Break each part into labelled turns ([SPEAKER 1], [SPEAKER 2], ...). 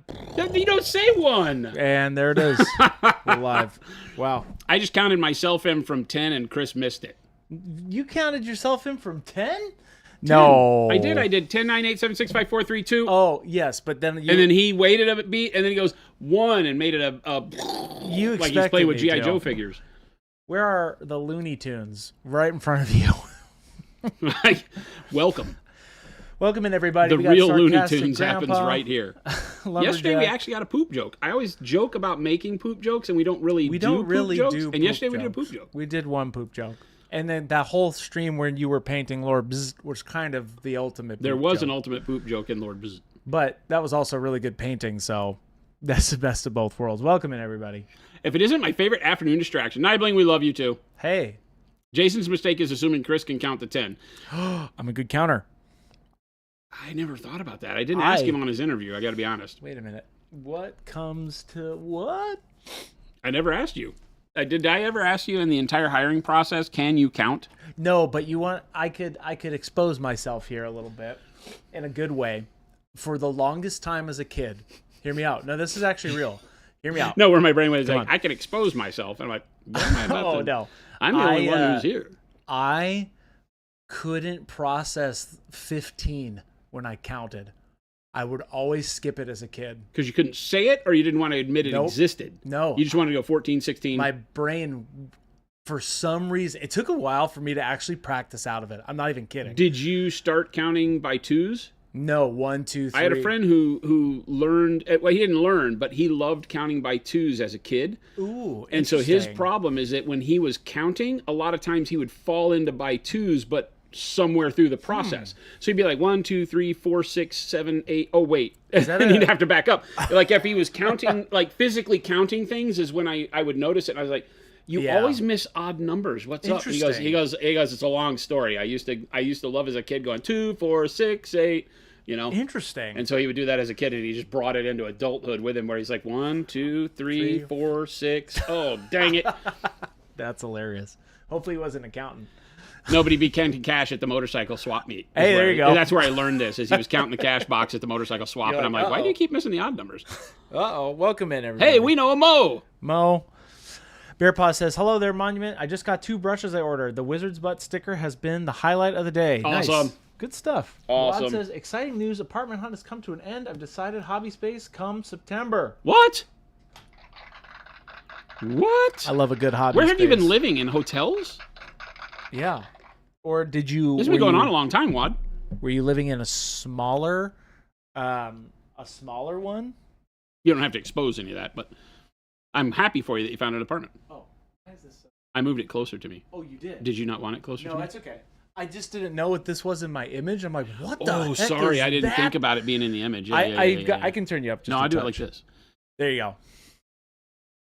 [SPEAKER 1] You don't say one.
[SPEAKER 2] And there it is. We're live. Wow.
[SPEAKER 1] I just counted myself in from 10 and Chris missed it.
[SPEAKER 2] You counted yourself in from 10? No.
[SPEAKER 1] I did 10, 9, 8, 7, 6, 5, 4, 3, 2.
[SPEAKER 2] Oh, yes, but then you...
[SPEAKER 1] And then he waited a beat, and then he goes 1 and made it a
[SPEAKER 2] you
[SPEAKER 1] like he's playing with G.I. Joe
[SPEAKER 2] to.
[SPEAKER 1] figures.
[SPEAKER 2] Where are the Looney Tunes? Right in front of you.
[SPEAKER 1] Welcome.
[SPEAKER 2] Welcome in, everybody.
[SPEAKER 1] The real Looney Tunes happens right here.
[SPEAKER 2] Lumberjack.
[SPEAKER 1] Yesterday, we actually got a poop joke. I always joke about making poop jokes, and we don't really do poop jokes. And yesterday, we did a poop joke.
[SPEAKER 2] We did one poop joke. And then that whole stream when you were painting Lord Bzz was kind of the ultimate poop
[SPEAKER 1] There was
[SPEAKER 2] joke.
[SPEAKER 1] an ultimate poop joke in Lord Bzz.
[SPEAKER 2] But that was also really good painting, so that's the best of both worlds. Welcome in, everybody.
[SPEAKER 1] If it isn't my favorite afternoon distraction, Nibling, we love you too.
[SPEAKER 2] Hey.
[SPEAKER 1] Jason's mistake is assuming Chris can count to 10.
[SPEAKER 2] I'm a good counter.
[SPEAKER 1] I never thought about that. I didn't ask him on his interview. I got to be honest.
[SPEAKER 2] Wait a minute. What comes to what?
[SPEAKER 1] I never asked you. Did I ever ask you in the entire hiring process, can you count?
[SPEAKER 2] No, but you want I could expose myself here a little bit in a good way. For the longest time as a kid, hear me out. No, this is actually real. Hear me out.
[SPEAKER 1] No, where my brain was like, I can expose myself. And I'm like, what am I about to?
[SPEAKER 2] No.
[SPEAKER 1] I'm the only one who's here.
[SPEAKER 2] I couldn't process 15 when I counted. I would always skip it as a kid.
[SPEAKER 1] Because you couldn't say it, or you didn't want to admit it existed?
[SPEAKER 2] No.
[SPEAKER 1] You just wanted to go 14, 16?
[SPEAKER 2] My brain, for some reason, it took a while for me to actually practice out of it. I'm not even kidding.
[SPEAKER 1] Did you start counting by twos?
[SPEAKER 2] No, 1, 2, 3.
[SPEAKER 1] I had a friend who learned, well, he didn't learn, but he loved counting by twos as a kid.
[SPEAKER 2] Ooh,
[SPEAKER 1] and so his problem is that when he was counting, a lot of times he would fall into by twos, but somewhere through the process. So he'd be like 1, 2, 3, 4, 6, 7, 8. Oh, wait. And he'd have to back up. Like if he was counting, like physically counting things is when I would notice it. And I was like, you always miss odd numbers. What's up? He goes, it's a long story. I used to love as a kid going 2, 4, 6, 8, you know.
[SPEAKER 2] Interesting.
[SPEAKER 1] And so he would do that as a kid, and he just brought it into adulthood with him where he's like 1, 2, 3, 4, 6. Oh, dang it.
[SPEAKER 2] That's hilarious. Hopefully he wasn't an accountant.
[SPEAKER 1] Nobody be counting cash at the motorcycle swap meet.
[SPEAKER 2] Hey, there you go.
[SPEAKER 1] And that's where I learned this, is he was counting the cash box at the motorcycle swap. And I'm like, why do you keep missing the odd numbers?
[SPEAKER 2] Uh-oh. Welcome in, everybody.
[SPEAKER 1] Hey, we know a Mo.
[SPEAKER 2] Mo. Bear Paw says, hello there, Monument. I just got 2 brushes I ordered. The Wizard's Butt sticker has been the highlight of the day.
[SPEAKER 1] Awesome.
[SPEAKER 2] Nice. Good stuff.
[SPEAKER 1] Awesome.
[SPEAKER 2] Rod says, exciting news. Apartment hunt has come to an end. I've decided hobby space come September.
[SPEAKER 1] What? What?
[SPEAKER 2] I love a good hobby
[SPEAKER 1] Where
[SPEAKER 2] space.
[SPEAKER 1] have you been living? In hotels?
[SPEAKER 2] Yeah. Or did you...
[SPEAKER 1] This has been going on a long time, Wad.
[SPEAKER 2] Were you living in a smaller one?
[SPEAKER 1] You don't have to expose any of that, but I'm happy for you that you found an apartment.
[SPEAKER 2] Oh, why is this?
[SPEAKER 1] I moved it closer to me.
[SPEAKER 2] Oh, you did?
[SPEAKER 1] Did you not want it closer to me?
[SPEAKER 2] No, that's okay. I just didn't know what this was in my image. I'm like, what the heck
[SPEAKER 1] sorry.
[SPEAKER 2] is
[SPEAKER 1] I didn't
[SPEAKER 2] that?
[SPEAKER 1] think about it being in the image.
[SPEAKER 2] I can turn you up just
[SPEAKER 1] No,
[SPEAKER 2] a
[SPEAKER 1] I do it
[SPEAKER 2] touch.
[SPEAKER 1] like this.
[SPEAKER 2] There you go.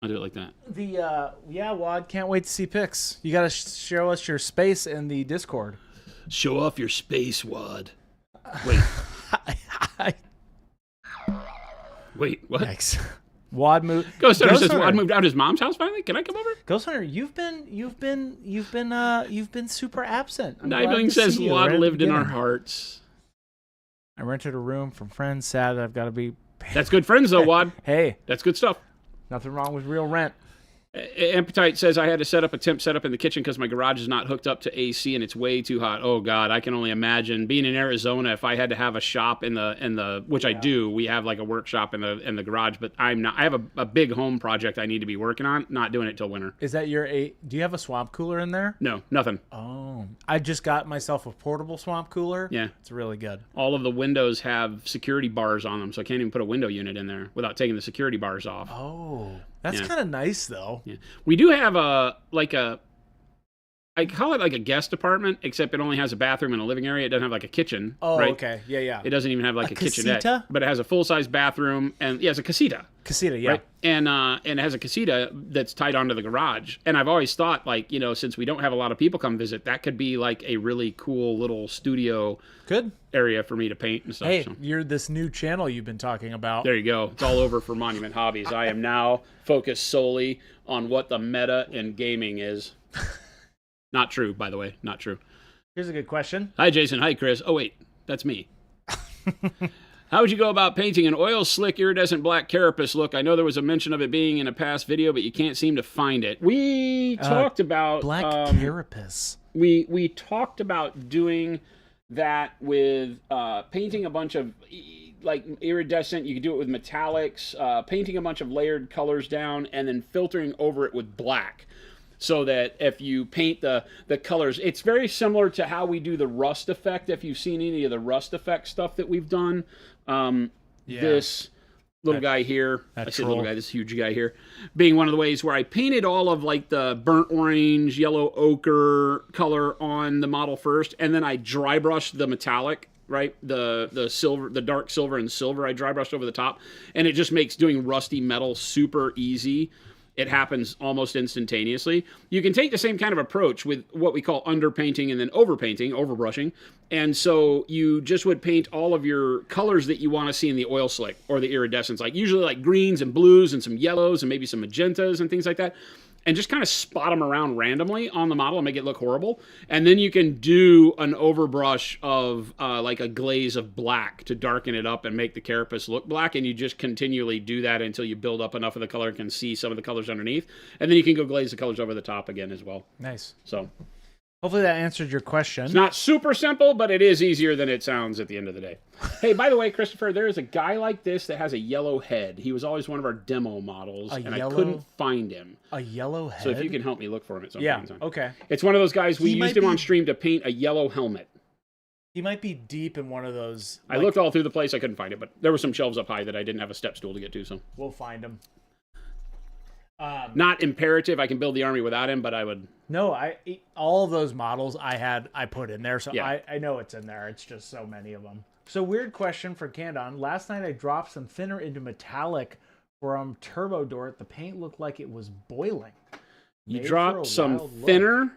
[SPEAKER 1] I do it like that.
[SPEAKER 2] Wad, can't wait to see pics. You got to show us your space in the Discord.
[SPEAKER 1] Show off your space, Wad. Wait. Wait, what?
[SPEAKER 2] Yikes. Wad moved.
[SPEAKER 1] Ghost Hunter says Wad moved out of his mom's house finally. Can I come over?
[SPEAKER 2] Ghost Hunter, you've been super absent.
[SPEAKER 1] Nibling says Wad lived in our hearts.
[SPEAKER 2] I rented a room from friends. Sad that I've got to be.
[SPEAKER 1] That's good friends though, Wad.
[SPEAKER 2] Hey,
[SPEAKER 1] that's good stuff.
[SPEAKER 2] Nothing wrong with real rent.
[SPEAKER 1] Appetite says I had to set up a temp setup in the kitchen because my garage is not hooked up to AC and it's way too hot. Oh God, I can only imagine being in Arizona. If I had to have a shop in the which I do, we have like a workshop in the garage, but I'm not. I have a big home project I need to be working on. Not doing it till winter.
[SPEAKER 2] Is that do you have a swamp cooler in there?
[SPEAKER 1] No, nothing.
[SPEAKER 2] Oh, I just got myself a portable swamp cooler.
[SPEAKER 1] Yeah,
[SPEAKER 2] it's really good.
[SPEAKER 1] All of the windows have security bars on them, so I can't even put a window unit in there without taking the security bars off.
[SPEAKER 2] Oh. That's kind of nice, though.
[SPEAKER 1] Yeah. We do have I call it like a guest apartment, except it only has a bathroom and a living area. It doesn't have like a kitchen.
[SPEAKER 2] Oh,
[SPEAKER 1] right?
[SPEAKER 2] okay. Yeah.
[SPEAKER 1] It doesn't even have like a kitchenette.
[SPEAKER 2] Casita?
[SPEAKER 1] But it has a full-size bathroom, and it's a casita.
[SPEAKER 2] Casita, yeah.
[SPEAKER 1] Right? And it has a casita that's tied onto the garage. And I've always thought, like, since we don't have a lot of people come visit, that could be like a really cool little studio area for me to paint and stuff.
[SPEAKER 2] Hey, you're this new channel you've been talking about.
[SPEAKER 1] There you go. It's all over for Monument Hobbies. I am now focused solely on what the meta in gaming is. Not true, by the way. Not true.
[SPEAKER 2] Here's a good question.
[SPEAKER 1] Hi, Jason. Hi, Chris. Oh, wait. That's me. How would you go about painting an oil slick iridescent black carapace look? I know there was a mention of it being in a past video, but you can't seem to find it. We talked about
[SPEAKER 2] black carapace.
[SPEAKER 1] We talked about doing that with painting a bunch of like iridescent. You could do it with metallics, painting a bunch of layered colors down, and then filtering over it with black. So that if you paint the colors, it's very similar to how we do the rust effect. If you've seen any of the rust effect stuff that we've done, this little guy here, I said little guy, this huge guy here, being one of the ways where I painted all of like the burnt orange, yellow ochre color on the model first, and then I dry brushed the metallic, right? The silver, the dark silver and silver, I dry brushed over the top, and it just makes doing rusty metal super easy. It happens almost instantaneously. You can take the same kind of approach with what we call underpainting and then overpainting, overbrushing. And so you just would paint all of your colors that you want to see in the oil slick or the iridescence, like usually like greens and blues and some yellows and maybe some magentas and things like that. And just kind of spot them around randomly on the model and make it look horrible. And then you can do an overbrush of like a glaze of black to darken it up and make the carapace look black. And you just continually do that until you build up enough of the color and can see some of the colors underneath. And then you can go glaze the colors over the top again as well.
[SPEAKER 2] Nice.
[SPEAKER 1] So
[SPEAKER 2] hopefully that answered your question.
[SPEAKER 1] It's not super simple, but it is easier than it sounds at the end of the day. Hey, by the way, Christopher, there is a guy like this that has a yellow head. He was always one of our demo models, I couldn't find him.
[SPEAKER 2] A yellow head?
[SPEAKER 1] So if you can help me look for him at some point in time.
[SPEAKER 2] Okay.
[SPEAKER 1] It's one of those guys, we used him on stream to paint a yellow helmet.
[SPEAKER 2] He might be deep in one of those.
[SPEAKER 1] I looked all through the place, I couldn't find it, but there were some shelves up high that I didn't have a step stool to get to, so.
[SPEAKER 2] We'll find him.
[SPEAKER 1] Not imperative, I can build the army without him, but I would...
[SPEAKER 2] No, all of those models I put in there, so
[SPEAKER 1] Yeah.
[SPEAKER 2] I know it's in there. It's just so many of them. So weird question for Candon. Last night I dropped some thinner into metallic from Turbo Dort. The paint looked like it was boiling.
[SPEAKER 1] You dropped some thinner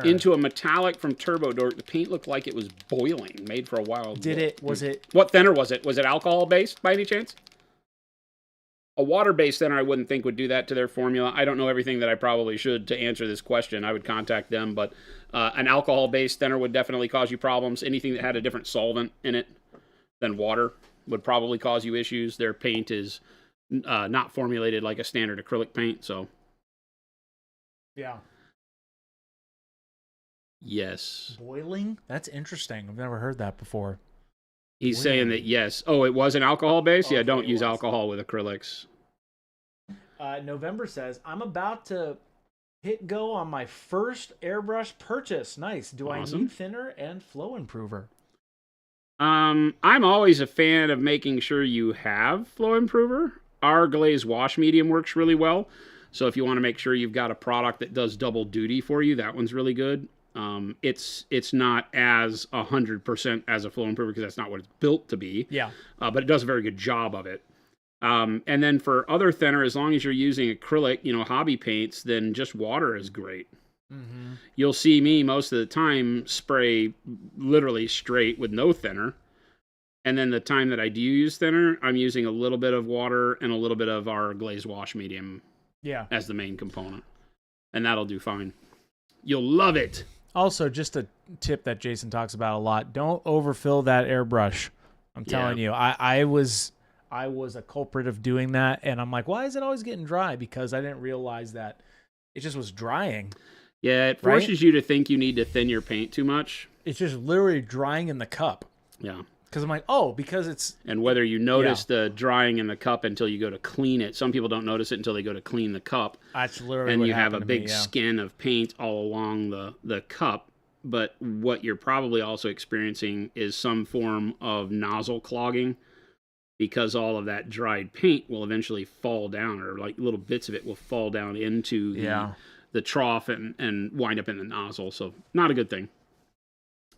[SPEAKER 1] into a metallic from Turbo Dort. The paint looked like it was boiling, made for a wild look.
[SPEAKER 2] Was it?
[SPEAKER 1] What thinner was it? Was it alcohol-based by any chance? A water-based thinner I wouldn't think would do that to their formula. I don't know everything that I probably should to answer this question. I would contact them, but an alcohol-based thinner would definitely cause you problems. Anything that had a different solvent in it than water would probably cause you issues. Their paint is not formulated like a standard acrylic paint, so.
[SPEAKER 2] Yeah.
[SPEAKER 1] Yes.
[SPEAKER 2] Boiling? That's interesting. I've never heard that before.
[SPEAKER 1] He's saying that, yes. Oh, it was an alcohol-based? Yeah, don't use alcohol with acrylics.
[SPEAKER 2] November says, I'm about to hit go on my first airbrush purchase. Nice. Do I need thinner and flow improver?
[SPEAKER 1] I'm always a fan of making sure you have flow improver. Our glaze wash medium works really well. So if you want to make sure you've got a product that does double duty for you, that one's really good. It's not as 100% as a flow improver because that's not what it's built to be.
[SPEAKER 2] Yeah.
[SPEAKER 1] But it does a very good job of it. And then for other thinner, as long as you're using acrylic, hobby paints, then just water is great. Mm-hmm. You'll see me most of the time spray literally straight with no thinner. And then the time that I do use thinner, I'm using a little bit of water and a little bit of our glaze wash medium as the main component. And that'll do fine. You'll love it. Also,
[SPEAKER 2] just a tip that Jason talks about a lot. Don't overfill that airbrush. I'm telling you, I was a culprit of doing that. And I'm like, why is it always getting dry? Because I didn't realize that it just was drying.
[SPEAKER 1] Yeah, it forces you to think you need to thin your paint too much.
[SPEAKER 2] It's just literally drying in the cup.
[SPEAKER 1] Yeah.
[SPEAKER 2] Because I'm like, because it's...
[SPEAKER 1] And whether you notice the drying in the cup until you go to clean it. Some people don't notice it until they go to clean the cup.
[SPEAKER 2] That's literally
[SPEAKER 1] and
[SPEAKER 2] what
[SPEAKER 1] you have a
[SPEAKER 2] to
[SPEAKER 1] big
[SPEAKER 2] me,
[SPEAKER 1] skin of paint all along the cup. But what you're probably also experiencing is some form of nozzle clogging because all of that dried paint will eventually fall down, or like little bits of it will fall down into the trough and wind up in the nozzle. So not a good thing.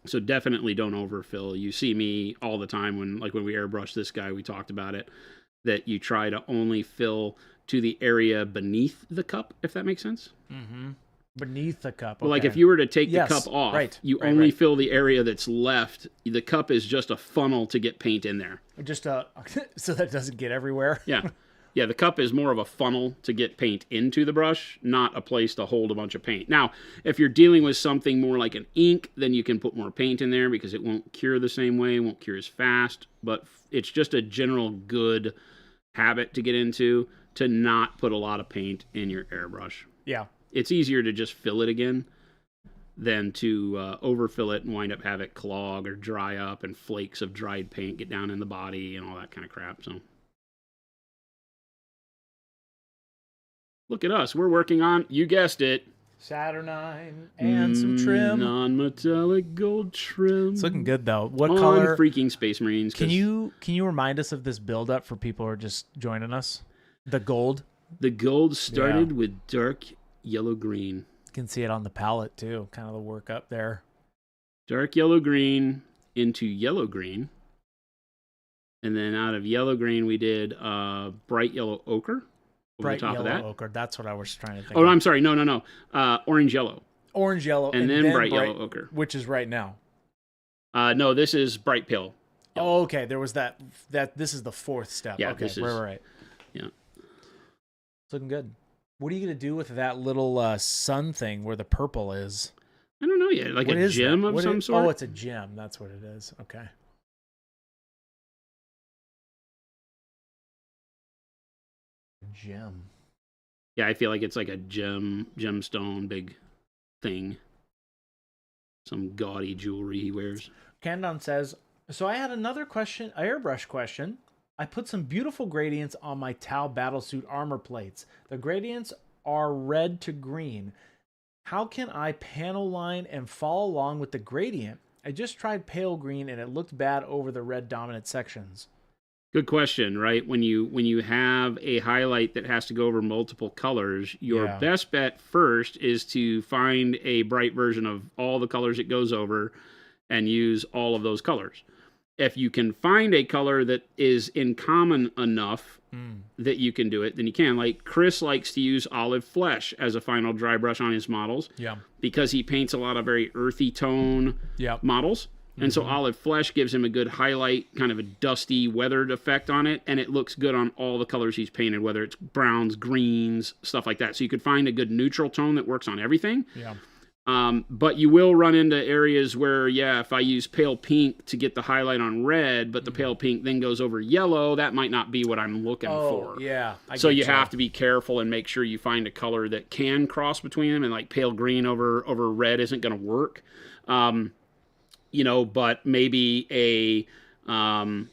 [SPEAKER 1] So definitely don't overfill. You see me all the time when we airbrush this guy, we talked about it, that you try to only fill to the area beneath the cup, if that makes sense.
[SPEAKER 2] Mm-hmm. Beneath the cup.
[SPEAKER 1] Well, like if you were to take the cup off, you only fill the area that's left. The cup is just a funnel to get paint in there.
[SPEAKER 2] Just so that it doesn't get everywhere.
[SPEAKER 1] Yeah. Yeah, the cup is more of a funnel to get paint into the brush, not a place to hold a bunch of paint. Now, if you're dealing with something more like an ink, then you can put more paint in there because it won't cure the same way, won't cure as fast. But it's just a general good habit to get into to not put a lot of paint in your airbrush.
[SPEAKER 2] Yeah.
[SPEAKER 1] It's easier to just fill it again than to overfill it and wind up have it clog or dry up and flakes of dried paint get down in the body and all that kind of crap. So look at us. We're working on, you guessed it,
[SPEAKER 2] Saturnine and some trim.
[SPEAKER 1] Non-metallic gold trim.
[SPEAKER 2] It's looking good though. What
[SPEAKER 1] on
[SPEAKER 2] color?
[SPEAKER 1] Freaking Space Marines.
[SPEAKER 2] Can you remind us of this build-up for people who are just joining us? The gold.
[SPEAKER 1] The gold started with dark yellow-green.
[SPEAKER 2] You can see it on the palette too, kind of the work up there.
[SPEAKER 1] Dark yellow-green into yellow-green. And then out of yellow-green, we did bright yellow ochre.
[SPEAKER 2] Bright
[SPEAKER 1] top
[SPEAKER 2] yellow
[SPEAKER 1] of that.
[SPEAKER 2] ochre. That's what I was trying to think
[SPEAKER 1] Oh,
[SPEAKER 2] of.
[SPEAKER 1] I'm sorry. No. Orange yellow.
[SPEAKER 2] Orange yellow.
[SPEAKER 1] And then bright yellow ochre.
[SPEAKER 2] Which is right now.
[SPEAKER 1] No, this is bright pale.
[SPEAKER 2] Oh, okay. There was that. This is the fourth step.
[SPEAKER 1] Yeah,
[SPEAKER 2] okay,
[SPEAKER 1] this is,
[SPEAKER 2] right.
[SPEAKER 1] Yeah.
[SPEAKER 2] It's looking good. What are you going to do with that little sun thing where the purple is?
[SPEAKER 1] I don't know yet. Like
[SPEAKER 2] what
[SPEAKER 1] a gem of some sort?
[SPEAKER 2] Oh, it's a gem. That's what it is. Okay. Gem.
[SPEAKER 1] Yeah, I feel like it's like a gemstone, big thing. Some gaudy jewelry he wears.
[SPEAKER 2] Candon says, so I had another question, airbrush question. I put some beautiful gradients on my Tau Battlesuit armor plates. The gradients are red to green. How can I panel line and follow along with the gradient? I just tried pale green and it looked bad over the red dominant sections.
[SPEAKER 1] Good question, right? When you have a highlight that has to go over multiple colors, your best bet first is to find a bright version of all the colors it goes over and use all of those colors. If you can find a color that is in common enough that you can do it, then you can. Like Chris likes to use olive flesh as a final dry brush on his models.
[SPEAKER 2] Yeah.
[SPEAKER 1] Because he paints a lot of very earthy tone models. And so olive flesh gives him a good highlight, kind of a dusty, weathered effect on it, and it looks good on all the colors he's painted, whether it's browns, greens, stuff like that. So you could find a good neutral tone that works on everything.
[SPEAKER 2] Yeah.
[SPEAKER 1] But you will run into areas where, if I use pale pink to get the highlight on red, but the pale pink then goes over yellow, that might not be what I'm looking for.
[SPEAKER 2] Yeah.
[SPEAKER 1] So you have to be careful and make sure you find a color that can cross between them, and like pale green over red isn't going to work. But maybe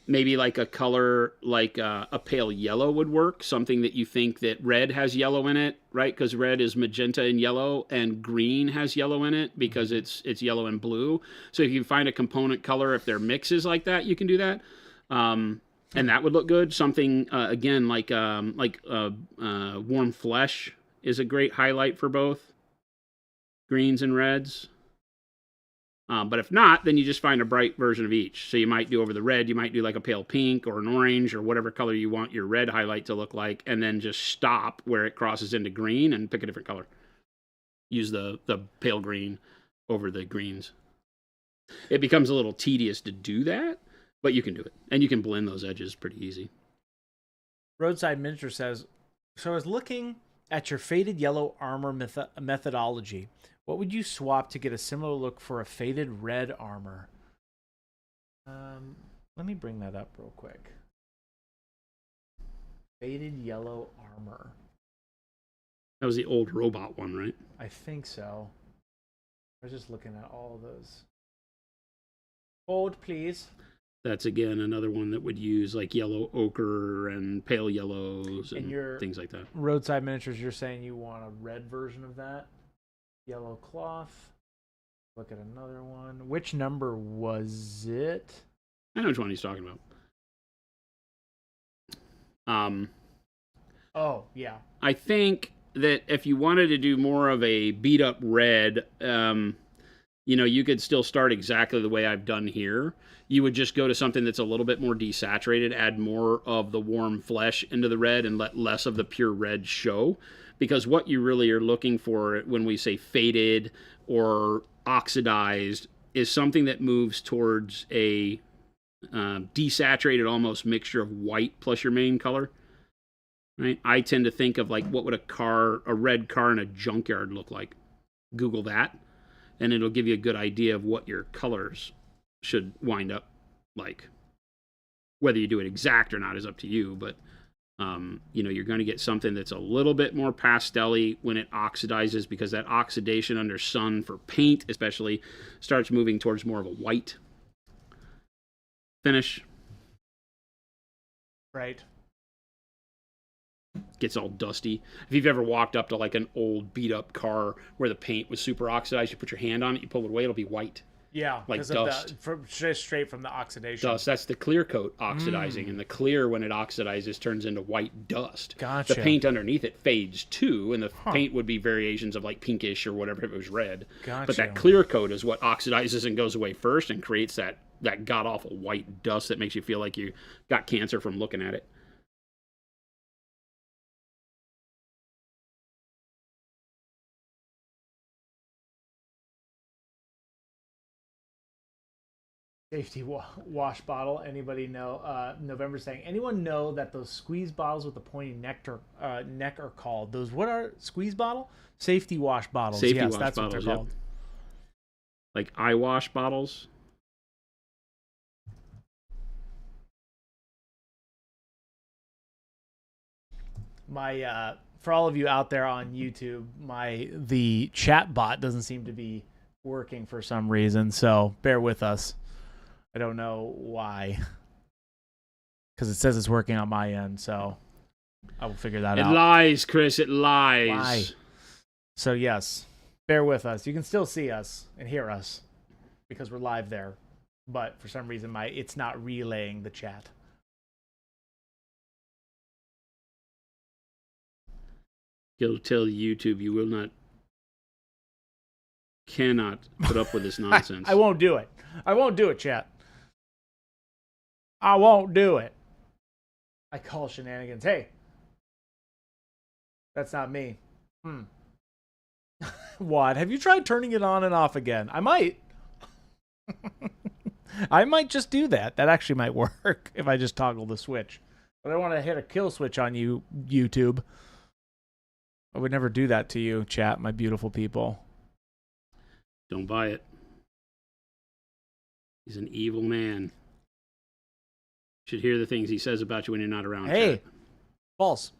[SPEAKER 1] maybe like a color like a pale yellow would work, something that you think that red has yellow in it, right? Because red is magenta and yellow, and green has yellow in it because it's yellow and blue. So if you find a component color, if they're mixes like that, you can do that. And that would look good. Something, again, like warm flesh is a great highlight for both greens and reds. But if not, then you just find a bright version of each. So you might do over the red, you might do like a pale pink or an orange or whatever color you want your red highlight to look like, and then just stop where it crosses into green and pick a different color. Use the pale green over the greens. It becomes a little tedious to do that, but you can do it. And you can blend those edges pretty easy.
[SPEAKER 2] Roadside Miniature says, so I was looking at your faded yellow armor methodology. What would you swap to get a similar look for a faded red armor? Let me bring that up real quick. Faded yellow armor.
[SPEAKER 1] That was the old robot one, right?
[SPEAKER 2] I think so. I was just looking at all of those. Hold, please.
[SPEAKER 1] That's, again, another one that would use like yellow ochre and pale yellows and things like that.
[SPEAKER 2] Roadside Miniatures, you're saying you want a red version of that? Yellow cloth. Look at another one. Which number was it?
[SPEAKER 1] I know which one he's talking about.
[SPEAKER 2] Oh, yeah.
[SPEAKER 1] I think that if you wanted to do more of a beat up red, you could still start exactly the way I've done here. You would just go to something that's a little bit more desaturated, add more of the warm flesh into the red and let less of the pure red show. Because what you really are looking for when we say faded or oxidized is something that moves towards a desaturated almost mixture of white plus your main color. right? I tend to think of like, what would a red car in a junkyard look like? Google that, and it'll give you a good idea of what your colors should wind up like. Whether you do it exact or not is up to you, but you're going to get something that's a little bit more pastel-y when it oxidizes, because that oxidation under sun for paint especially starts moving towards more of a white finish.
[SPEAKER 2] Right.
[SPEAKER 1] Gets all dusty. If you've ever walked up to like an old beat up car where the paint was super oxidized, you put your hand on it, you pull it away, it'll be white.
[SPEAKER 2] Yeah,
[SPEAKER 1] like dust.
[SPEAKER 2] Straight from the oxidation.
[SPEAKER 1] Dust. That's the clear coat oxidizing, and the clear, when it oxidizes, turns into white dust.
[SPEAKER 2] Gotcha.
[SPEAKER 1] The paint underneath it fades too, and the paint would be variations of like pinkish or whatever if it was red.
[SPEAKER 2] Gotcha.
[SPEAKER 1] But that clear coat is what oxidizes and goes away first and creates that god awful white dust that makes you feel like you got cancer from looking at it.
[SPEAKER 2] Safety wash bottle. Anybody know? November saying, anyone know that those squeeze bottles with the pointy neck are called? Those, what are squeeze bottle? Safety wash bottles.
[SPEAKER 1] Safety
[SPEAKER 2] yes,
[SPEAKER 1] wash
[SPEAKER 2] that's
[SPEAKER 1] bottles,
[SPEAKER 2] what they're called.
[SPEAKER 1] Like eye wash bottles.
[SPEAKER 2] My for all of you out there on YouTube, the chat bot doesn't seem to be working for some reason, so bear with us. I don't know why, because it says it's working on my end, so I will figure that out.
[SPEAKER 1] It lies, Chris. It lies.
[SPEAKER 2] Why? So yes, bear with us. You can still see us and hear us because we're live there, but for some reason it's not relaying the chat.
[SPEAKER 1] You'll tell YouTube you will not, cannot put up with this nonsense.
[SPEAKER 2] I won't do it. I won't do it, chat. I won't do it. I call shenanigans. Hey, that's not me. What? Have you tried turning it on and off again? I might. I might just do that. That actually might work if I just toggle the switch. But I want to hit a kill switch on you, YouTube. I would never do that to you, chat, my beautiful people.
[SPEAKER 1] Don't buy it. He's an evil man. Should hear the things he says about you when you're not around.
[SPEAKER 2] Hey,
[SPEAKER 1] chat.
[SPEAKER 2] False.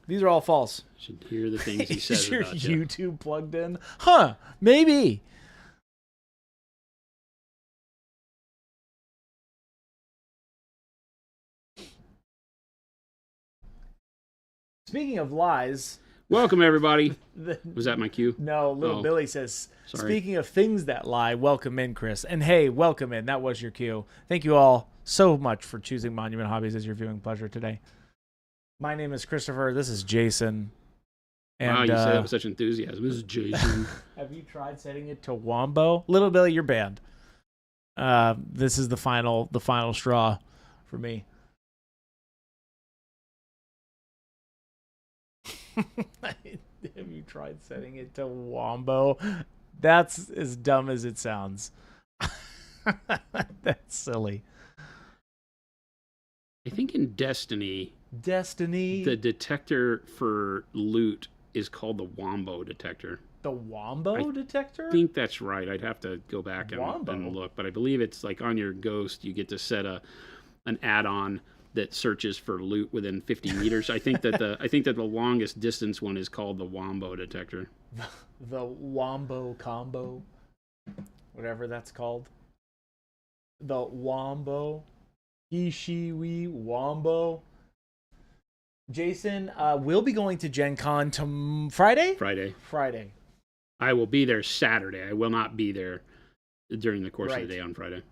[SPEAKER 2] These are all false.
[SPEAKER 1] Should hear the things he says about you.
[SPEAKER 2] Is your YouTube plugged in? Huh, maybe. Speaking of lies...
[SPEAKER 1] Welcome, everybody. Was that my cue?
[SPEAKER 2] No, Little Billy says,
[SPEAKER 1] sorry.
[SPEAKER 2] Speaking of things that lie, welcome in, Chris. And hey, welcome in. That was your cue. Thank you all so much for choosing Monument Hobbies as your viewing pleasure today. My name is Christopher. This is Jason. And,
[SPEAKER 1] wow, you say that with such enthusiasm. This is Jason.
[SPEAKER 2] Have you tried setting it to Wombo? Little Billy, you're banned. This is the final straw for me. Have you tried setting it to Wombo? That's as dumb as it sounds. That's silly.
[SPEAKER 1] I think in Destiny, the detector for loot is called the Wombo detector.
[SPEAKER 2] The Wombo detector?
[SPEAKER 1] I think that's right. I'd have to go back and look, but I believe it's like on your Ghost, you get to set an add-on that searches for loot within 50 meters. I think that the longest distance one is called the Wombo detector.
[SPEAKER 2] The Wombo combo, whatever that's called. The Wombo, he, she, we, Wombo. Jason, we'll be going to Gen Con Friday. Friday.
[SPEAKER 1] I will be there Saturday. I will not be there during the course of the day on Friday.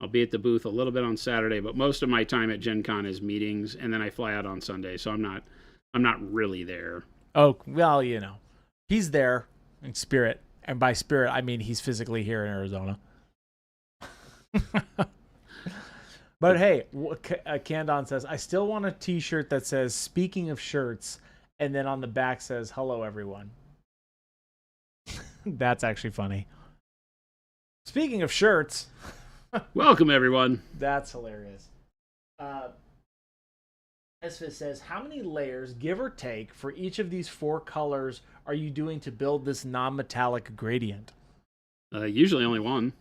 [SPEAKER 1] I'll be at the booth a little bit on Saturday, but most of my time at Gen Con is meetings, and then I fly out on Sunday, so I'm not really there.
[SPEAKER 2] Oh, well, he's there in spirit, and by spirit, I mean he's physically here in Arizona. But hey, Candon says, I still want a t-shirt that says, speaking of shirts, and then on the back says, hello, everyone. That's actually funny. Speaking of shirts...
[SPEAKER 1] Welcome, everyone.
[SPEAKER 2] That's hilarious. Esfis says, how many layers, give or take, for each of these 4 colors are you doing to build this non-metallic gradient?
[SPEAKER 1] Usually only one.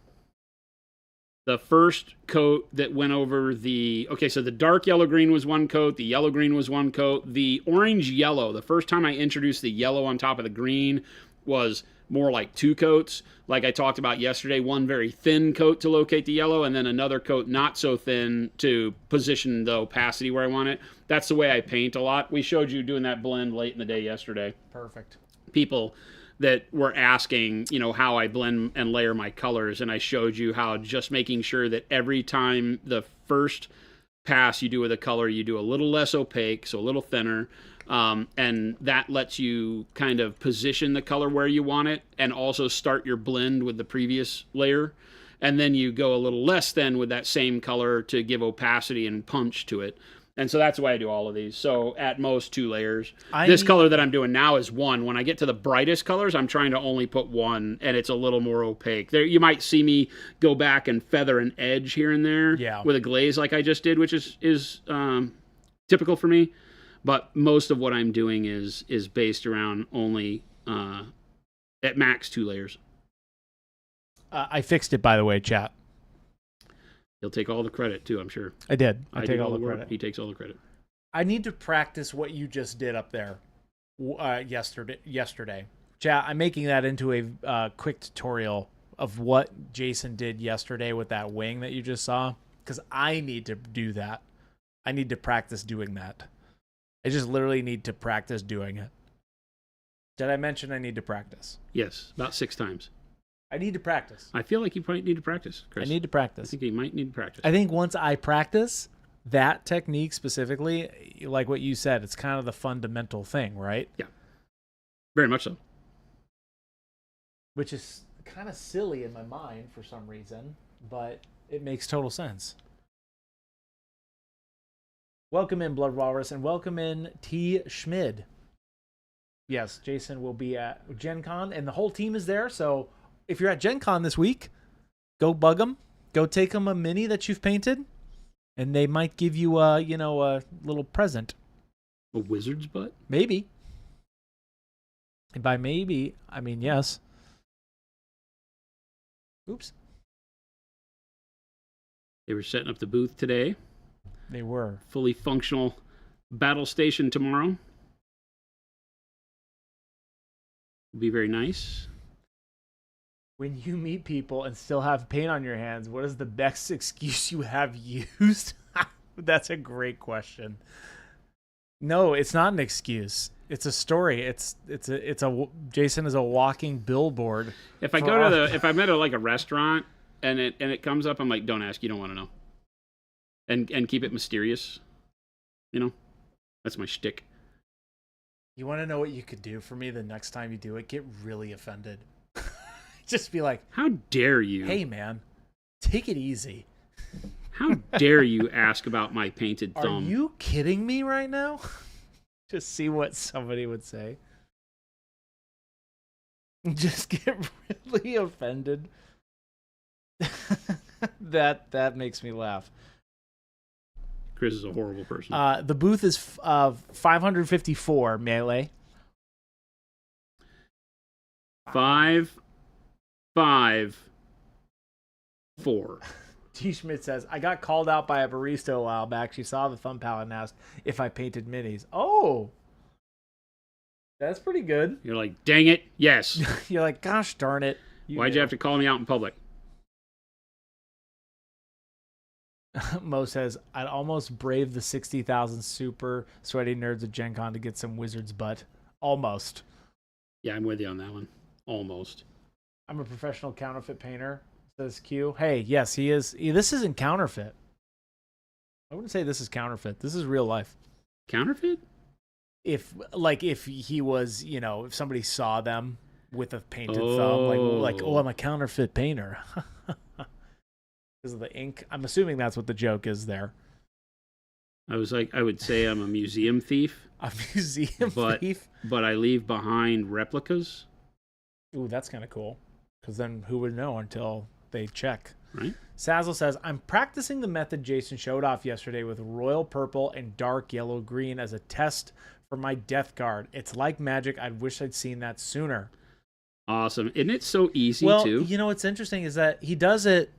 [SPEAKER 1] The first coat that went over so the dark yellow-green was one coat, the yellow-green was one coat, the orange-yellow, the first time I introduced the yellow on top of the green was more like 2 coats. Like I talked about yesterday, one very thin coat to locate the yellow, and then another coat not so thin to position the opacity where I want it. That's the way I paint a lot. We showed you doing that blend late in the day yesterday.
[SPEAKER 2] Perfect.
[SPEAKER 1] People that were asking, how I blend and layer my colors, and I showed you how just making sure that every time the first pass you do with a color, you do a little less opaque, so a little thinner, and that lets you kind of position the color where you want it and also start your blend with the previous layer, and then you go a little less thin with that same color to give opacity and punch to it. And so that's the way I do all of these. So at most 2 layers. This color that I'm doing now is 1. When I get to the brightest colors, I'm trying to only put 1, and it's a little more opaque. There, you might see me go back and feather an edge here and there with a glaze like I just did, which is typical for me. But most of what I'm doing is based around only at max 2 layers.
[SPEAKER 2] I fixed it, by the way, chat.
[SPEAKER 1] He'll take all the credit, too, I'm sure.
[SPEAKER 2] I did. I take all the credit.
[SPEAKER 1] He takes all the credit.
[SPEAKER 2] I need to practice what you just did up there yesterday. Chat, I'm making that into a quick tutorial of what Jason did yesterday with that wing that you just saw, because I need to do that. I need to practice doing that. I just literally need to practice doing it. Did I mention I need to practice?
[SPEAKER 1] Yes, about 6 times.
[SPEAKER 2] I need to practice.
[SPEAKER 1] I feel like you probably need to practice, Chris.
[SPEAKER 2] I need to practice.
[SPEAKER 1] I think you might need to practice.
[SPEAKER 2] I think once I practice that technique specifically, like what you said, it's kind of the fundamental thing, right?
[SPEAKER 1] Yeah. Very much so.
[SPEAKER 2] Which is kind of silly in my mind for some reason, but it makes total sense. Welcome in, Blood Walrus, and welcome in, T. Schmid. Yes, Jason will be at Gen Con, and the whole team is there, so if you're at Gen Con this week, go bug them. Go take them a mini that you've painted, and they might give you a little present.
[SPEAKER 1] A wizard's butt?
[SPEAKER 2] Maybe. And by maybe, I mean yes. Oops.
[SPEAKER 1] They were setting up the booth today.
[SPEAKER 2] They were.
[SPEAKER 1] Fully functional battle station tomorrow. Will be very nice.
[SPEAKER 2] When you meet people and still have paint on your hands, what is the best excuse you have used? That's a great question. No, it's not an excuse. It's a story. It's a Jason is a walking billboard.
[SPEAKER 1] If I go to if I'm at a restaurant and it comes up, I'm like, don't ask, you don't want to know. And keep it mysterious. That's my shtick.
[SPEAKER 2] You want to know what you could do for me the next time you do it? Get really offended. Just be like,
[SPEAKER 1] how dare you?
[SPEAKER 2] Hey, man, take it easy.
[SPEAKER 1] How dare you ask about my painted thumb?
[SPEAKER 2] Are you kidding me right now? Just see what somebody would say. Just get really offended. That makes me laugh.
[SPEAKER 1] Chris is a horrible person.
[SPEAKER 2] The booth is 554 melee.
[SPEAKER 1] 554.
[SPEAKER 2] T. Schmidt says, I got called out by a barista a while back. She saw the thumb palette and asked if I painted minis. Oh, that's pretty good.
[SPEAKER 1] You're like, dang it, yes.
[SPEAKER 2] You're like, gosh darn it.
[SPEAKER 1] Why'd you have to call me out in public?
[SPEAKER 2] Mo says, I'd almost brave the 60,000 super sweaty nerds at Gen Con to get some wizard's butt. Almost.
[SPEAKER 1] Yeah, I'm with you on that one. Almost.
[SPEAKER 2] I'm a professional counterfeit painter, says Q. Hey, yes, he is. This isn't counterfeit. I wouldn't say this is counterfeit. This is real life.
[SPEAKER 1] Counterfeit?
[SPEAKER 2] If he was, if somebody saw them with a painted thumb, like, oh, I'm a counterfeit painter. Because of the ink. I'm assuming that's what the joke is there.
[SPEAKER 1] I would say I'm a museum thief.
[SPEAKER 2] A museum thief?
[SPEAKER 1] But I leave behind replicas.
[SPEAKER 2] Ooh, that's kind of cool. Because then who would know until they check?
[SPEAKER 1] Right.
[SPEAKER 2] Sazzle says, I'm practicing the method Jason showed off yesterday with royal purple and dark yellow green as a test for my death guard. It's like magic. I wish I'd seen that sooner.
[SPEAKER 1] Awesome. Isn't it so easy,
[SPEAKER 2] well,
[SPEAKER 1] too?
[SPEAKER 2] You know what's interesting is that he does it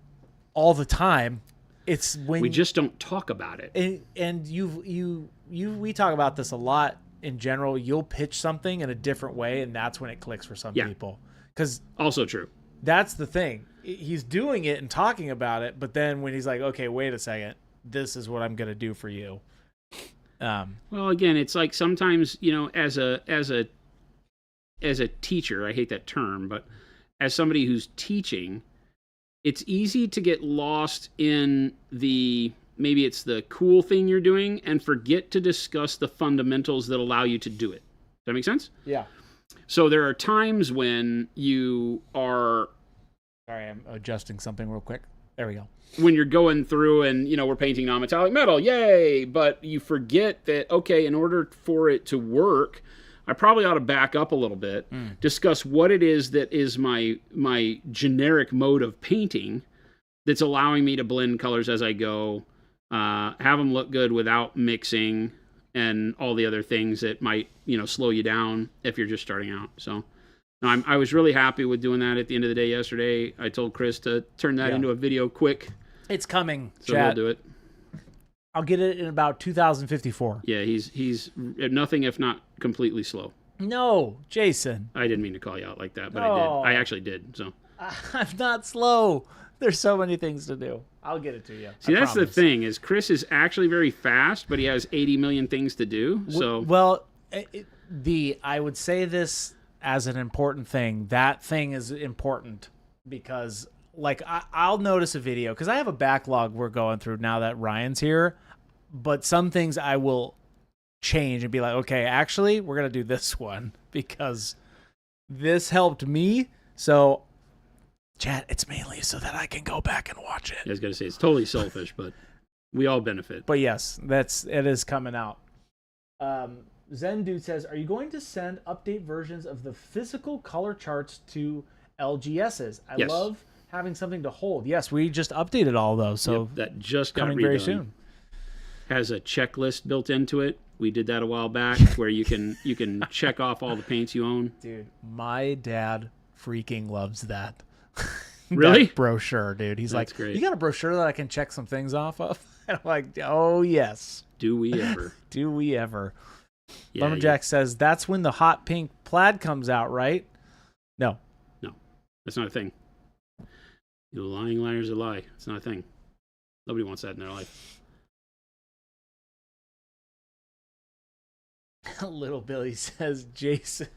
[SPEAKER 2] all the time. It's when
[SPEAKER 1] we just don't talk about it.
[SPEAKER 2] And we talk about this a lot in general. You'll pitch something in a different way, and that's when it clicks for some people. Because
[SPEAKER 1] also true.
[SPEAKER 2] That's the thing. He's doing it and talking about it, but then when he's like, okay, wait a second, this is what I'm going to do for you.
[SPEAKER 1] Well, again, it's like sometimes, as a teacher, I hate that term, but as somebody who's teaching, it's easy to get lost in maybe it's the cool thing you're doing and forget to discuss the fundamentals that allow you to do it. Does that make sense?
[SPEAKER 2] Yeah.
[SPEAKER 1] So there are times when you are...
[SPEAKER 2] Sorry, I'm adjusting something real quick. There we go.
[SPEAKER 1] When you're going through and, we're painting non-metallic metal, yay! But you forget that, okay, in order for it to work, I probably ought to back up a little bit, discuss what it is that is my generic mode of painting that's allowing me to blend colors as I go, have them look good without mixing, and all the other things that might, slow you down if you're just starting out. So I was really happy with doing that at the end of the day yesterday. I told Chris to turn that into a video quick.
[SPEAKER 2] It's coming,
[SPEAKER 1] so
[SPEAKER 2] chat.
[SPEAKER 1] we'll do it.
[SPEAKER 2] I'll get it in about 2054.
[SPEAKER 1] Yeah, he's nothing if not completely slow.
[SPEAKER 2] No, Jason.
[SPEAKER 1] I didn't mean to call you out like that, but I did. I actually did. So
[SPEAKER 2] I'm not slow. There's so many things to do. I'll get it to you.
[SPEAKER 1] See, that's the thing is Chris is actually very fast, but he has 80 million things to do. So
[SPEAKER 2] well, I would say this as an important thing. That thing is important because, like, I'll notice a video because I have a backlog we're going through now that Ryan's here, but some things I will change and be like, okay, actually, we're gonna do this one because this helped me. So, chat, it's mainly so that I can go back and watch it.
[SPEAKER 1] I was gonna say it's totally selfish, but we all benefit.
[SPEAKER 2] But yes, it is coming out. Zen Dude says, are you going to send update versions of the physical color charts to LGSs? I love having something to hold. Yes, we just updated all those. So
[SPEAKER 1] that just got
[SPEAKER 2] coming
[SPEAKER 1] redone.
[SPEAKER 2] Very soon.
[SPEAKER 1] Has a checklist built into it. We did that a while back where you can check off all the paints you own.
[SPEAKER 2] Dude, my dad freaking loves that.
[SPEAKER 1] Really?
[SPEAKER 2] That brochure, dude. He's
[SPEAKER 1] That's
[SPEAKER 2] like,
[SPEAKER 1] great.
[SPEAKER 2] You got a brochure that I can check some things off of? And I'm like, oh, yes.
[SPEAKER 1] Do we ever?
[SPEAKER 2] Do we ever?
[SPEAKER 1] Yeah,
[SPEAKER 2] Lumberjack says, that's when the hot pink plaid comes out, right? No.
[SPEAKER 1] No, that's not a thing. Lying liars a lie. It's not a thing. Nobody wants that in their life.
[SPEAKER 2] Little Billy says, Jason,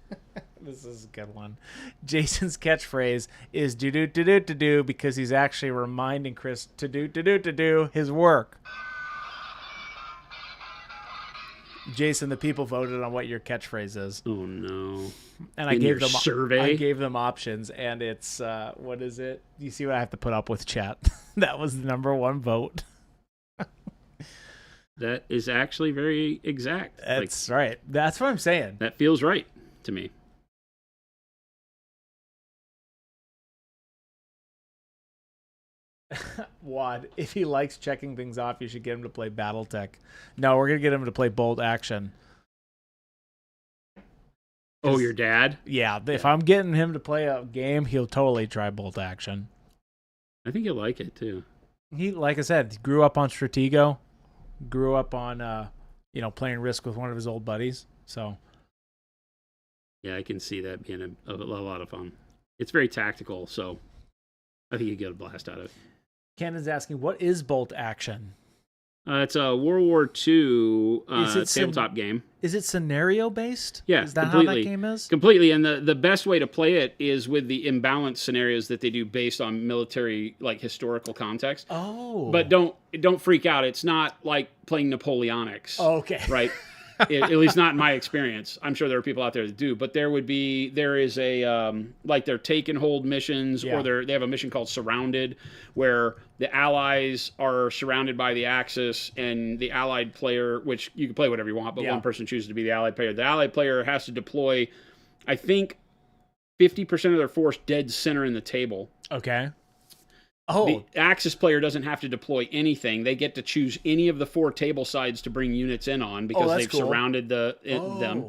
[SPEAKER 2] this is a good one. Jason's catchphrase is do because he's actually reminding Chris to do his work. Jason, the people voted on what your catchphrase is.
[SPEAKER 1] Oh no!
[SPEAKER 2] And I gave them
[SPEAKER 1] survey.
[SPEAKER 2] I gave them options, and it's what is it? You see what I have to put up with, chat? That was the number one vote.
[SPEAKER 1] That is actually very exact.
[SPEAKER 2] That's right. That's what I'm saying.
[SPEAKER 1] That feels right to me.
[SPEAKER 2] Wad, if he likes checking things off, you should get him to play Battletech. No, we're going to get him to play Bolt Action.
[SPEAKER 1] Oh, your dad?
[SPEAKER 2] Yeah, if I'm getting him to play a game, he'll totally try Bolt Action.
[SPEAKER 1] I think he'll like it, too.
[SPEAKER 2] He, like I said, grew up on Stratego, grew up on, playing Risk with one of his old buddies, so...
[SPEAKER 1] Yeah, I can see that being a lot of fun. It's very tactical, so I think you get a blast out of it.
[SPEAKER 2] Cannon's asking, what is Bolt Action?
[SPEAKER 1] It's a World War II tabletop game.
[SPEAKER 2] Is it scenario-based?
[SPEAKER 1] Yeah,
[SPEAKER 2] is that
[SPEAKER 1] completely.
[SPEAKER 2] how that game is?
[SPEAKER 1] Completely, and the best way to play it is with the imbalanced scenarios that they do based on military, like, historical context.
[SPEAKER 2] Oh.
[SPEAKER 1] But don't freak out. It's not like playing Napoleonics.
[SPEAKER 2] Oh, okay.
[SPEAKER 1] Right? At least not in my experience. I'm sure there are people out there that do, but there is a like their take and hold missions, or they have a mission called Surrounded, where the Allies are surrounded by the Axis, and the Allied player, which you can play whatever you want, but one person chooses to be the Allied player. The Allied player has to deploy, I think, 50% of their force dead center in the table.
[SPEAKER 2] Okay. Oh,
[SPEAKER 1] The Axis player doesn't have to deploy anything. They get to choose any of the 4 table sides to bring units in on because they've surrounded them.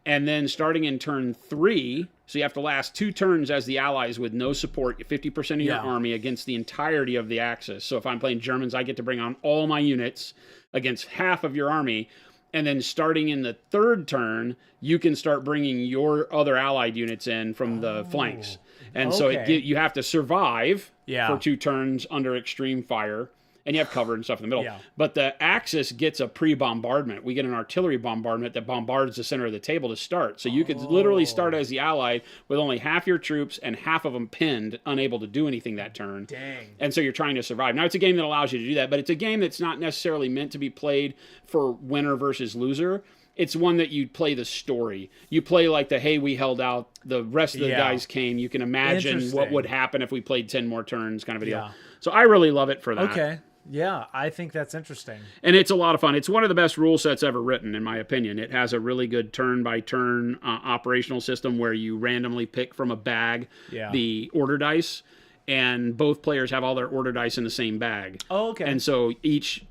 [SPEAKER 1] And then starting in turn 3, so you have to last 2 turns as the allies with no support, 50% of your army against the entirety of the Axis. So if I'm playing Germans, I get to bring on all my units against half of your army. And then starting in the 3rd turn, you can start bringing your other allied units in from the flanks. And so you have to survive for 2 turns under extreme fire. And you have cover and stuff in the middle. But the Axis gets a pre-bombardment. We get an artillery bombardment that bombards the center of the table to start. So you could literally start as the Allied with only half your troops and half of them pinned, unable to do anything that turn.
[SPEAKER 2] Dang.
[SPEAKER 1] And so you're trying to survive. Now, it's a game that allows you to do that, but it's a game that's not necessarily meant to be played for winner versus loser. It's one that you play the story. You play like hey, we held out. The rest of the guys came. You can imagine what would happen if we played 10 more turns kind of a deal. So I really love it for that.
[SPEAKER 2] Okay. Yeah, I think that's interesting.
[SPEAKER 1] And it's a lot of fun. It's one of the best rule sets ever written, in my opinion. It has a really good turn-by-turn operational system where you randomly pick from a bag the order dice, and both players have all their order dice in the same bag.
[SPEAKER 2] Oh, okay.
[SPEAKER 1] And so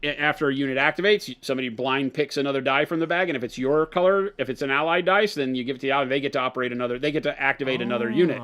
[SPEAKER 1] after a unit activates, somebody blind picks another die from the bag, and if it's your color, if it's an allied dice, then you give it to the ally, and they get to activate another unit.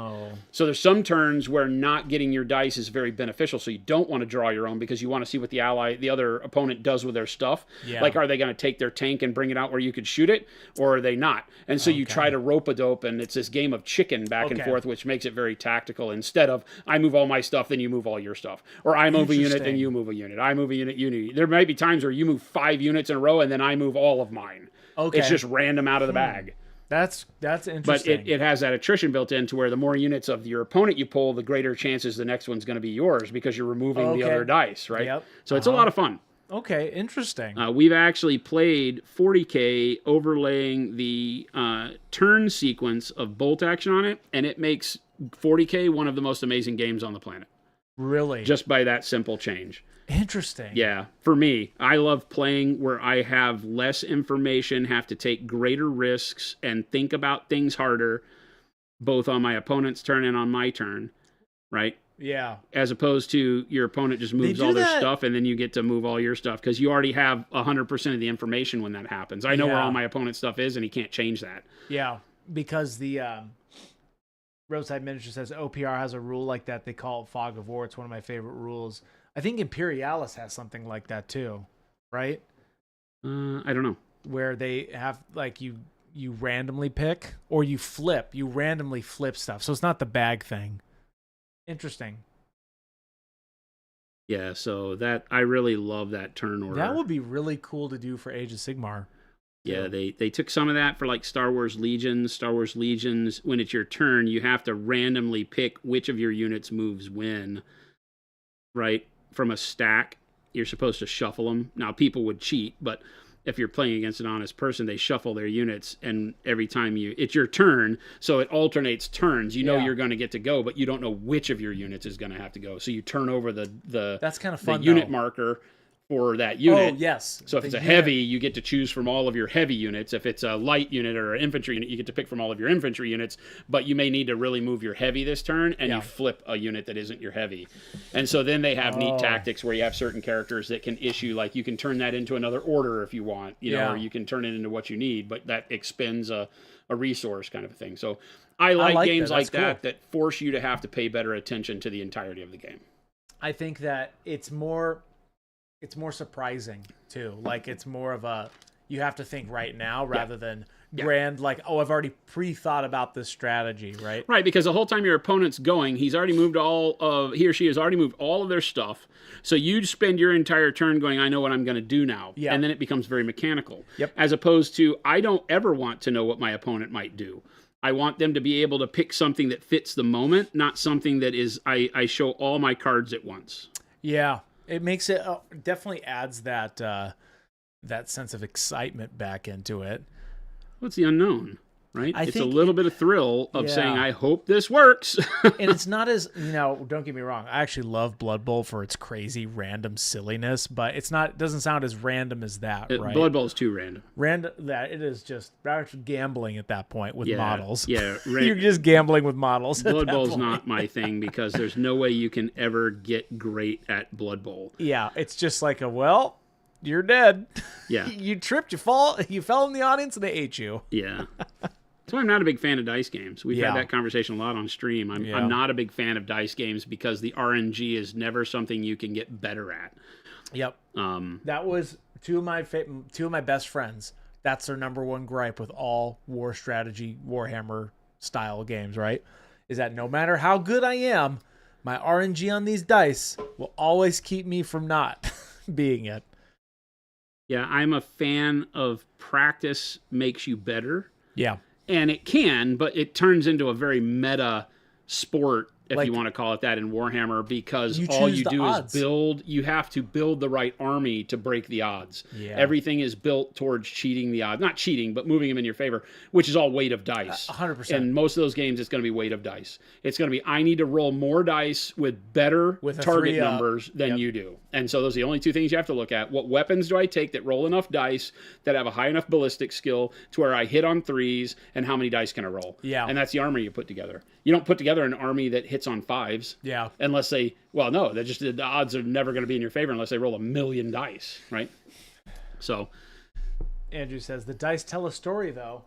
[SPEAKER 1] So there's some turns where not getting your dice is very beneficial, so you don't want to draw your own because you want to see what the other opponent does with their stuff. Yeah. Like, are they going to take their tank and bring it out where you could shoot it, or are they not? And so you try to rope-a-dope, and it's this game of chicken back and forth, which makes it very tactical. Instead of, I move all my stuff, then you move all your stuff. Or I move a unit, then you move a unit. I move a unit, you move. There might be times where you move 5 units in a row, and then I move all of mine. Okay. It's just random out of the bag.
[SPEAKER 2] That's interesting.
[SPEAKER 1] But it has that attrition built in to where the more units of your opponent you pull, the greater chances the next one's going to be yours because you're removing the other dice, right? Yep. So it's a lot of fun.
[SPEAKER 2] Okay, interesting.
[SPEAKER 1] We've actually played 40K overlaying the turn sequence of bolt action on it, and it makes 40K one of the most amazing games on the planet.
[SPEAKER 2] Really?
[SPEAKER 1] Just by that simple change.
[SPEAKER 2] Interesting.
[SPEAKER 1] Yeah. For me, I love playing where I have less information, have to take greater risks, and think about things harder, both on my opponent's turn and on my turn, right?
[SPEAKER 2] Yeah.
[SPEAKER 1] As opposed to your opponent just moves all their stuff, and then you get to move all your stuff, because you already have 100% of the information when that happens. I know where all my opponent's stuff is, and he can't change that.
[SPEAKER 2] Yeah, because the Roadside Miniature says OPR has a rule like that. They call it Fog of War. It's one of my favorite rules. I think Imperialis has something like that too, right?
[SPEAKER 1] I don't know.
[SPEAKER 2] Where they have you randomly pick or you flip. You randomly flip stuff. So it's not the bag thing. Interesting.
[SPEAKER 1] Yeah, so I really love that turn order.
[SPEAKER 2] That would be really cool to do for Age of Sigmar.
[SPEAKER 1] Yeah, they took some of that for like Star Wars Legions. Star Wars Legions, when it's your turn, you have to randomly pick which of your units moves when, right? From a stack, you're supposed to shuffle them. Now, people would cheat, but if you're playing against an honest person, they shuffle their units, and every time it's your turn, so it alternates turns. You know you're going to get to go, but you don't know which of your units is going to have to go. So you turn over the
[SPEAKER 2] that's kind of fun,
[SPEAKER 1] the unit marker for that unit.
[SPEAKER 2] Oh, yes.
[SPEAKER 1] So if it's a heavy, you get to choose from all of your heavy units. If it's a light unit or an infantry unit, you get to pick from all of your infantry units, but you may need to really move your heavy this turn, and you flip a unit that isn't your heavy. And so then they have neat tactics where you have certain characters that can issue, like you can turn that into another order if you want, you know, or you can turn it into what you need, but that expends a resource kind of a thing. So I like games like that that force you to have to pay better attention to the entirety of the game.
[SPEAKER 2] I think that it's more surprising too. Like it's more of a, you have to think right now rather than grand, like, oh, I've already pre-thought about this strategy, right?
[SPEAKER 1] Right, because the whole time your opponent's going, he or she has already moved all of their stuff. So you spend your entire turn going, I know what I'm going to do now. Yeah. And then it becomes very mechanical. Yep. As opposed to, I don't ever want to know what my opponent might do. I want them to be able to pick something that fits the moment, not something that is, I show all my cards at once.
[SPEAKER 2] Yeah. It makes it definitely adds that sense of excitement back into it.
[SPEAKER 1] What's the unknown? right?
[SPEAKER 2] I
[SPEAKER 1] It's a
[SPEAKER 2] think
[SPEAKER 1] little bit of thrill of
[SPEAKER 2] Yeah.
[SPEAKER 1] saying, I hope this works.
[SPEAKER 2] And it's not as, don't get me wrong. I actually love Blood Bowl for its crazy random silliness, but it doesn't sound as random as that, right?
[SPEAKER 1] Blood Bowl is too random.
[SPEAKER 2] That it is just actually gambling at that point with models.
[SPEAKER 1] Yeah.
[SPEAKER 2] You're just gambling with models.
[SPEAKER 1] Blood Bowl's not my thing because there's no way you can ever get great at Blood Bowl.
[SPEAKER 2] Yeah, it's just like you're dead.
[SPEAKER 1] Yeah.
[SPEAKER 2] You tripped, you fell in the audience and they ate you.
[SPEAKER 1] Yeah. That's why I'm not a big fan of dice games. We've
[SPEAKER 2] Yeah.
[SPEAKER 1] had that conversation a lot on stream. I'm not a big fan of dice games because the RNG is never something you can get better at.
[SPEAKER 2] Yep. That was two of my best friends. That's their number one gripe with all war strategy, Warhammer style games, right? Is that no matter how good I am, my RNG on these dice will always keep me from not being it.
[SPEAKER 1] Yeah, I'm a fan of practice makes you better.
[SPEAKER 2] Yeah.
[SPEAKER 1] And it can, but it turns into a very meta sport, if
[SPEAKER 2] Like-
[SPEAKER 1] you want to call it that, in Warhammer, because
[SPEAKER 2] You
[SPEAKER 1] all
[SPEAKER 2] choose
[SPEAKER 1] you
[SPEAKER 2] the
[SPEAKER 1] do
[SPEAKER 2] odds.
[SPEAKER 1] is build. You have to build the right army to break the odds.
[SPEAKER 2] Yeah.
[SPEAKER 1] Everything is built towards cheating the odds. Not cheating, but moving them in your favor, which is all weight of dice.
[SPEAKER 2] 100%.
[SPEAKER 1] And most of those games, it's going to be weight of dice. It's going to be, I need to roll more dice with better
[SPEAKER 2] With a
[SPEAKER 1] target
[SPEAKER 2] 3-up.
[SPEAKER 1] numbers than
[SPEAKER 2] Yep.
[SPEAKER 1] you do. And so those are the only two things you have to look at. What weapons do I take that roll enough dice, that have a high enough ballistic skill to where I hit on 3s, and how many dice can I roll?
[SPEAKER 2] Yeah.
[SPEAKER 1] And that's the army you put together. You don't put together an army that hits on 5s.
[SPEAKER 2] Yeah.
[SPEAKER 1] Unless the odds are never going to be in your favor unless they roll 1,000,000 dice, right? So,
[SPEAKER 2] Andrew says the dice tell a story, though.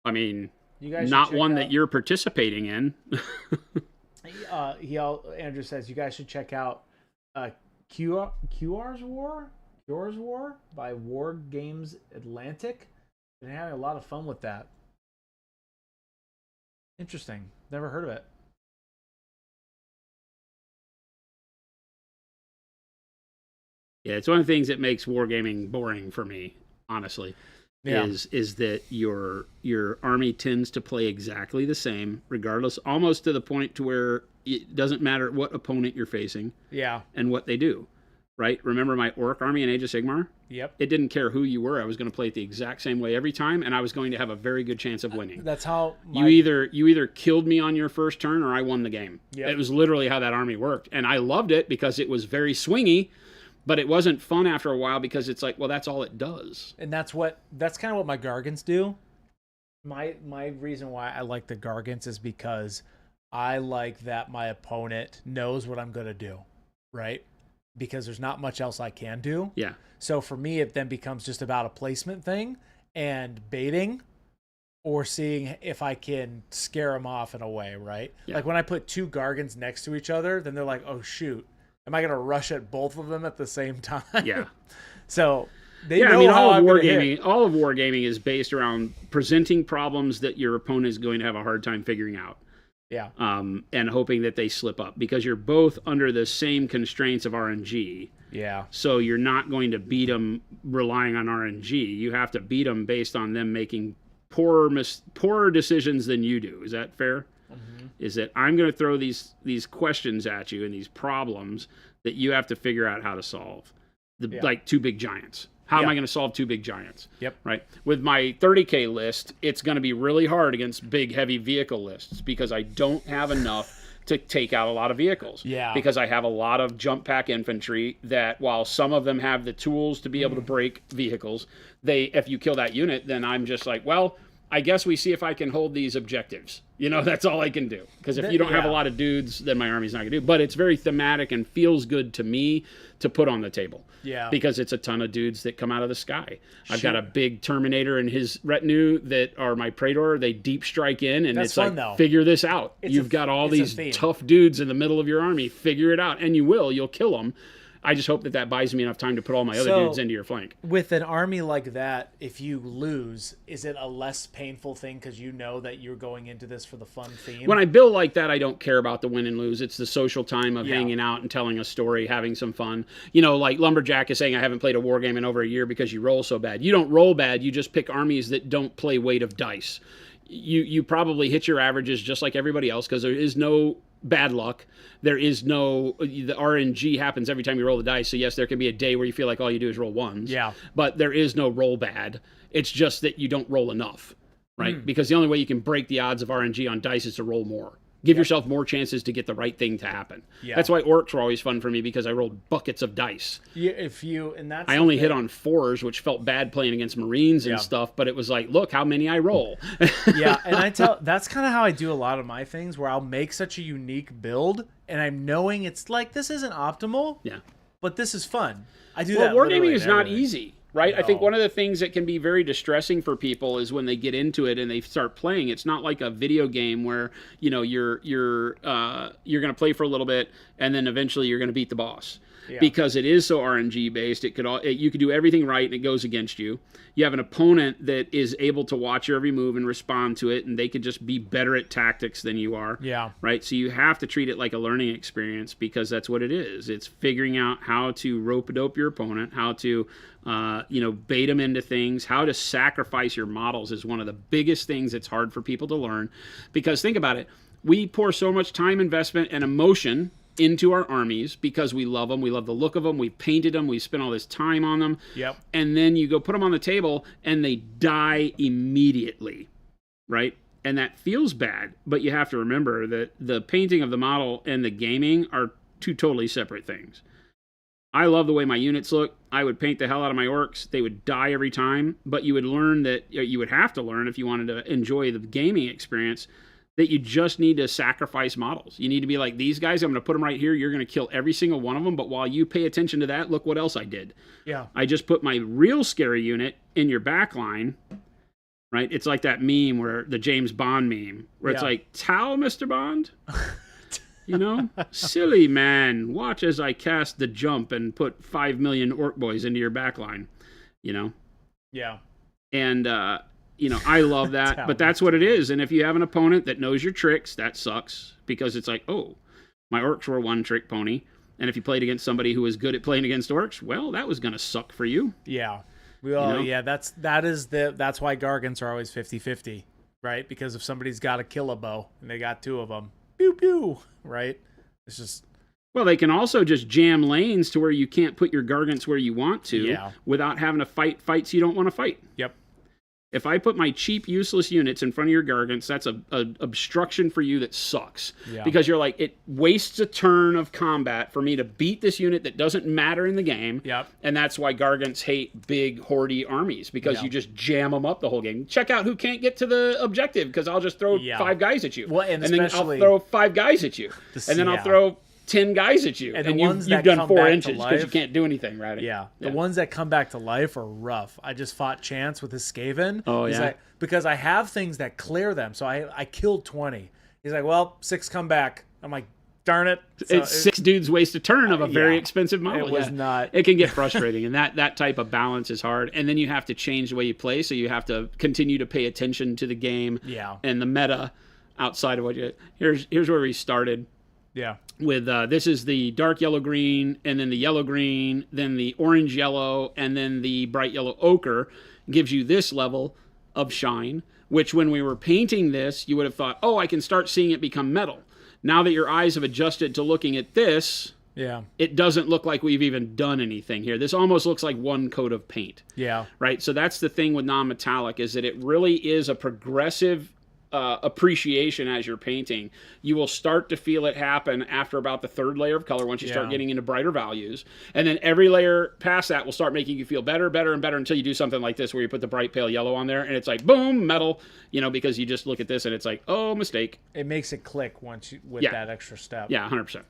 [SPEAKER 1] I mean,
[SPEAKER 2] You guys should
[SPEAKER 1] not
[SPEAKER 2] check
[SPEAKER 1] one
[SPEAKER 2] out-
[SPEAKER 1] that you're participating in.
[SPEAKER 2] Andrew says you guys should check out QR's War by War Games Atlantic. Been having a lot of fun with that. Interesting. Never heard of it.
[SPEAKER 1] Yeah, it's one of the things that makes wargaming boring for me, honestly.
[SPEAKER 2] Yeah.
[SPEAKER 1] Is that your army tends to play exactly the same, regardless, almost to the point to where it doesn't matter what opponent you're facing
[SPEAKER 2] Yeah.
[SPEAKER 1] and what they do, right? Remember my orc army in Age of Sigmar?
[SPEAKER 2] Yep.
[SPEAKER 1] It didn't care who you were. I was going to play it the exact same way every time, and I was going to have a very good chance of winning.
[SPEAKER 2] That's how
[SPEAKER 1] You either killed me on your first turn or I won the game.
[SPEAKER 2] Yep.
[SPEAKER 1] It was literally how that army worked, and I loved it because it was very swingy. But it wasn't fun after a while because it's like, well, that's all it does.
[SPEAKER 2] and that's kind of what my Gargants do. My reason why I like the Gargants is because I like that my opponent knows what I'm going to do, right? Because there's not much else I can do.
[SPEAKER 1] Yeah.
[SPEAKER 2] So for me, it then becomes just about a placement thing and baiting or seeing if I can scare them off in a way, right?
[SPEAKER 1] Yeah.
[SPEAKER 2] Like when I put two Gargants next to each other, then they're like, oh, shoot. Am I going to rush at both of them at the same time?
[SPEAKER 1] Yeah.
[SPEAKER 2] So they
[SPEAKER 1] Yeah,
[SPEAKER 2] know
[SPEAKER 1] I mean,
[SPEAKER 2] how
[SPEAKER 1] all of
[SPEAKER 2] I'm gonna hit.
[SPEAKER 1] wargaming is based around presenting problems that your opponent is going to have a hard time figuring out.
[SPEAKER 2] Yeah.
[SPEAKER 1] And hoping that they slip up because you're both under the same constraints of RNG.
[SPEAKER 2] Yeah.
[SPEAKER 1] So you're not going to beat them relying on RNG. You have to beat them based on them making poorer decisions than you do. Is that fair?
[SPEAKER 2] Mm-hmm.
[SPEAKER 1] Is that I'm going to throw these questions at you and these problems that you have to figure out how to solve. Like two big giants. How am I going to solve two big giants?
[SPEAKER 2] Yep.
[SPEAKER 1] Right. With my 30K list, it's going to be really hard against big, heavy vehicle lists because I don't have enough to take out a lot of vehicles.
[SPEAKER 2] Yeah.
[SPEAKER 1] Because I have a lot of jump pack infantry that while some of them have the tools to be able to break vehicles, if you kill that unit, then I'm just like, well, I guess we see if I can hold these objectives. That's all I can do. Because if you don't have a lot of dudes, then my army's not going to do. But it's very thematic and feels good to me to put on the table.
[SPEAKER 2] Yeah.
[SPEAKER 1] Because it's a ton of dudes that come out of the sky. I've got a big Terminator and his retinue that are my Praetor. They deep strike in, and
[SPEAKER 2] That's
[SPEAKER 1] it's
[SPEAKER 2] fun,
[SPEAKER 1] like,
[SPEAKER 2] though.
[SPEAKER 1] figure this out.
[SPEAKER 2] It's
[SPEAKER 1] You've got all
[SPEAKER 2] it's a
[SPEAKER 1] these
[SPEAKER 2] theme.
[SPEAKER 1] tough dudes in the middle of your army. Figure it out. And you will. You'll kill them. I just hope that buys me enough time to put all my other dudes into your flank.
[SPEAKER 2] With an army like that, if you lose, is it a less painful thing because you know that you're going into this for the fun theme?
[SPEAKER 1] When I build like that, I don't care about the win and lose. It's the social time of
[SPEAKER 2] Yeah.
[SPEAKER 1] hanging out and telling a story, having some fun. Like Lumberjack is saying, I haven't played a war game in over a year because you roll so bad. You don't roll bad. You just pick armies that don't play weight of dice. You probably hit your averages just like everybody else because there is no bad luck. There is the RNG happens every time you roll the dice. So yes, there can be a day where you feel like all you do is roll ones.
[SPEAKER 2] Yeah.
[SPEAKER 1] But there is no roll bad. It's just that you don't roll enough. right? Because the only way you can break the odds of RNG on dice is to roll more. Give yourself more chances to get the right thing to happen.
[SPEAKER 2] Yeah.
[SPEAKER 1] That's why orcs were always fun for me, because I rolled buckets of dice.
[SPEAKER 2] Yeah, and that's
[SPEAKER 1] I only hit on 4s, which felt bad playing against Marines and stuff, but it was like, look how many I roll.
[SPEAKER 2] Yeah, and that's kind of how I do a lot of my things, where I'll make such a unique build, and I'm knowing it's like, this isn't optimal, but this is fun. I do that.
[SPEAKER 1] Well, wargaming is not easy. Right?
[SPEAKER 2] No.
[SPEAKER 1] I think one of the things that can be very distressing for people is when they get into it and they start playing. It's not like a video game where, you know, you're going to play for a little bit and then eventually you're going to beat the boss. Yeah. Because it is so RNG based, you could do everything right and it goes against you. You have an opponent that is able to watch your every move and respond to it, and they could just be better at tactics than you are.
[SPEAKER 2] Yeah.
[SPEAKER 1] Right? So you have to treat it like a learning experience, because that's what it is. It's figuring out how to rope-a-dope your opponent, how to bait them into things, how to sacrifice your models is one of the biggest things that's hard for people to learn. Because think about it, we pour so much time, investment, and emotion into our armies because we love them. We love the look of them. We've painted them. We've spent all this time on them.
[SPEAKER 2] Yep.
[SPEAKER 1] And then you go put them on the table and they die immediately, right? And that feels bad. But you have to remember that the painting of the model and the gaming are two totally separate things. I love the way my units look. I would paint the hell out of my orcs. They would die every time. But you would learn that, you would have to learn if you wanted to enjoy the gaming experience, that you just need to sacrifice models. You need to be like, these guys, I'm going to put them right here. You're going to kill every single one of them. But while you pay attention to that, look what else I did.
[SPEAKER 2] Yeah.
[SPEAKER 1] I just put my real scary unit in your back line, right? It's like that meme where the James Bond meme, where it's like, "Towel, Mr. Bond?" You know? Silly man. Watch as I cast the jump and put 5 million orc boys into your back line, you know?
[SPEAKER 2] Yeah.
[SPEAKER 1] And, I love that, but that's what it is. And if you have an opponent that knows your tricks, that sucks, because it's like, oh, my orcs were one trick pony. And if you played against somebody who was good at playing against orcs, well, that was going to suck for you.
[SPEAKER 2] Yeah. Well, yeah, that's why Gargants are always 50-50, right? Because if somebody's got a kill a bow and they got 2 of them, pew pew, right? It's just.
[SPEAKER 1] Well, they can also just jam lanes to where you can't put your Gargants where you want to without having to fight fights you don't want to fight.
[SPEAKER 2] Yep.
[SPEAKER 1] If I put my cheap, useless units in front of your Gargants, that's a obstruction for you that sucks. Yeah. Because you're like, it wastes a turn of combat for me to beat this unit that doesn't matter in the game.
[SPEAKER 2] Yep.
[SPEAKER 1] And that's why Gargants hate big, hoardy armies, because you just jam them up the whole game. Check out who can't get to the objective, because I'll just throw 5 guys at you.
[SPEAKER 2] Well, and
[SPEAKER 1] then I'll throw 5 guys at you. And then I'll throw 10 guys at you, and you've done 4 inches because you can't do anything, right?
[SPEAKER 2] Yeah, the ones that come back to life are rough. I just fought Chance with his Skaven.
[SPEAKER 1] Oh, yeah.
[SPEAKER 2] Because I have things that clear them, so I killed 20. He's like, well, 6 come back. I'm like, darn it. So
[SPEAKER 1] it's 6 dudes waste a turn of a very expensive model.
[SPEAKER 2] It was not.
[SPEAKER 1] It can get frustrating, and that type of balance is hard. And then you have to change the way you play, so you have to continue to pay attention to the game and the meta outside of what you. Here's where we started.
[SPEAKER 2] Yeah.
[SPEAKER 1] With this is the dark yellow green, and then the yellow green, then the orange yellow, and then the bright yellow ochre gives you this level of shine, which when we were painting this, you would have thought, oh, I can start seeing it become metal. Now that your eyes have adjusted to looking at this, it doesn't look like we've even done anything here. This almost looks like one coat of paint.
[SPEAKER 2] Yeah.
[SPEAKER 1] Right? So that's the thing with non-metallic, is that it really is a progressive appreciation as you're painting. You will start to feel it happen after about the 3rd layer of color, once you start getting into brighter values, and then every layer past that will start making you feel better, better, and better, until you do something like this, where you put the bright pale yellow on there, and it's like boom, metal, because you just look at this and it's like, oh, mistake.
[SPEAKER 2] It makes it click once with that extra step.
[SPEAKER 1] Yeah, 100%.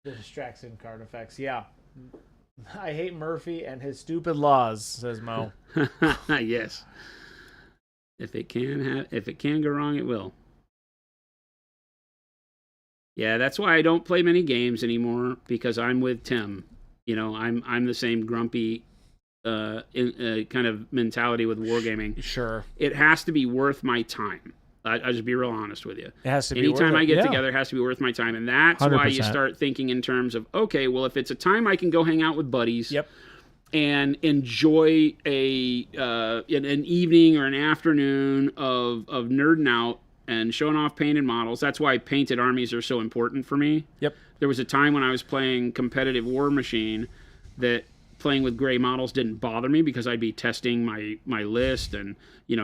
[SPEAKER 2] The distraction card effects. Yeah. I hate Murphy and his stupid laws, says Mo.
[SPEAKER 1] Yes. If it can go wrong, it will. Yeah, that's why I don't play many games anymore, because I'm with Tim. I'm the same grumpy kind of mentality with wargaming.
[SPEAKER 2] Sure.
[SPEAKER 1] It has to be worth my time. I'll just be real honest with you.
[SPEAKER 2] It has to be
[SPEAKER 1] Anytime I get together, it has to be worth my time. And that's 100%. Why you start thinking in terms of, okay, well, if it's a time I can go hang out with buddies and enjoy an evening or an afternoon of nerding out and showing off painted models, that's why painted armies are so important for me.
[SPEAKER 2] Yep.
[SPEAKER 1] There was a time when I was playing competitive War Machine that playing with gray models didn't bother me because I'd be testing my list and,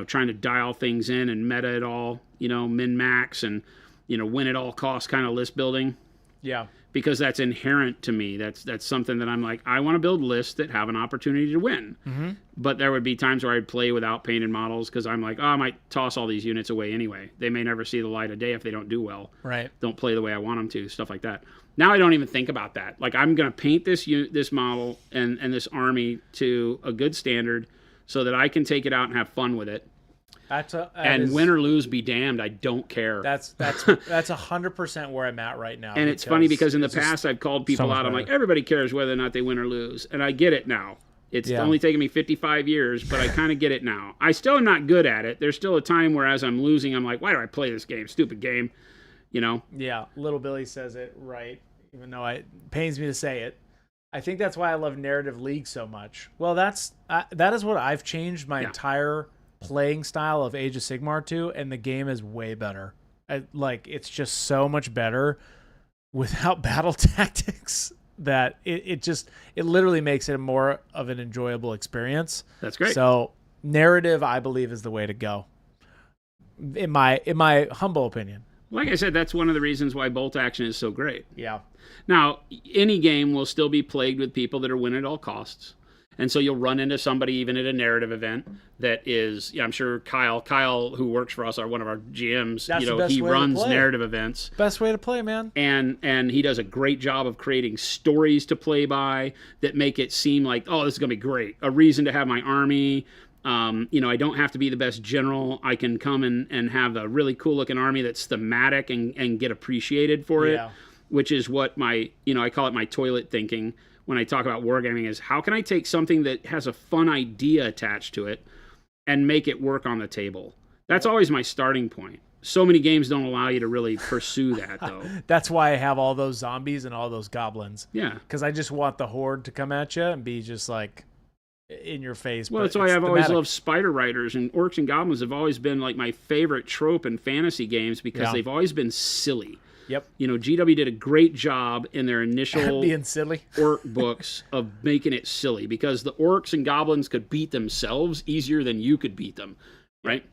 [SPEAKER 1] trying to dial things in and meta it all, min max and, win at all costs kind of list building.
[SPEAKER 2] Yeah.
[SPEAKER 1] Because that's inherent to me. That's something that I'm like, I want to build lists that have an opportunity to win.
[SPEAKER 2] Mm-hmm.
[SPEAKER 1] But there would be times where I'd play without painted models because I'm like, I might toss all these units away anyway. They may never see the light of day if they don't do well.
[SPEAKER 2] Right.
[SPEAKER 1] Don't play the way I want them to, stuff like that. Now I don't even think about that. Like, I'm going to paint this model and this army to a good standard so that I can take it out and have fun with it. Win or lose, be damned. I don't care.
[SPEAKER 2] That's 100% where I'm at right now.
[SPEAKER 1] And it's funny because in the past I've called people out. I'm like, everybody cares whether or not they win or lose, and I get it now. It's only taken me 55 years, but I kind of get it now. I still am not good at it. There's still a time where as I'm losing, I'm like, why do I play this game? Stupid game,
[SPEAKER 2] Yeah, Little Billy says it right, even though it pains me to say it. I think that's why I love narrative league so much. Well, that is what I've changed my entire playing style of Age of Sigmar to, and the game is way better. It's just so much better without battle tactics that it literally makes it more of an enjoyable experience.
[SPEAKER 1] That's great.
[SPEAKER 2] So narrative, I believe, is the way to go. In my humble opinion.
[SPEAKER 1] Like I said, that's one of the reasons why bolt action is so great.
[SPEAKER 2] Yeah.
[SPEAKER 1] Now, any game will still be plagued with people that are win at all costs. And so you'll run into somebody even at a narrative event that is, I'm sure Kyle, who works for us, one of our GMs, he runs narrative events.
[SPEAKER 2] Best way to play, man.
[SPEAKER 1] And he does a great job of creating stories to play by that make it seem like, oh, this is going to be great. A reason to have my army. I don't have to be the best general. I can come and have a really cool looking army that's thematic and get appreciated for it, which is what I call it my toilet thinking. When I talk about wargaming is how can I take something that has a fun idea attached to it and make it work on the table? That's always my starting point. So many games don't allow you to really pursue that, though.
[SPEAKER 2] That's why I have all those zombies and all those goblins.
[SPEAKER 1] Yeah.
[SPEAKER 2] Because I just want the horde to come at you and be just like in your face.
[SPEAKER 1] Well, that's why I've always loved spider riders, and orcs and goblins have always been like my favorite trope in fantasy games because they've always been silly.
[SPEAKER 2] Yep.
[SPEAKER 1] GW did a great job in their initial
[SPEAKER 2] being silly
[SPEAKER 1] orc books of making it silly because the orcs and goblins could beat themselves easier than you could beat them, right?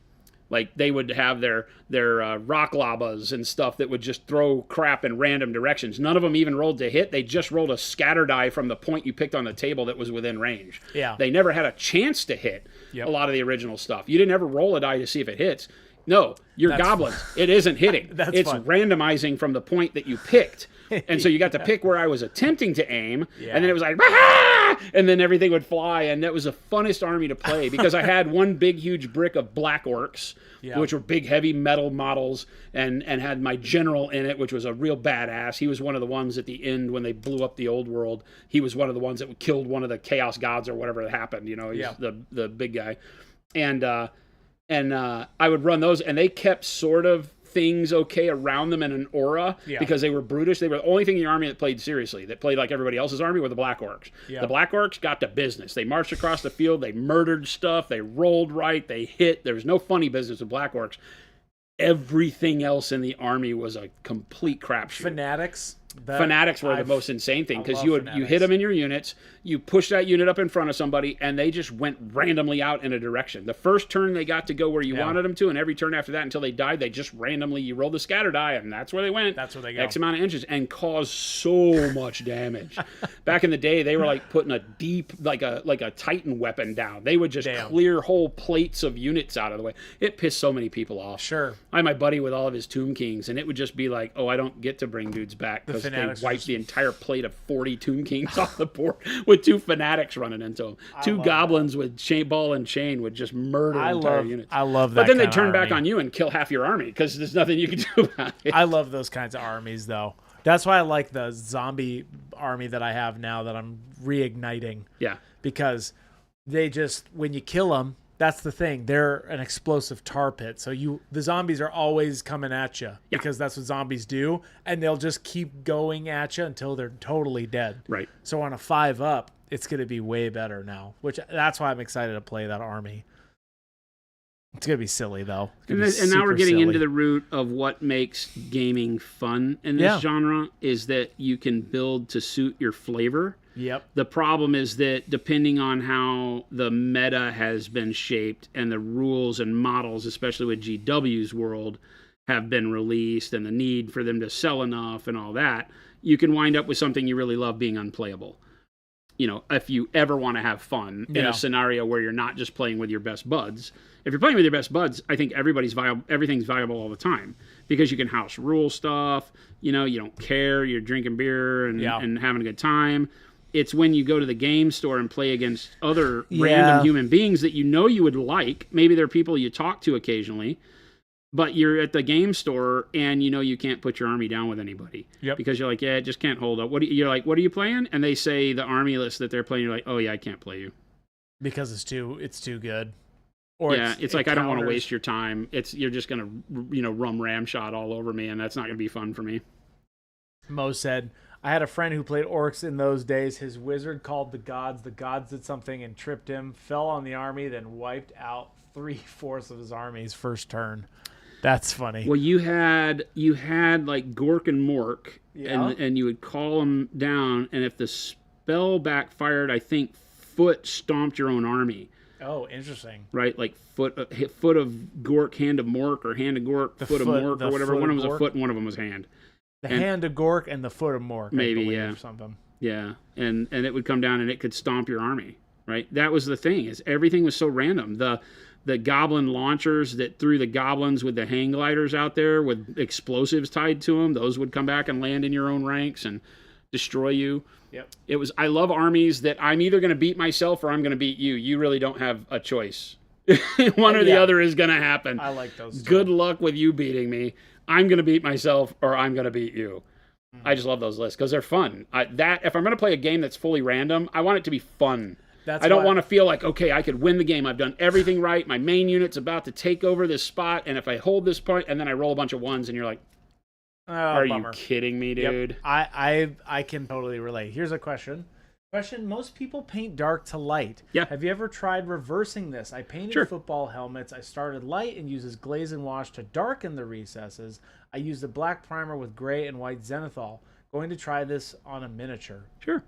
[SPEAKER 1] Like they would have their rock labas and stuff that would just throw crap in random directions. None of them even rolled to hit. They just rolled a scatter die from the point you picked on the table that was within range.
[SPEAKER 2] Yeah.
[SPEAKER 1] They never had a chance to hit a lot of the original stuff. You didn't ever roll a die to see if it hits. No, you're goblins. It isn't hitting. It's fun. Randomizing from the point that you picked. And so you got to pick where I was attempting to aim, and then it was like, ah! And then everything would fly, and that was the funnest army to play because I had one big, huge brick of black orcs, which were big, heavy metal models, and had my general in it, which was a real badass. He was one of the ones at the end when they blew up the old world. He was one of the ones that killed one of the chaos gods or whatever that happened. He's the big guy. And I would run those, and they kept sort of things okay around them in an aura because they were brutish. They were the only thing in the army that played seriously, that played like everybody else's army, were the Black Orcs. The Black Orcs got to business. They marched across the field. They murdered stuff. They rolled right. They hit. There was no funny business with Black Orcs. Everything else in the army was a complete crapshoot. Fanatics were the most insane thing because you hit them in your units, you push that unit up in front of somebody, and they just went randomly out in a direction. The first turn they got to go where you wanted them to, and every turn after that until they died, they just randomly, you rolled the scatter die, and that's where they went.
[SPEAKER 2] That's where they go.
[SPEAKER 1] X amount of inches, and caused so much damage. Back in the day, they were like putting a deep, like a Titan weapon down. They would just clear whole plates of units out of the way. It pissed so many people off.
[SPEAKER 2] Sure.
[SPEAKER 1] I had my buddy with all of his Tomb Kings, and it would just be like, oh, I don't get to bring dudes back because they wiped the entire plate of 40 Tomb Kings off the board with 2 fanatics running into them. 2 goblins with ball and chain would just murder entire units.
[SPEAKER 2] I love that.
[SPEAKER 1] But then they turn back on you and kill half your army because there's nothing you can do about it.
[SPEAKER 2] I love those kinds of armies, though. That's why I like the zombie army that I have now that I'm reigniting.
[SPEAKER 1] Yeah.
[SPEAKER 2] Because they just, when you kill them, that's the thing. They're an explosive tar pit. So the zombies are always coming at you because that's what zombies do. And they'll just keep going at you until they're totally dead.
[SPEAKER 1] Right.
[SPEAKER 2] So on a 5-up, it's going to be way better now, that's why I'm excited to play that army. It's going to be silly, though.
[SPEAKER 1] And now we're getting into the root of what makes gaming fun in this genre is that you can build to suit your flavor.
[SPEAKER 2] Yep.
[SPEAKER 1] The problem is that depending on how the meta has been shaped and the rules and models, especially with GW's world, have been released and the need for them to sell enough and all that, you can wind up with something you really love being unplayable. You know, if you ever want to have fun in a scenario where you're not just playing with your best buds. If you're playing with your best buds, I think everything's viable all the time because you can house rule stuff. You know, you don't care. You're drinking beer and having a good time. It's when you go to the game store and play against other random human beings that you know you would like. Maybe they're people you talk to occasionally, but you're at the game store and you know you can't put your army down with anybody because you're like, yeah, it just can't hold up. You're like, what are you playing? And they say the army list that they're playing. You're like, oh yeah, I can't play you
[SPEAKER 2] because it's too good. Or
[SPEAKER 1] it's like I don't want to waste your time. You're just gonna rum ram shot all over me, and that's not gonna be fun for me.
[SPEAKER 2] Mo said, I had a friend who played orcs in those days. His wizard called the gods. The gods did something and tripped him, fell on the army, then wiped out 3/4 of his army's first turn. That's funny.
[SPEAKER 1] Well, you had like Gork and Mork, and you would call them down, and if the spell backfired, I think Foot stomped your own army.
[SPEAKER 2] Oh, interesting.
[SPEAKER 1] Right, like foot of Gork, hand of Mork, or hand of Gork, foot of Mork, or whatever. One of them was a foot and one of them was hand.
[SPEAKER 2] Hand of Gork and the foot of Mork,
[SPEAKER 1] maybe,
[SPEAKER 2] I believe,
[SPEAKER 1] yeah,
[SPEAKER 2] or something.
[SPEAKER 1] Yeah, and it would come down and it could stomp your army. Right, that was the thing. Is everything was so random. The goblin launchers that threw the goblins with the hang gliders out there with explosives tied to them, those would come back and land in your own ranks and destroy you.
[SPEAKER 2] Yep.
[SPEAKER 1] I love armies that I'm either going to beat myself or I'm going to beat you. You really don't have a choice. One or the other is going to happen.
[SPEAKER 2] I like those.
[SPEAKER 1] Good luck with you beating me. I'm going to beat myself or I'm going to beat you. I just love those lists because they're fun. If I'm going to play a game that's fully random, I want it to be fun. I don't want to feel like, okay, I could win the game. I've done everything right. My main unit's about to take over this spot, and if I hold this point, and then I roll a bunch of ones, and you're like, are you kidding me, dude?
[SPEAKER 2] Yep. I can totally relate. Here's a question. Most people paint dark to light.
[SPEAKER 1] Yeah.
[SPEAKER 2] Have you ever tried reversing this? I painted football helmets. I started light and uses glaze and wash to darken the recesses. I used a black primer with gray and white zenithal. Going to try this on a miniature.
[SPEAKER 1] Sure.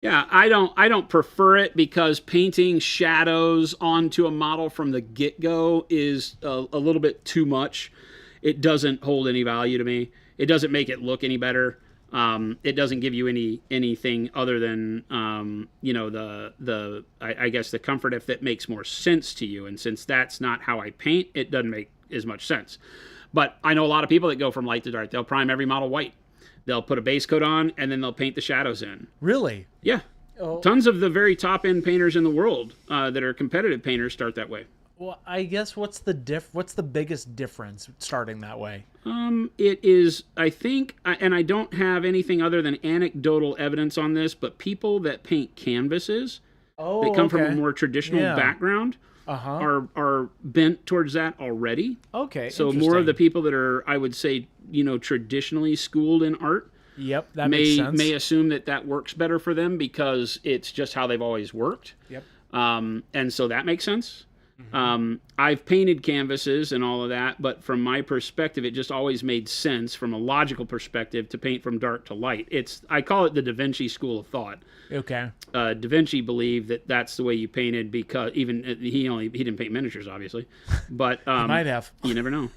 [SPEAKER 1] Yeah, I don't prefer it because painting shadows onto a model from the get-go is a little bit too much. It doesn't hold any value to me. It doesn't make it look any better. It doesn't give you anything other than I guess the comfort if that makes more sense to you. And since that's not how I paint, it doesn't make as much sense. But I know a lot of people that go from light to dark. They'll prime every model white. They'll put a base coat on, and then they'll paint the shadows in.
[SPEAKER 2] Really?
[SPEAKER 1] Yeah. Oh. Tons of the very top-end painters in the world that are competitive painters start that way.
[SPEAKER 2] Well, I guess what's the biggest difference starting that way?
[SPEAKER 1] It is, I think, and I don't have anything other than anecdotal evidence on this, but people that paint canvases that come from a more traditional background are bent towards that already.
[SPEAKER 2] Okay.
[SPEAKER 1] So more of the people that are, I would say, traditionally schooled in art.
[SPEAKER 2] Yep, that makes sense.
[SPEAKER 1] May assume that works better for them because it's just how they've always worked.
[SPEAKER 2] Yep.
[SPEAKER 1] And so that makes sense. I've painted canvases and all of that, but from my perspective, it just always made sense from a logical perspective to paint from dark to light. I call it the Da Vinci school of thought.
[SPEAKER 2] Okay.
[SPEAKER 1] Da Vinci believed that that's the way you painted because even he didn't paint miniatures, obviously, but
[SPEAKER 2] he might have.
[SPEAKER 1] You never know.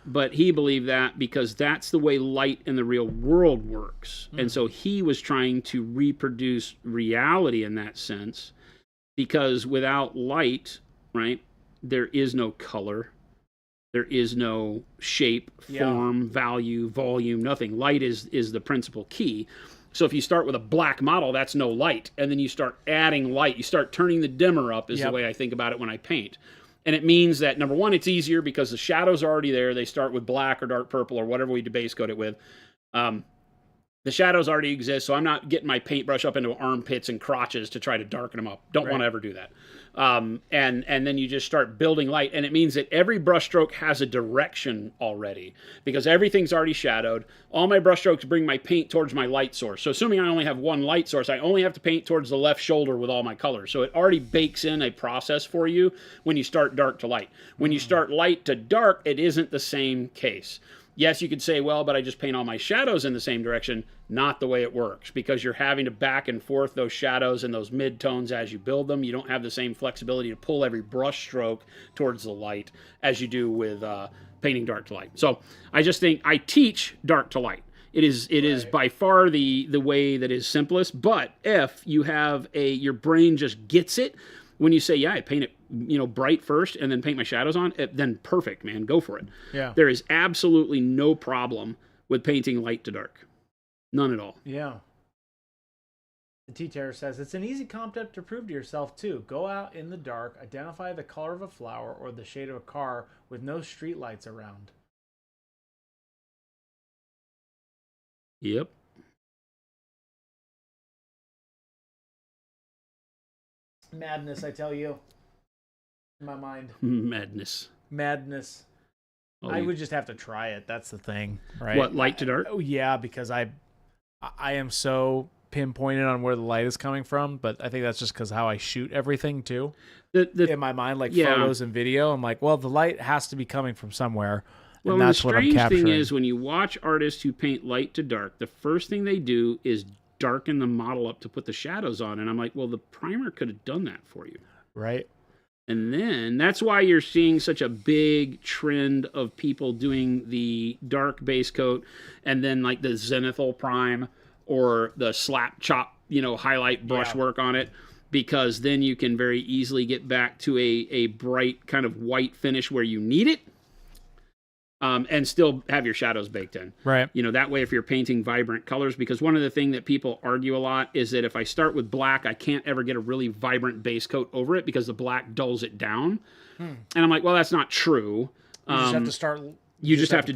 [SPEAKER 1] But he believed that because that's the way light in the real world works, and so he was trying to reproduce reality in that sense, because without light, right, there is no color, there is no shape, form, value, volume, nothing. Light is the principal key. So if you start with a black model, that's no light. And then you start adding light. You start turning the dimmer up is the way I think about it when I paint. And it means that, number one, it's easier because the shadows are already there. They start with black or dark purple or whatever we base coat it with. The shadows already exist, so I'm not getting my paintbrush up into armpits and crotches to try to darken them up. Don't want to ever do that. And then you just start building light, and it means that every brushstroke has a direction already because everything's already shadowed. All my brushstrokes bring my paint towards my light source. So assuming I only have one light source, I only have to paint towards the left shoulder with all my colors. So it already bakes in a process for you when you start dark to light. When you start light to dark, it isn't the same case. Yes, you could say, well, but I just paint all my shadows in the same direction. Not the way it works, because you're having to back and forth those shadows and those mid-tones as you build them. You don't have the same flexibility to pull every brush stroke towards the light as you do with painting dark to light. So I just think I teach dark to light. It is by far the way that is simplest. But if you have your brain just gets it, when you say, yeah, I paint it, bright first and then paint my shadows on, then perfect, man, go for it.
[SPEAKER 2] Yeah.
[SPEAKER 1] There is absolutely no problem with painting light to dark. None at all.
[SPEAKER 2] Yeah. The T-Terror says, it's an easy concept to prove to yourself, too. Go out in the dark, identify the color of a flower or the shade of a car with no street lights around.
[SPEAKER 1] Yep.
[SPEAKER 2] Madness, I tell you. In my mind.
[SPEAKER 1] Madness.
[SPEAKER 2] Oh, I would just have to try it. That's the thing, right?
[SPEAKER 1] What, light to dark?
[SPEAKER 2] Oh, yeah, because I am so pinpointed on where the light is coming from, but I think that's just because how I shoot everything too. In my mind, like photos and video, I'm like, well, the light has to be coming from somewhere.
[SPEAKER 1] Well, and that's the strange thing is when you watch artists who paint light to dark, the first thing they do is darken the model up to put the shadows on. And I'm like, well, the primer could have done that for you.
[SPEAKER 2] Right.
[SPEAKER 1] And then that's why you're seeing such a big trend of people doing the dark base coat and then like the zenithal prime or the slap chop, highlight brush work on it, because then you can very easily get back to a bright kind of white finish where you need it. And still have your shadows baked in.
[SPEAKER 2] Right.
[SPEAKER 1] That way if you're painting vibrant colors, because one of the things that people argue a lot is that if I start with black, I can't ever get a really vibrant base coat over it because the black dulls it down. And I'm like, well, that's not true.
[SPEAKER 2] You just have to start...
[SPEAKER 1] You just have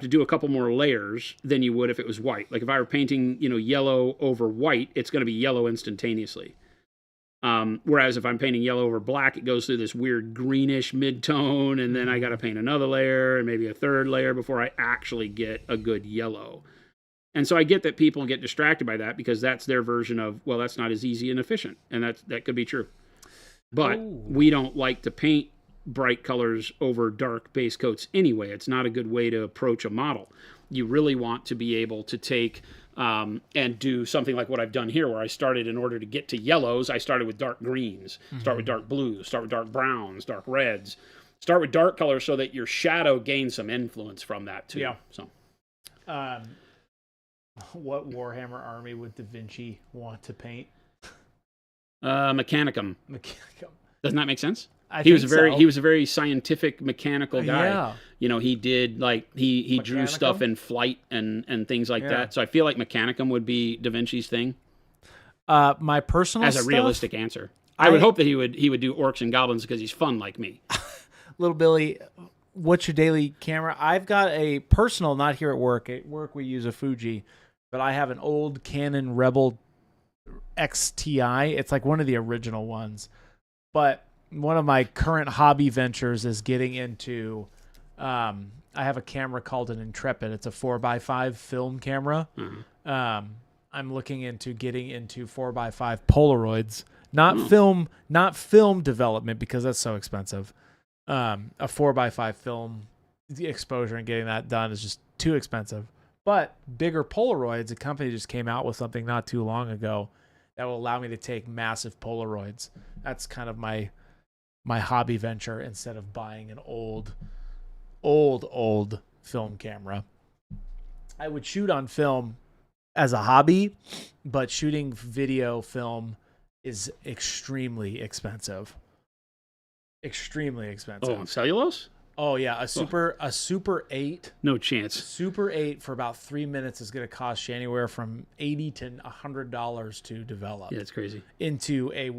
[SPEAKER 1] to do a couple more layers than you would if it was white. Like if I were painting, yellow over white, it's going to be yellow instantaneously. Whereas if I'm painting yellow over black, it goes through this weird greenish mid-tone, and then I got to paint another layer and maybe a third layer before I actually get a good yellow. And so I get that people get distracted by that because that's their version of, well, that's not as easy and efficient. And that could be true. But we don't like to paint bright colors over dark base coats anyway. It's not a good way to approach a model. You really want to be able to take and do something like what I've done here, where I started, in order to get to yellows, I started with dark greens, start with dark blues, start with dark browns, dark reds, start with dark colors so that your shadow gains some influence from that too.
[SPEAKER 2] Yeah.
[SPEAKER 1] So,
[SPEAKER 2] what Warhammer army would Da Vinci want to paint?
[SPEAKER 1] Mechanicum. Doesn't that make sense?
[SPEAKER 2] He was
[SPEAKER 1] a very scientific, mechanical guy.
[SPEAKER 2] Yeah.
[SPEAKER 1] He did he drew stuff in flight and things like that. So I feel like Mechanicum would be Da Vinci's thing.
[SPEAKER 2] My personal
[SPEAKER 1] as a realistic answer. I would hope that he would do orcs and goblins because he's fun like me.
[SPEAKER 2] Little Billy, what's your daily camera? I've got a personal, not here at work. At work we use a Fuji, but I have an old Canon Rebel XTI. It's like one of the original ones. But one of my current hobby ventures is getting into, I have a camera called an Intrepid. It's a 4x5 film camera. Mm-hmm. I'm looking into getting into 4x5 Polaroids, not film development because that's so expensive. A 4x5 film exposure and getting that done is just too expensive. But bigger Polaroids, a company just came out with something not too long ago that will allow me to take massive Polaroids. That's kind of my hobby venture instead of buying an old film camera. I would shoot on film as a hobby, but shooting video film is extremely expensive. Extremely expensive.
[SPEAKER 1] Oh, cellulose?
[SPEAKER 2] Oh yeah, a Super 8.
[SPEAKER 1] No chance.
[SPEAKER 2] Super 8 for about 3 minutes is going to cost you anywhere from $80 to $100 to develop.
[SPEAKER 1] Yeah, it's crazy.
[SPEAKER 2] Into a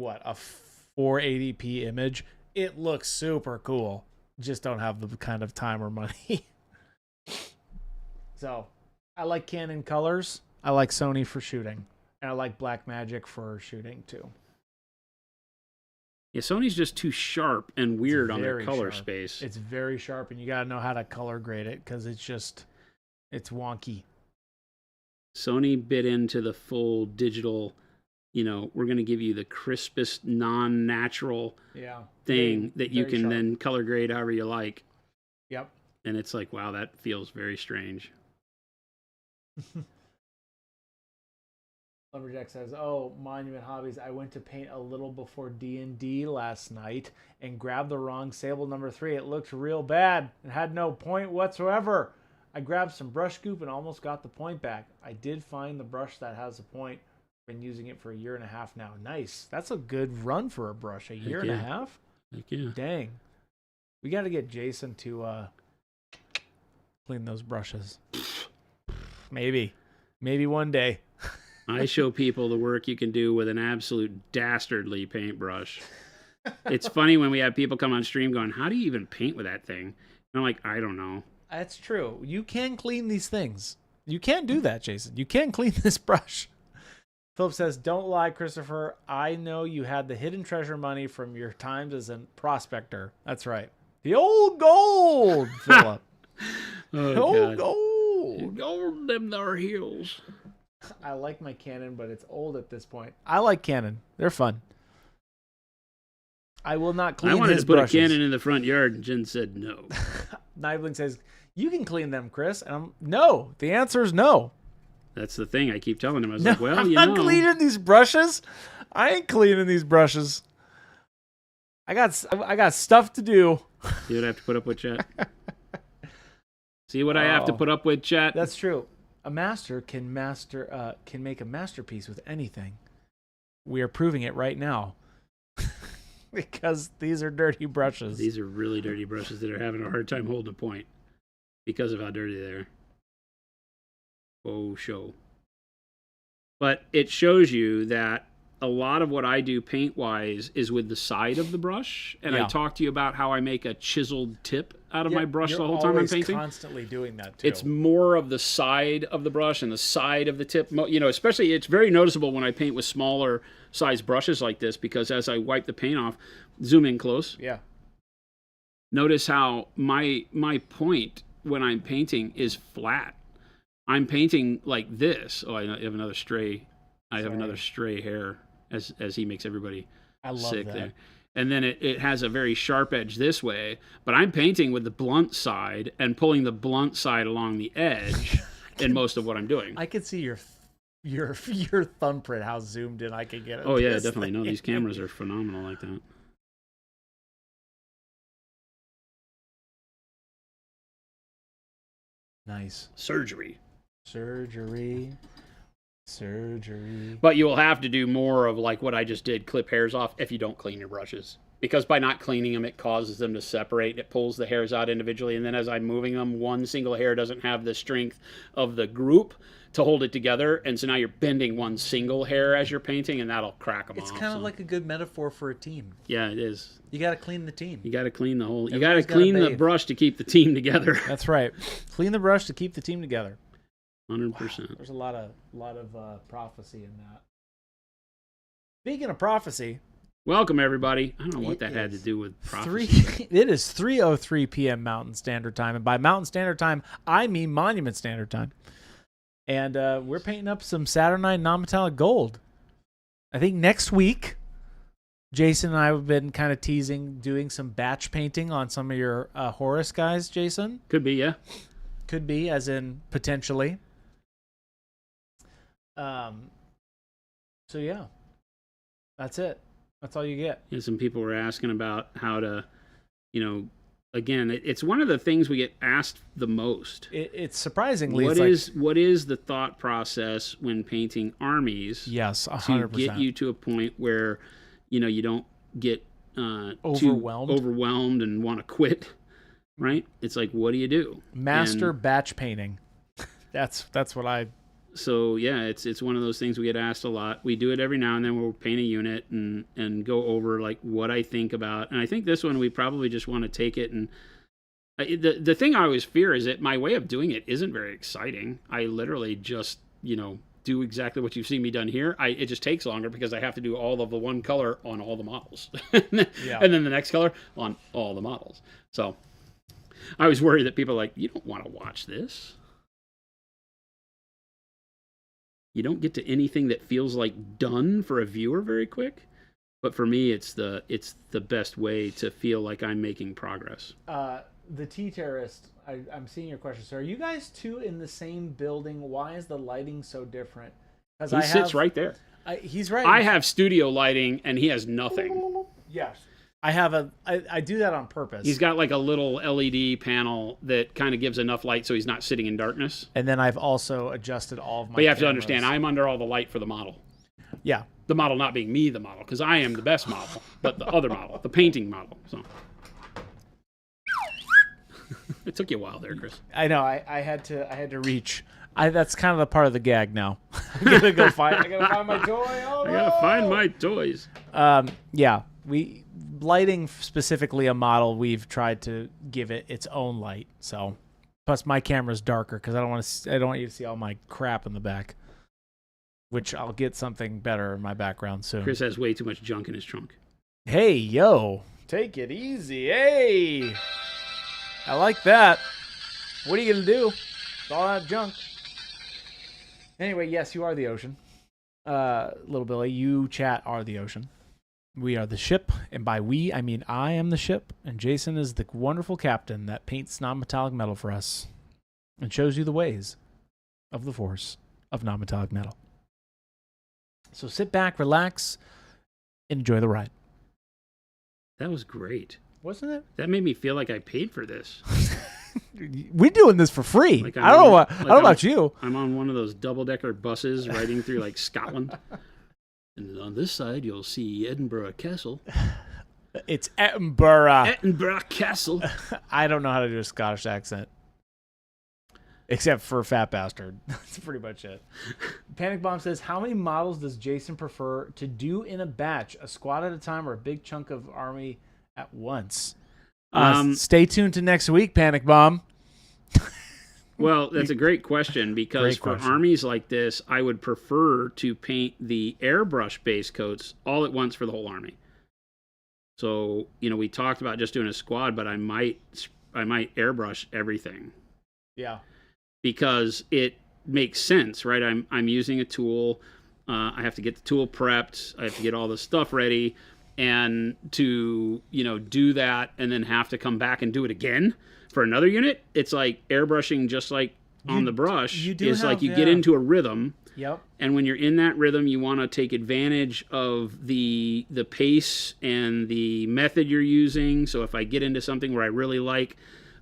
[SPEAKER 2] 480p image. It looks super cool. Just don't have the kind of time or money. So, I like Canon colors. I like Sony for shooting. And I like Blackmagic for shooting too.
[SPEAKER 1] Yeah, Sony's just too sharp and weird on their color space.
[SPEAKER 2] It's very sharp, and you got to know how to color grade it because it's wonky.
[SPEAKER 1] Sony bit into the full digital, we're going to give you the crispest, non-natural thing that you can then color grade however you like.
[SPEAKER 2] Yep.
[SPEAKER 1] And it's like, wow, that feels very strange.
[SPEAKER 2] Lumberjack says, "Oh, Monument Hobbies. I went to paint a little before D&D last night and grabbed the wrong Sable number 3. It looked real bad and had no point whatsoever. I grabbed some brush goop and almost got the point back. I did find the brush that has a point. Been using it for a year and a half now. Nice. That's a good run for a brush. A year and a half?
[SPEAKER 1] Heck yeah.
[SPEAKER 2] Dang. We got to get Jason to clean those brushes. Maybe one day."
[SPEAKER 1] I show people the work you can do with an absolute dastardly paintbrush. It's funny when we have people come on stream going, how do you even paint with that thing? And I'm like, I don't know.
[SPEAKER 2] That's true. You can clean these things. You can do that, Jason. You can clean this brush. Philip says, "Don't lie, Christopher. I know you had the hidden treasure money from your times as a prospector." That's right. The old gold, Philip.
[SPEAKER 1] Oh,
[SPEAKER 2] old
[SPEAKER 1] God.
[SPEAKER 2] gold.
[SPEAKER 1] Gold them there hills.
[SPEAKER 2] I like my Canon, but it's old at this point. I like Canon. They're fun. I will not clean his brushes. I wanted to put a
[SPEAKER 1] Canon in the front yard, and Jen said no.
[SPEAKER 2] Nibling says, "You can clean them, Chris." And no. The answer is no.
[SPEAKER 1] That's the thing. I keep telling him. I was like, well,
[SPEAKER 2] I'm not cleaning these brushes. I ain't cleaning these brushes. I got stuff to do.
[SPEAKER 1] See what I have to put up with, chat? See what I have to put up with, chat?
[SPEAKER 2] That's true. A master can make a masterpiece with anything. We are proving it right now. Because these are dirty brushes.
[SPEAKER 1] These are really dirty brushes that are having a hard time holding a point because of how dirty they are. Oh, show. But it shows you that a lot of what I do paint-wise is with the side of the brush. And I talked to you about how I make a chiseled tip out of my brush the whole time I'm painting.
[SPEAKER 2] You're constantly doing that, too.
[SPEAKER 1] It's more of the side of the brush and the side of the tip. You know, especially it's very noticeable when I paint with smaller size brushes like this, because as I wipe the paint off, zoom in close.
[SPEAKER 2] Yeah.
[SPEAKER 1] Notice how my point when I'm painting is flat. I'm painting like this. Oh, I have another stray. I have another stray hair as he makes everybody sick there. And then it has a very sharp edge this way, but I'm painting with the blunt side and pulling the blunt side along the edge in most of what I'm doing.
[SPEAKER 2] I could see your thumbprint, how zoomed in I could get it.
[SPEAKER 1] Oh yeah, definitely. No, these cameras are phenomenal like that.
[SPEAKER 2] Nice.
[SPEAKER 1] Surgery.
[SPEAKER 2] But
[SPEAKER 1] you will have to do more of like what I just did, clip hairs off, if you don't clean your brushes. Because by not cleaning them, it causes them to separate. It pulls the hairs out individually. And then as I'm moving them, one single hair doesn't have the strength of the group to hold it together. And so now you're bending one single hair as you're painting, and that'll crack them off.
[SPEAKER 2] It's kind of like a good metaphor for a team.
[SPEAKER 1] Yeah, it is.
[SPEAKER 2] You got to clean the team.
[SPEAKER 1] You got to clean the whole... You got to clean the brush to keep the team together.
[SPEAKER 2] That's right. Clean the brush to keep the team together.
[SPEAKER 1] 100%.
[SPEAKER 2] Wow, there's a lot of prophecy in that. Speaking of prophecy,
[SPEAKER 1] welcome everybody. I don't know what that had to do with prophecy.
[SPEAKER 2] It is 3:03 p.m. Mountain Standard Time, and by Mountain Standard Time, I mean Monument Standard Time. And we're painting up some Saturnine non-metallic gold. I think next week, Jason and I have been kind of teasing doing some batch painting on some of your Horus guys, Jason.
[SPEAKER 1] Could be, yeah.
[SPEAKER 2] Could be, as in potentially. So yeah, that's it. That's all you get.
[SPEAKER 1] And some people were asking about how to, again, it's one of the things we get asked the most.
[SPEAKER 2] It's surprisingly.
[SPEAKER 1] What is the thought process when painting armies?
[SPEAKER 2] Yes, 100%.
[SPEAKER 1] To get you to a point where, you don't get overwhelmed and want to quit. Right? It's like, what do you do?
[SPEAKER 2] Master batch painting. That's what I.
[SPEAKER 1] So yeah, it's one of those things we get asked a lot. We do it every now and then. We'll paint a unit and go over like what I think about. And I think this one we probably just want to take it and the thing I always fear is that my way of doing it isn't very exciting. I literally just do exactly what you've seen me done here. It just takes longer because I have to do all of the one color on all the models, yeah. And then the next color on all the models. So I was worried that people are like, you don't want to watch this. You don't get to anything that feels like done for a viewer very quick. But for me, it's the best way to feel like I'm making progress.
[SPEAKER 2] the Tea Terrorist, I'm seeing your question. So are you guys two in the same building? Why is the lighting so different? Because
[SPEAKER 1] He sits right there.
[SPEAKER 2] He's right.
[SPEAKER 1] I have studio lighting, and he has nothing.
[SPEAKER 2] Yes. I do that on purpose.
[SPEAKER 1] He's got like a little LED panel that kind of gives enough light so he's not sitting in darkness.
[SPEAKER 2] And then I've also adjusted all of my
[SPEAKER 1] But you have to
[SPEAKER 2] cameras.
[SPEAKER 1] understand, I'm under all the light for the model.
[SPEAKER 2] Yeah.
[SPEAKER 1] The model not being me, the model, because I am the best model, but the other model, the painting model. So it took you a while there, Chris.
[SPEAKER 2] I know. I had to reach. That's kind of the part of the gag now. I gotta find my toy. Oh,
[SPEAKER 1] I gotta find my toys.
[SPEAKER 2] Yeah. Lighting, specifically a model, we've tried to give it its own light. So, plus my camera's darker because I don't want you to see all my crap in the back. Which I'll get something better in my background soon.
[SPEAKER 1] Chris has way too much junk in his trunk.
[SPEAKER 2] Hey, yo, take it easy. Hey, I like that. What are you gonna do with all that junk? Anyway, yes, you are the ocean. Little Billy, you chat are the ocean. We are the ship, and by we, I mean I am the ship, and Jason is the wonderful captain that paints non-metallic metal for us and shows you the ways of the force of non-metallic metal. So sit back, relax, and enjoy the ride.
[SPEAKER 1] That was great.
[SPEAKER 2] Wasn't it?
[SPEAKER 1] That made me feel like I paid for this.
[SPEAKER 2] We're doing this for free.
[SPEAKER 1] Like
[SPEAKER 2] I don't know about you.
[SPEAKER 1] I'm on one of those double-decker buses riding through like Scotland. And on this side, you'll see Edinburgh Castle.
[SPEAKER 2] It's Edinburgh.
[SPEAKER 1] Edinburgh Castle.
[SPEAKER 2] I don't know how to do a Scottish accent. Except for Fat Bastard. That's pretty much it. Panic Bomb says, how many models does Jason prefer to do in a batch? A squad at a time or a big chunk of army at once? Stay tuned to next week, Panic Bomb.
[SPEAKER 1] Well, that's a great question because for armies like this, I would prefer to paint the airbrush base coats all at once for the whole army. So, we talked about just doing a squad, but I might airbrush everything.
[SPEAKER 2] Yeah.
[SPEAKER 1] Because it makes sense, right? I'm using a tool. I have to get the tool prepped. I have to get all the stuff ready. And to, do that and then have to come back and do it again for another unit, it's like airbrushing just like on the brush. It's like you get into a rhythm.
[SPEAKER 2] Yep.
[SPEAKER 1] And when you're in that rhythm, you want to take advantage of the pace and the method you're using. So if I get into something where I really like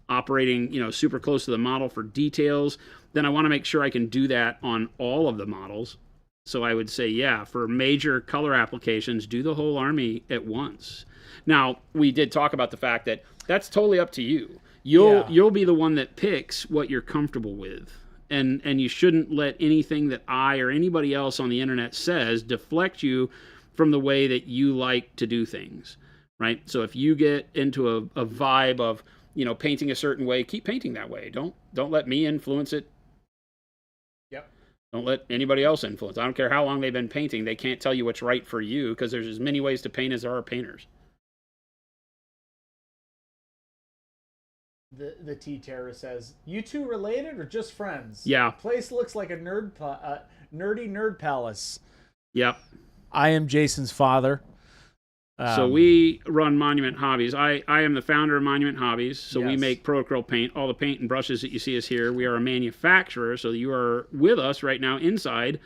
[SPEAKER 1] operating, super close to the model for details, then I want to make sure I can do that on all of the models. So I would say, yeah, for major color applications, do the whole army at once. Now, we did talk about the fact that that's totally up to you. You'll be the one that picks what you're comfortable with. And you shouldn't let anything that I or anybody else on the internet says deflect you from the way that you like to do things, right? So if you get into a vibe of, painting a certain way, keep painting that way. Don't let me influence it.
[SPEAKER 2] Yep.
[SPEAKER 1] Don't let anybody else influence. I don't care how long they've been painting. They can't tell you what's right for you because there's as many ways to paint as there are painters.
[SPEAKER 2] The Tea Terror says, you two related or just friends?
[SPEAKER 1] Yeah.
[SPEAKER 2] Place looks like a nerdy nerd palace.
[SPEAKER 1] Yep.
[SPEAKER 2] I am Jason's father.
[SPEAKER 1] So we run Monument Hobbies. I am the founder of Monument Hobbies. So we make pro-acrylic paint. All the paint and brushes that you see us here. We are a manufacturer. So you are with us right now inside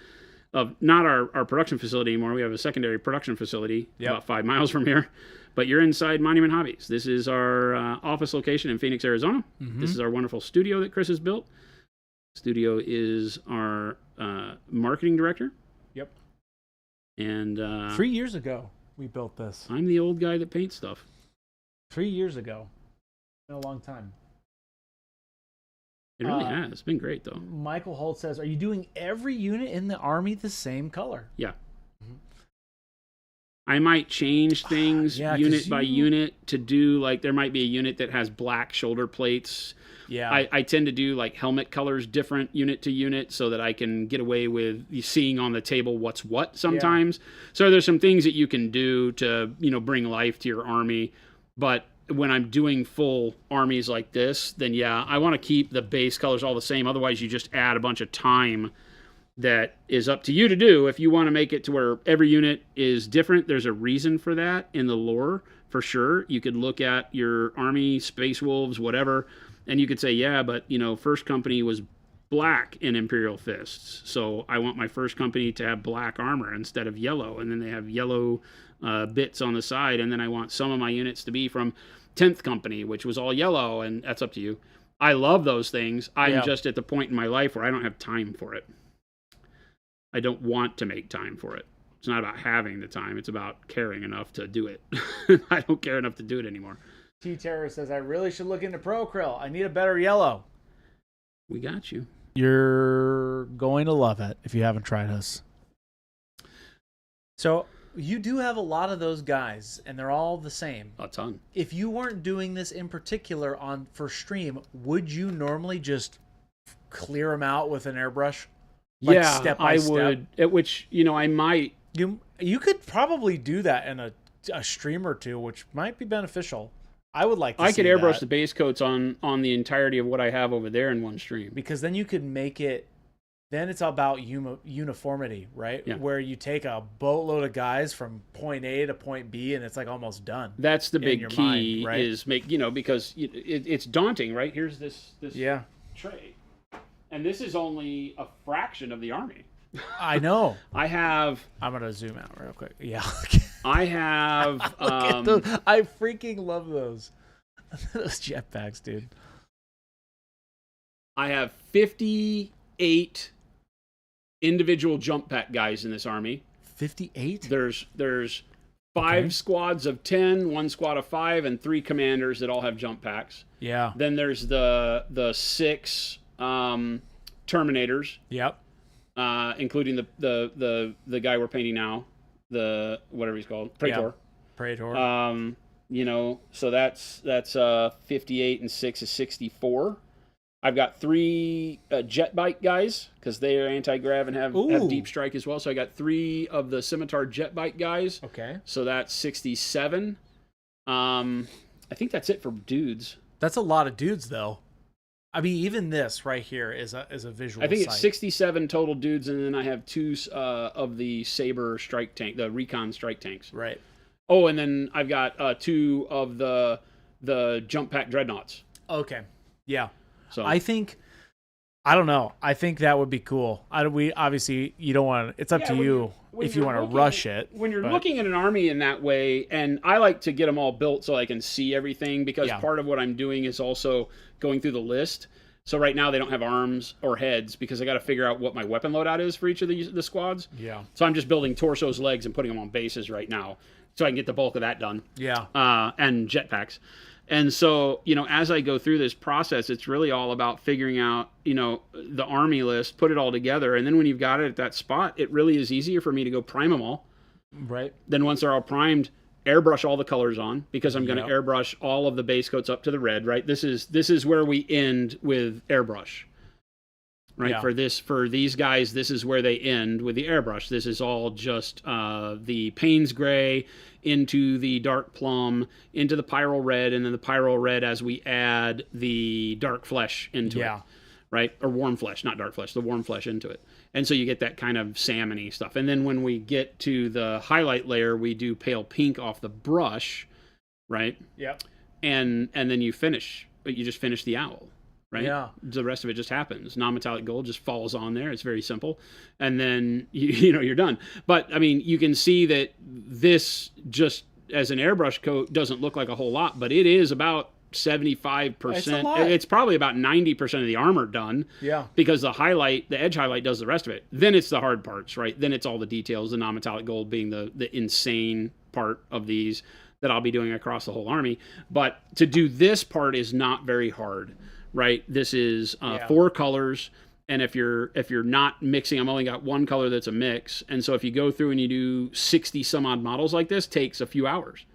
[SPEAKER 1] of not our production facility anymore. We have a secondary production facility about 5 miles from here. But you're inside Monument Hobbies. This is our office location in Phoenix, Arizona. Mm-hmm. This is our wonderful studio that Chris has built. Studio is our marketing director.
[SPEAKER 2] Yep.
[SPEAKER 1] And
[SPEAKER 2] 3 years ago, we built this.
[SPEAKER 1] I'm the old guy that paints stuff.
[SPEAKER 2] 3 years ago. Been a long time.
[SPEAKER 1] It really has. It's been great, though.
[SPEAKER 2] Michael Holt says, are you doing every unit in the army the same color?
[SPEAKER 1] Yeah. I might change things unit by unit to do, like, there might be a unit that has black shoulder plates. Yeah. I tend to do, like, helmet colors different unit to unit so that I can get away with seeing on the table what's what sometimes. Yeah. So there's some things that you can do to, bring life to your army. But when I'm doing full armies like this, then, I want to keep the base colors all the same. Otherwise, you just add a bunch of time that is up to you to do. If you want to make it to where every unit is different, there's a reason for that in the lore, for sure. You could look at your army, Space Wolves, whatever, and you could say, yeah, but, First Company was black in Imperial Fists, so I want my First Company to have black armor instead of yellow, and then they have yellow bits on the side, and then I want some of my units to be from 10th Company, which was all yellow, and that's up to you. I love those things. I'm just at the point in my life where I don't have time for it. I don't want to make time for it. It's not about having the time. It's about caring enough to do it. I don't care enough to do it anymore.
[SPEAKER 2] T-Terror says, I really should look into Pro Krill. I need a better yellow.
[SPEAKER 1] We got you.
[SPEAKER 2] You're going to love it if you haven't tried us. So you do have a lot of those guys, and they're all the same.
[SPEAKER 1] A ton.
[SPEAKER 2] If you weren't doing this in particular for stream, would you normally just clear them out with an airbrush?
[SPEAKER 1] Like step by step? Would. Which, I might.
[SPEAKER 2] You could probably do that in a stream or two, which might be beneficial. I would like to see
[SPEAKER 1] I could airbrush the base coats on the entirety of what I have over there in one stream.
[SPEAKER 2] Because then you could make it, then it's about uniformity, right?
[SPEAKER 1] Yeah.
[SPEAKER 2] Where you take a boatload of guys from point A to point B and it's like almost done.
[SPEAKER 1] That's the big key,
[SPEAKER 2] mind, right?
[SPEAKER 1] Is because it's daunting, right? Here's this tray. And this is only a fraction of the army.
[SPEAKER 2] I know.
[SPEAKER 1] I'm
[SPEAKER 2] going to zoom out real quick. Yeah.
[SPEAKER 1] I have.
[SPEAKER 2] Look at those. I freaking love those. Those jetpacks, dude.
[SPEAKER 1] I have 58 individual jump pack guys in this army.
[SPEAKER 2] 58?
[SPEAKER 1] There's 5 squads of 10, 1 squad of 5, and 3 commanders that all have jump packs.
[SPEAKER 2] Yeah.
[SPEAKER 1] Then there's the 6 Terminators. Yep. Including the guy we're painting now, the whatever he's called, Praetor.
[SPEAKER 2] Yeah. Praetor.
[SPEAKER 1] So that's 58 and 6 is 64. I've got 3 jet bike guys because they are anti-grav and have deep strike as well. So I got 3 of the scimitar jet bike guys.
[SPEAKER 2] Okay.
[SPEAKER 1] So that's 67. I think that's it for dudes.
[SPEAKER 2] That's a lot of dudes, though. I mean, even this right here is a visual
[SPEAKER 1] I think
[SPEAKER 2] sight.
[SPEAKER 1] it's 67 total dudes, and then I have 2 of the Saber strike tank, the Recon strike tanks.
[SPEAKER 2] Right.
[SPEAKER 1] Oh, and then I've got 2 of the jump pack dreadnoughts.
[SPEAKER 2] Okay. Yeah.
[SPEAKER 1] So
[SPEAKER 2] I don't know. I think that would be cool. We obviously you don't want. It's up to you if you want to rush it.
[SPEAKER 1] When you're looking at an army in that way, and I like to get them all built so I can see everything because part of what I'm doing is also going through the list. So right now they don't have arms or heads because I got to figure out what my weapon loadout is for each of the squads.
[SPEAKER 2] Yeah.
[SPEAKER 1] So I'm just building torsos, legs, and putting them on bases right now so I can get the bulk of that done.
[SPEAKER 2] Yeah.
[SPEAKER 1] And jetpacks. And so, as I go through this process, it's really all about figuring out, the army list, put it all together. And then when you've got it at that spot, it really is easier for me to go prime them all.
[SPEAKER 2] Right.
[SPEAKER 1] Then once they're all primed, airbrush all the colors on because I'm going to airbrush all of the base coats up to the red, right? This is where we end with airbrush. Right. Yeah. For these guys, this is where they end with the airbrush. This is all just the Payne's gray into the dark plum, into the pyro red, and then the pyro red as we add the dark flesh into it. Right? Or warm flesh, not dark flesh, the warm flesh into it. And so you get that kind of salmon-y stuff. And then when we get to the highlight layer, we do pale pink off the brush, right?
[SPEAKER 2] Yep.
[SPEAKER 1] And then you just finish the owl. Right?
[SPEAKER 2] Yeah.
[SPEAKER 1] The rest of it just happens. Non-metallic gold just falls on there. It's very simple. And then, you're done. But, I mean, you can see that this just as an airbrush coat doesn't look like a whole lot, but it is about 75%.
[SPEAKER 2] It's a lot.
[SPEAKER 1] It's probably about 90% of the armor done.
[SPEAKER 2] Yeah.
[SPEAKER 1] Because the edge highlight does the rest of it. Then it's the hard parts, right? Then it's all the details, the non-metallic gold being the insane part of these that I'll be doing across the whole army. But to do this part is not very hard. Right, this is 4 colors, and if you're not mixing, I've only got 1 color that's a mix, and so if you go through and you do 60 some odd models like this, takes a few hours.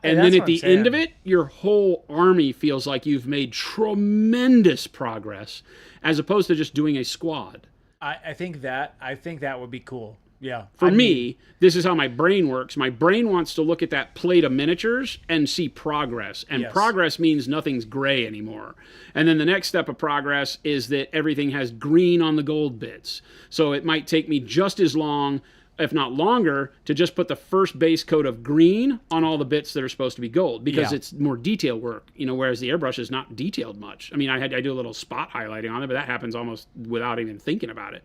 [SPEAKER 1] And then at the end of it, your whole army feels like you've made tremendous progress, as opposed to just doing a squad.
[SPEAKER 2] I think that would be cool Yeah.
[SPEAKER 1] For me, this is how my brain works. My brain wants to look at that plate of miniatures and see progress. And progress means nothing's gray anymore. And then the next step of progress is that everything has green on the gold bits. So it might take me just as long, if not longer, to just put the first base coat of green on all the bits that are supposed to be gold, because it's more detail work, whereas the airbrush is not detailed much. I mean, I do a little spot highlighting on it, but that happens almost without even thinking about it.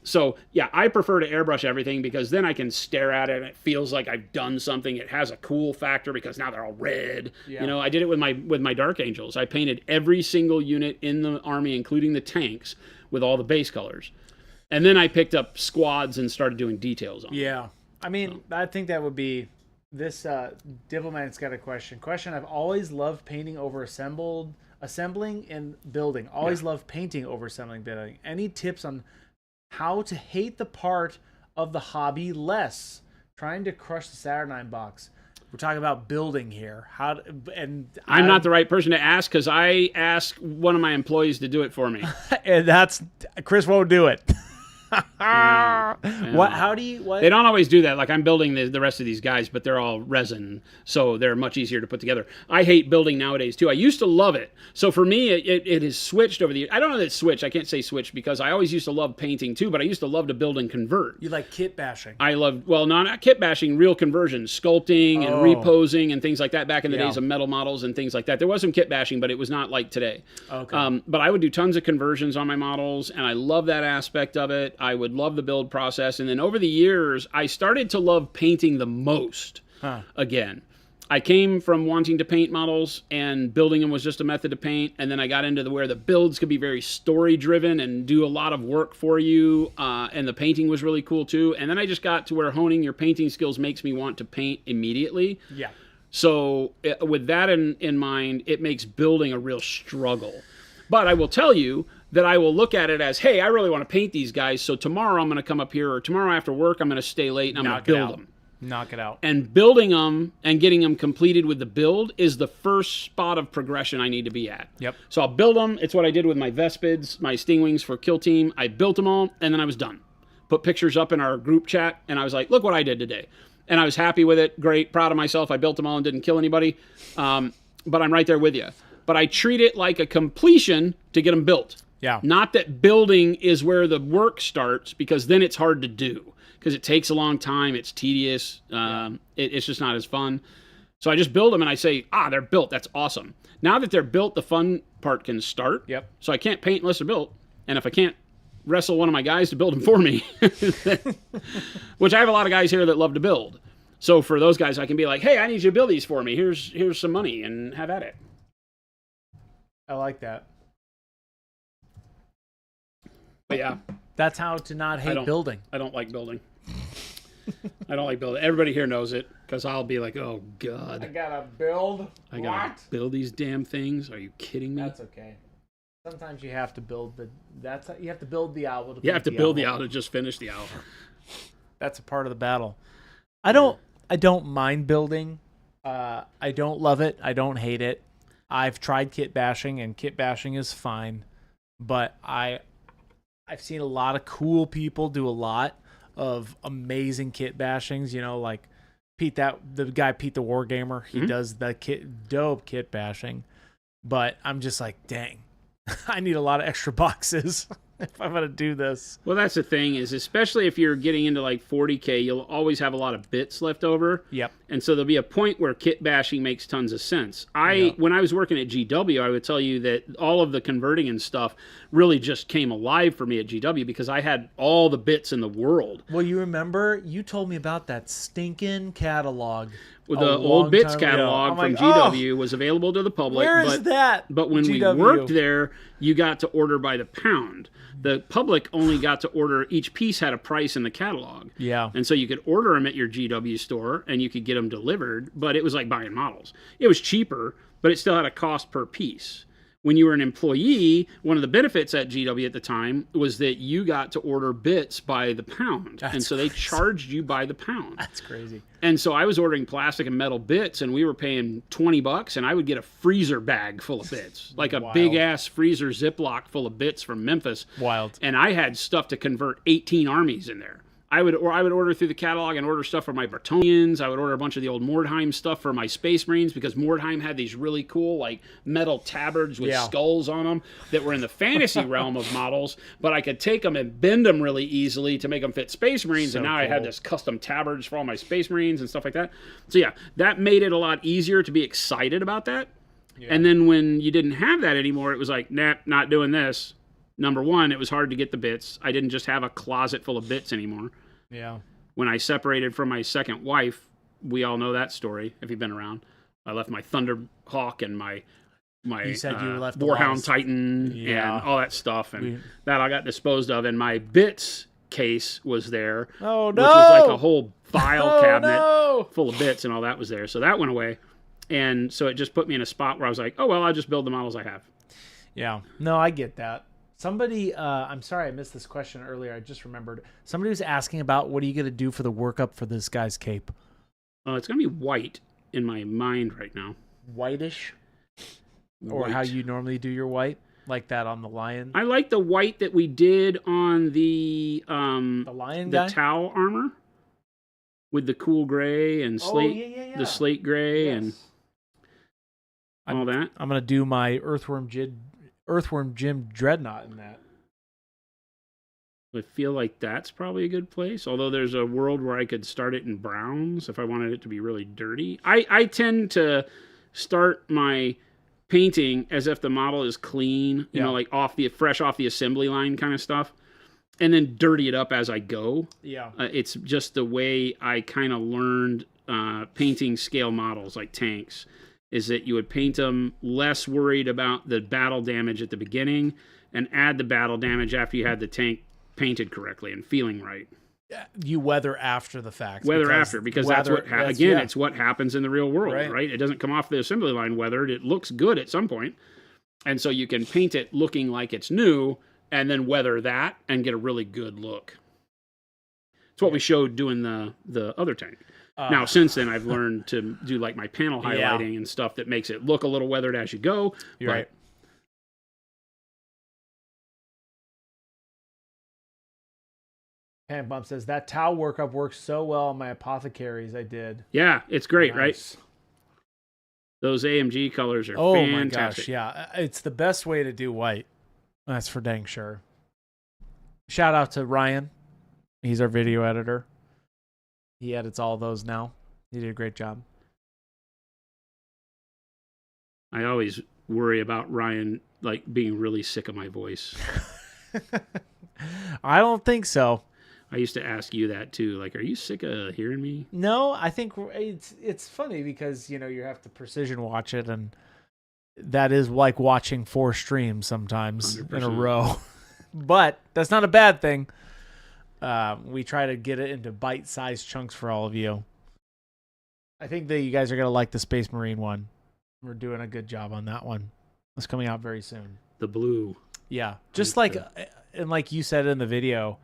[SPEAKER 1] So yeah, I prefer to airbrush everything, because then I can stare at it and it feels like I've done something. It has a cool factor because now they're all red. Yeah. I did it with my Dark Angels. I painted every single unit in the army, including the tanks, with all the base colors. And then I picked up squads and started doing details on them.
[SPEAKER 2] Yeah. I mean, I think that would be this. Diplomat's got a question. I've always loved painting over assembling and building. Always loved painting over assembling, building. Any tips on how to hate the part of the hobby less? Trying to crush the Saturnine box. We're talking about building here. I'm
[SPEAKER 1] not the right person to ask, because I asked one of my employees to do it for me.
[SPEAKER 2] And that's Chris won't do it.
[SPEAKER 1] Yeah.
[SPEAKER 2] What? How do you? What?
[SPEAKER 1] They don't always do that. Like, I'm building the rest of these guys, but they're all resin, so they're much easier to put together. I hate building nowadays too. I used to love it. So for me, it has switched over the years. I don't know that it's switched. I can't say switched, because I always used to love painting too, but I used to love to build and convert.
[SPEAKER 2] You like kit bashing?
[SPEAKER 1] I love, well, not kit bashing, real conversions, sculpting and reposing and things like that back in the days of metal models and things like that. There was some kit bashing, but it was not like today. Okay. But I would do tons of conversions on my models, and I love that aspect of it. I would love the build process. And then over the years, I started to love painting the most again. I came from wanting to paint models, and building them was just a method to paint. And then I got into where the builds could be very story driven and do a lot of work for you. And the painting was really cool too. And then I just got to where honing your painting skills makes me want to paint immediately. Yeah. So with that in mind, it makes building a real struggle. But I will tell you that I will look at it as, hey, I really want to paint these guys, so tomorrow I'm going to come up here, or tomorrow after work I'm going to stay late and I'm going to build them.
[SPEAKER 2] Knock it out.
[SPEAKER 1] And building them and getting them completed with the build is the first spot of progression I need to be at. Yep. So I'll build them. It's what I did with my Vespids, my Stingwings for Kill Team. I built them all, and then I was done. Put pictures up in our group chat, and I was like, look what I did today. And I was happy with it. Great. Proud of myself. I built them all and didn't kill anybody. But I'm right there with you. But I treat it like a completion to get them built. Yeah. Not that building is where the work starts, because then it's hard to do, because it takes a long time. It's tedious. It's just not as fun. So I just build them and I say, they're built. That's awesome. Now that they're built, the fun part can start. Yep. So I can't paint unless they're built. And if I can't wrestle one of my guys to build them for me, which I have a lot of guys here that love to build. So for those guys, I can be like, hey, I need you to build these for me. Here's some money, and have at it.
[SPEAKER 2] I like that.
[SPEAKER 1] But yeah,
[SPEAKER 2] that's how to not hate building.
[SPEAKER 1] I don't like building. I don't like building. Everybody here knows it, because I'll be like, oh God,
[SPEAKER 2] I gotta build.
[SPEAKER 1] I gotta build these damn things. Are you kidding me?
[SPEAKER 2] That's okay. Sometimes you have to build you have to build the owl.
[SPEAKER 1] You have to build the owl to just finish the owl.
[SPEAKER 2] That's a part of the battle. I don't mind building. I don't love it. I don't hate it. I've tried kit bashing, and kit bashing is fine, but I've seen a lot of cool people do a lot of amazing kit bashings. Like the guy Pete the Wargamer, he does the dope kit bashing. But I'm just like, dang, I need a lot of extra boxes if I'm gonna do this.
[SPEAKER 1] Well, that's the thing, is especially if you're getting into like 40K, you'll always have a lot of bits left over. Yep. And so there'll be a point where kit bashing makes tons of sense. When I was working at GW, I would tell you that all of the converting and stuff really just came alive for me at GW, because I had all the bits in the world.
[SPEAKER 2] Well, you remember you told me about that stinking catalog.
[SPEAKER 1] The old bits catalog from GW was available to the public.
[SPEAKER 2] Where is that?
[SPEAKER 1] But when we worked there, you got to order by the pound. The public only got to order, each piece had a price in the catalog. Yeah. And so you could order them at your GW store and you could get them delivered, but it was like buying models. It was cheaper, but it still had a cost per piece. When you were an employee, one of the benefits at GW at the time was that you got to order bits by the pound. And so they charged you by the pound.
[SPEAKER 2] That's crazy.
[SPEAKER 1] And so I was ordering plastic and metal bits, and we were paying $20, and I would get a freezer bag full of bits, like a big-ass freezer Ziploc full of bits from Memphis.
[SPEAKER 2] Wild.
[SPEAKER 1] And I had stuff to convert 18 armies in there. I would order through the catalog and order stuff for my Bretonians. I would order a bunch of the old Mordheim stuff for my Space Marines because Mordheim had these really cool like metal tabards with skulls on them that were in the fantasy realm of models, but I could take them and bend them really easily to make them fit Space Marines. So and now cool. I had this custom tabards for all my Space Marines and stuff like that. So yeah, that made it a lot easier to be excited about that. Yeah. And then when you didn't have that anymore, it was like, nah, not doing this. Number one, it was hard to get the bits. I didn't just have a closet full of bits anymore.
[SPEAKER 2] Yeah.
[SPEAKER 1] When I separated from my second wife, we all know that story, if you've been around. I left my Thunderhawk and my
[SPEAKER 2] you said you left
[SPEAKER 1] Warhound Titan and all that stuff. And that I got disposed of. And my bits case was there.
[SPEAKER 2] Oh, no.
[SPEAKER 1] Which was like a whole file cabinet full of bits and all that was there. So that went away. And so it just put me in a spot where I was like, oh, well, I'll just build the models I have.
[SPEAKER 2] Yeah. No, I get that. Somebody, I'm sorry I missed this question earlier. I just remembered. Somebody was asking about what are you going to do for the workup for this guy's cape?
[SPEAKER 1] It's going to be white in my mind right now.
[SPEAKER 2] Whitish? Or how you normally do your white? Like that on the lion?
[SPEAKER 1] I like the white that we did on the
[SPEAKER 2] lion guy?
[SPEAKER 1] The Tau armor. With the cool gray and slate, the slate gray and all that.
[SPEAKER 2] I'm going to do my Earthworm Jim Dreadnought in that.
[SPEAKER 1] I feel like that's probably a good place. Although there's a world where I could start it in browns if I wanted it to be really dirty. I tend to start my painting as if the model is clean, you know, like fresh off the assembly line kind of stuff, and then dirty it up as I go.
[SPEAKER 2] Yeah.
[SPEAKER 1] It's just the way I kind of learned painting scale models like tanks. Is that you would paint them less worried about the battle damage at the beginning and add the battle damage after you had the tank painted correctly and feeling right.
[SPEAKER 2] You weather after the fact.
[SPEAKER 1] Because that's what, it's what happens in the real world, right? It doesn't come off the assembly line weathered. It looks good at some point. And so you can paint it looking like it's new and then weather that and get a really good look. It's what we showed doing the other tank. Now, since then, I've learned to do like my panel highlighting and stuff that makes it look a little weathered as you go.
[SPEAKER 2] You're right. Panic Bump says, that Tau workup works so well on my apothecaries I did.
[SPEAKER 1] Yeah, it's great, right? Those AMG colors are fantastic.
[SPEAKER 2] Oh my gosh, yeah. It's the best way to do white. That's for dang sure. Shout out to Ryan. He's our video editor. He edits all those now. He did a great job.
[SPEAKER 1] I always worry about Ryan like being really sick of my voice.
[SPEAKER 2] I don't think so.
[SPEAKER 1] I used to ask you that too. Like, are you sick of hearing me?
[SPEAKER 2] No, I think it's funny because, you know, you have to precision watch it, and that is like watching 4 streams sometimes 100%. In a row. But that's not a bad thing. We try to get it into bite-sized chunks for all of you. I think that you guys are going to like the Space Marine one. We're doing a good job on that one. It's coming out very soon.
[SPEAKER 1] The blue.
[SPEAKER 2] Yeah. Just like, and like you said in the video,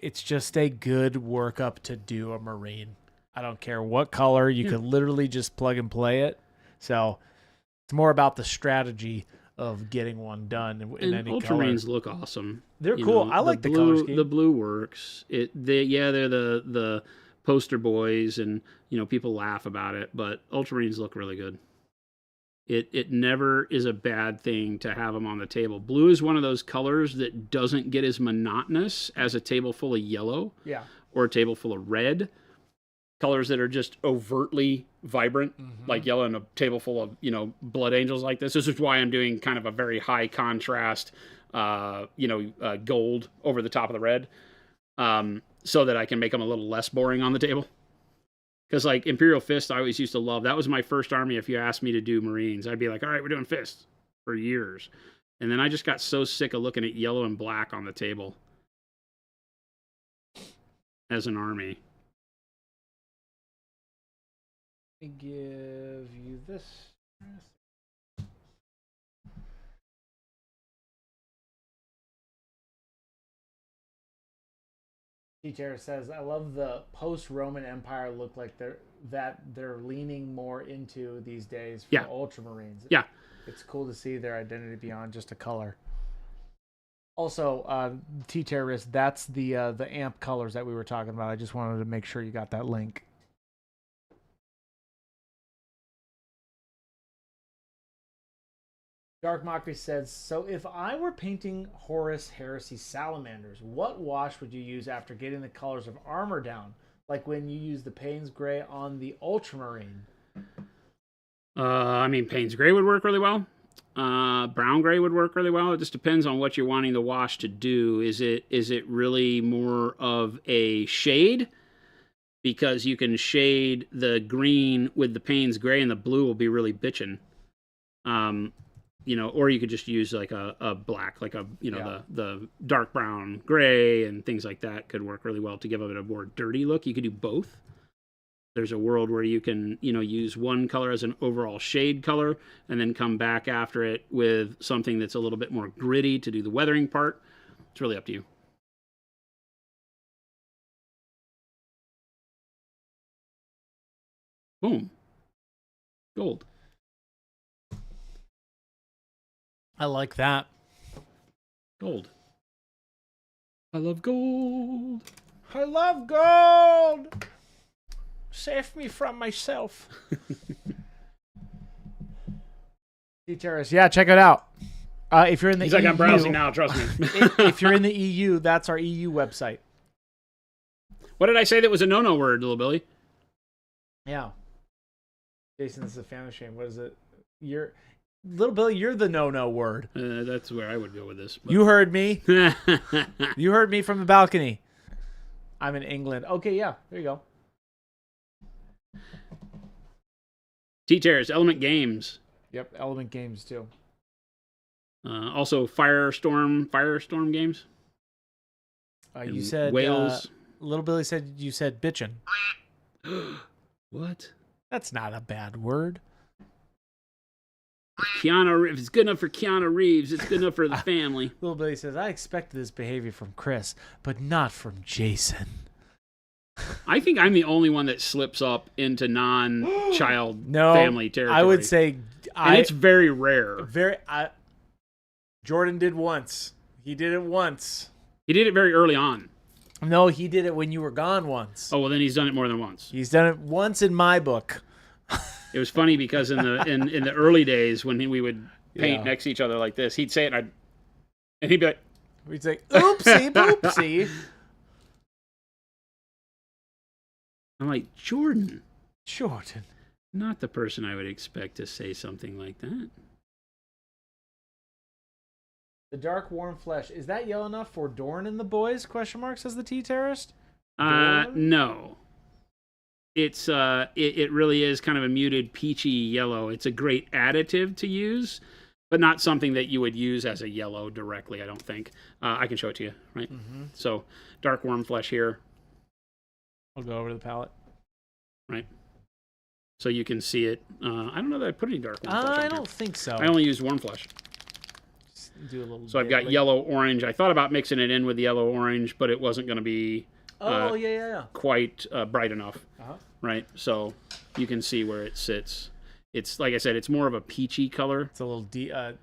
[SPEAKER 2] it's just a good workup to do a Marine. I don't care what color. You could literally just plug and play it. So it's more about the strategy of getting one done in any color.
[SPEAKER 1] Ultramarines look awesome.
[SPEAKER 2] They're cool. I like the color scheme.
[SPEAKER 1] The blue works. They're the poster boys, and you know people laugh about it, but Ultramarines look really good. It never is a bad thing to have them on the table. Blue is one of those colors that doesn't get as monotonous as a table full of yellow, or a table full of red. Colors that are just overtly vibrant, like yellow, in a table full of, you know, blood angels like this. This is why I'm doing kind of a very high contrast, gold over the top of the red, so that I can make them a little less boring on the table. Because like Imperial Fist, I always used to love. That was my first army. If you asked me to do Marines, I'd be like, all right, we're doing Fists for years. And then I just got so sick of looking at yellow and black on the table as an army.
[SPEAKER 2] Give you this. Teacher says, I love the post-Roman Empire look like they're leaning more into these days for Ultramarines.
[SPEAKER 1] Yeah.
[SPEAKER 2] It's cool to see their identity beyond just a color. Also, T-Terrorist, that's the amp colors that we were talking about. I just wanted to make sure you got that link. Dark Mockery says, so if I were painting Horus Heresy salamanders, what wash would you use after getting the colors of armor down? Like when you use the Payne's Gray on the Ultramarine.
[SPEAKER 1] I mean, Payne's Gray would work really well. Brown Gray would work really well. It just depends on what you're wanting the wash to do. Is it really more of a shade? Because you can shade the green with the Payne's Gray and the blue will be really bitchin'. Or you could just use like a black, like the dark brown gray and things like that could work really well to give it a more dirty look. You could do both. There's a world where you can, use one color as an overall shade color and then come back after it with something that's a little bit more gritty to do the weathering part. It's really up to you. Boom. Gold.
[SPEAKER 2] I like that.
[SPEAKER 1] Gold. I love gold.
[SPEAKER 2] I love gold. Save me from myself. T-Terrorist, yeah, check it out. If you're in the
[SPEAKER 1] He's
[SPEAKER 2] EU,
[SPEAKER 1] like, I'm browsing now, trust me.
[SPEAKER 2] if you're in the EU, that's our EU website.
[SPEAKER 1] What did I say that was a no-no word, little Billy?
[SPEAKER 2] Yeah. Jason, this is a family shame. What is it? Little Billy, you're the no-no word.
[SPEAKER 1] That's where I would go with this. But...
[SPEAKER 2] You heard me. You heard me from the balcony. I'm in England. Okay, yeah, there you go.
[SPEAKER 1] T-Terrorist, Element Games.
[SPEAKER 2] Yep, Element Games too.
[SPEAKER 1] Also Firestorm Games.
[SPEAKER 2] You said
[SPEAKER 1] Wales.
[SPEAKER 2] Little Billy said you said bitchin'.
[SPEAKER 1] What?
[SPEAKER 2] That's not a bad word.
[SPEAKER 1] If it's good enough for Keanu Reeves, it's good enough for the family.
[SPEAKER 2] Little Billy says, I expected this behavior from Chris, but not from Jason.
[SPEAKER 1] I think I'm the only one that slips up into non-child family territory.
[SPEAKER 2] I would say...
[SPEAKER 1] And it's very rare.
[SPEAKER 2] Jordan did once. He did it once.
[SPEAKER 1] He did it very early on.
[SPEAKER 2] No, he did it when you were gone once.
[SPEAKER 1] Oh, well, then he's done it more than once.
[SPEAKER 2] He's done it once in my book.
[SPEAKER 1] It was funny because in the early days when we would paint next to each other like this, he'd say it and he'd be like...
[SPEAKER 2] We'd say, oopsie, boopsie.
[SPEAKER 1] I'm like, Jordan.
[SPEAKER 2] Not
[SPEAKER 1] the person I would expect to say something like that.
[SPEAKER 2] The dark warm flesh. Is that yellow enough for Dorn and the boys? Question mark, says the T-Terrorist.
[SPEAKER 1] No. It's it really is kind of a muted peachy yellow. It's a great additive to use, but not something that you would use as a yellow directly, I don't think. I can show it to you, right? Mm-hmm. So dark warm flesh here.
[SPEAKER 2] I'll go over to the palette.
[SPEAKER 1] Right. So you can see it. I don't know that I put any dark warm flesh on
[SPEAKER 2] I don't think so.
[SPEAKER 1] I only used warm flesh.
[SPEAKER 2] Do a little
[SPEAKER 1] so I've got yellow orange. I thought about mixing it in with yellow orange, but it wasn't going to be quite bright enough. Right. So you can see where it sits. It's like I said, it's more of a peachy color.
[SPEAKER 2] It's a little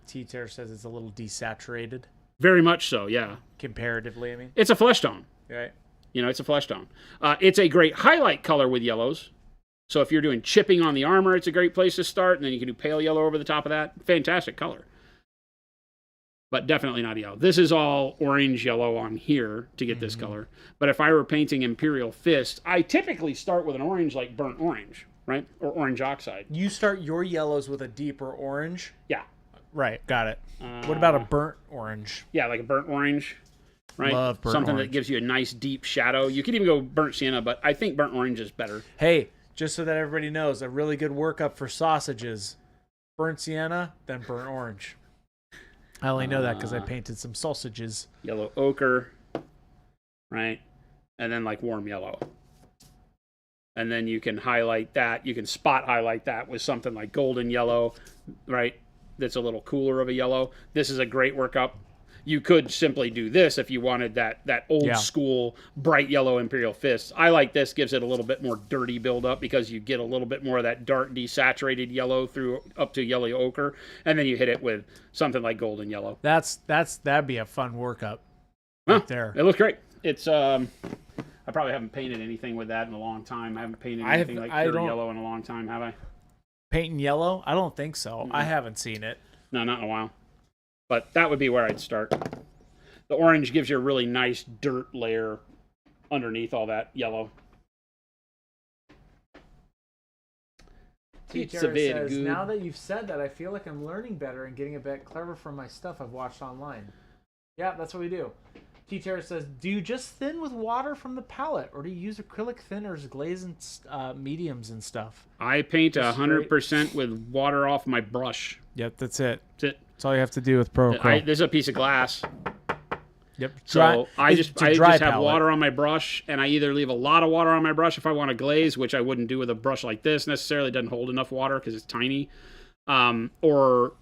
[SPEAKER 2] T-Terror says it's a little desaturated.
[SPEAKER 1] Very much so, yeah.
[SPEAKER 2] Comparatively, I mean.
[SPEAKER 1] It's a flesh tone.
[SPEAKER 2] Right.
[SPEAKER 1] It's a flesh tone. It's a great highlight color with yellows. So if you're doing chipping on the armor, it's a great place to start. And then you can do pale yellow over the top of that. Fantastic color. But definitely not yellow. This is all orange yellow on here to get this color. But if I were painting Imperial Fist, I typically start with an orange like burnt orange, right? Or orange oxide.
[SPEAKER 2] You start your yellows with a deeper orange?
[SPEAKER 1] Yeah.
[SPEAKER 2] Right, got it. What about a burnt orange?
[SPEAKER 1] Yeah, like a burnt orange, right?
[SPEAKER 2] Love burnt
[SPEAKER 1] Something
[SPEAKER 2] orange.
[SPEAKER 1] that gives you a nice deep shadow. You could even go burnt sienna, but I think burnt orange is better.
[SPEAKER 2] Hey, just so that everybody knows, a really good workup for sausages, burnt sienna, then burnt orange. I only know that because I painted some sausages.
[SPEAKER 1] Yellow ochre, right? And then like warm yellow. And then you can highlight that. You can spot highlight that with something like golden yellow, right? That's a little cooler of a yellow. This is a great workup. You could simply do this if you wanted that old school bright yellow Imperial Fist. I like this, gives it a little bit more dirty buildup because you get a little bit more of that dark desaturated yellow through up to yellow ochre, and then you hit it with something like golden yellow.
[SPEAKER 2] That'd be a fun workup right there.
[SPEAKER 1] It looks great. It's I probably haven't painted anything with that in a long time. I haven't painted anything like pure yellow in a long time, have I?
[SPEAKER 2] Painting yellow? I don't think so. Mm-hmm. I haven't seen it.
[SPEAKER 1] No, not in a while. But that would be where I'd start. The orange gives you a really nice dirt layer underneath all that yellow.
[SPEAKER 2] Teacher says, good. Now that you've said that, I feel like I'm learning better and getting a bit clever from my stuff I've watched online. Yeah, that's what we do. T-Terra says, do you just thin with water from the palette, or do you use acrylic thinners, glaze, and mediums and stuff?
[SPEAKER 1] I paint 100% with water off my brush.
[SPEAKER 2] Yep, that's it.
[SPEAKER 1] That's it.
[SPEAKER 2] That's all you have to do with Pro-Acryl.
[SPEAKER 1] This is a piece of glass.
[SPEAKER 2] Yep.
[SPEAKER 1] So I just have water on my brush, and I either leave a lot of water on my brush if I want to glaze, which I wouldn't do with a brush like this necessarily. It doesn't hold enough water because it's tiny. Or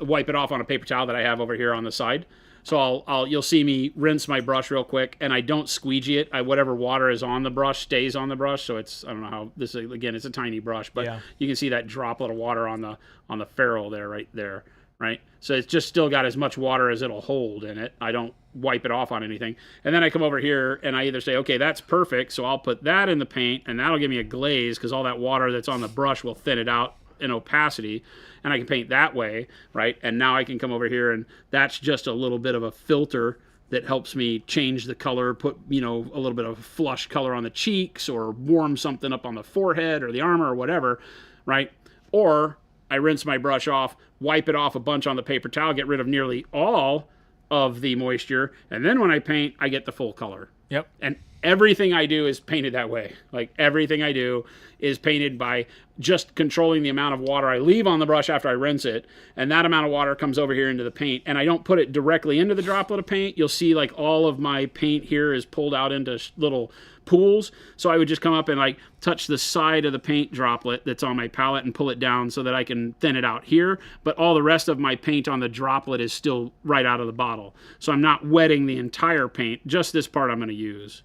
[SPEAKER 1] wipe it off on a paper towel that I have over here on the side. So you'll see me rinse my brush real quick, and I don't squeegee it. Whatever water is on the brush stays on the brush. So it's, I don't know how this is, again, it's a tiny brush, but you can see that droplet of water on the ferrule there, right there, right? So it's just still got as much water as it'll hold in it. I don't wipe it off on anything. And then I come over here and I either say, okay, that's perfect. So I'll put that in the paint, and that'll give me a glaze because all that water that's on the brush will thin it out in opacity, and I can paint that way, right? And now I can come over here, and that's just a little bit of a filter that helps me change the color, put, a little bit of flush color on the cheeks, or warm something up on the forehead or the armor or whatever, right? Or I rinse my brush off, wipe it off a bunch on the paper towel, get rid of nearly all of the moisture, and then when I paint, I get the full color.
[SPEAKER 2] Yep.
[SPEAKER 1] And everything I do is painted that way. Like, everything I do is painted by just controlling the amount of water I leave on the brush after I rinse it, and that amount of water comes over here into the paint, and I don't put it directly into the droplet of paint. You'll see like all of my paint here is pulled out into little pools, so I would just come up and like touch the side of the paint droplet that's on my palette and pull it down so that I can thin it out here, but all the rest of my paint on the droplet is still right out of the bottle. So I'm not wetting the entire paint, just this part I'm going to use,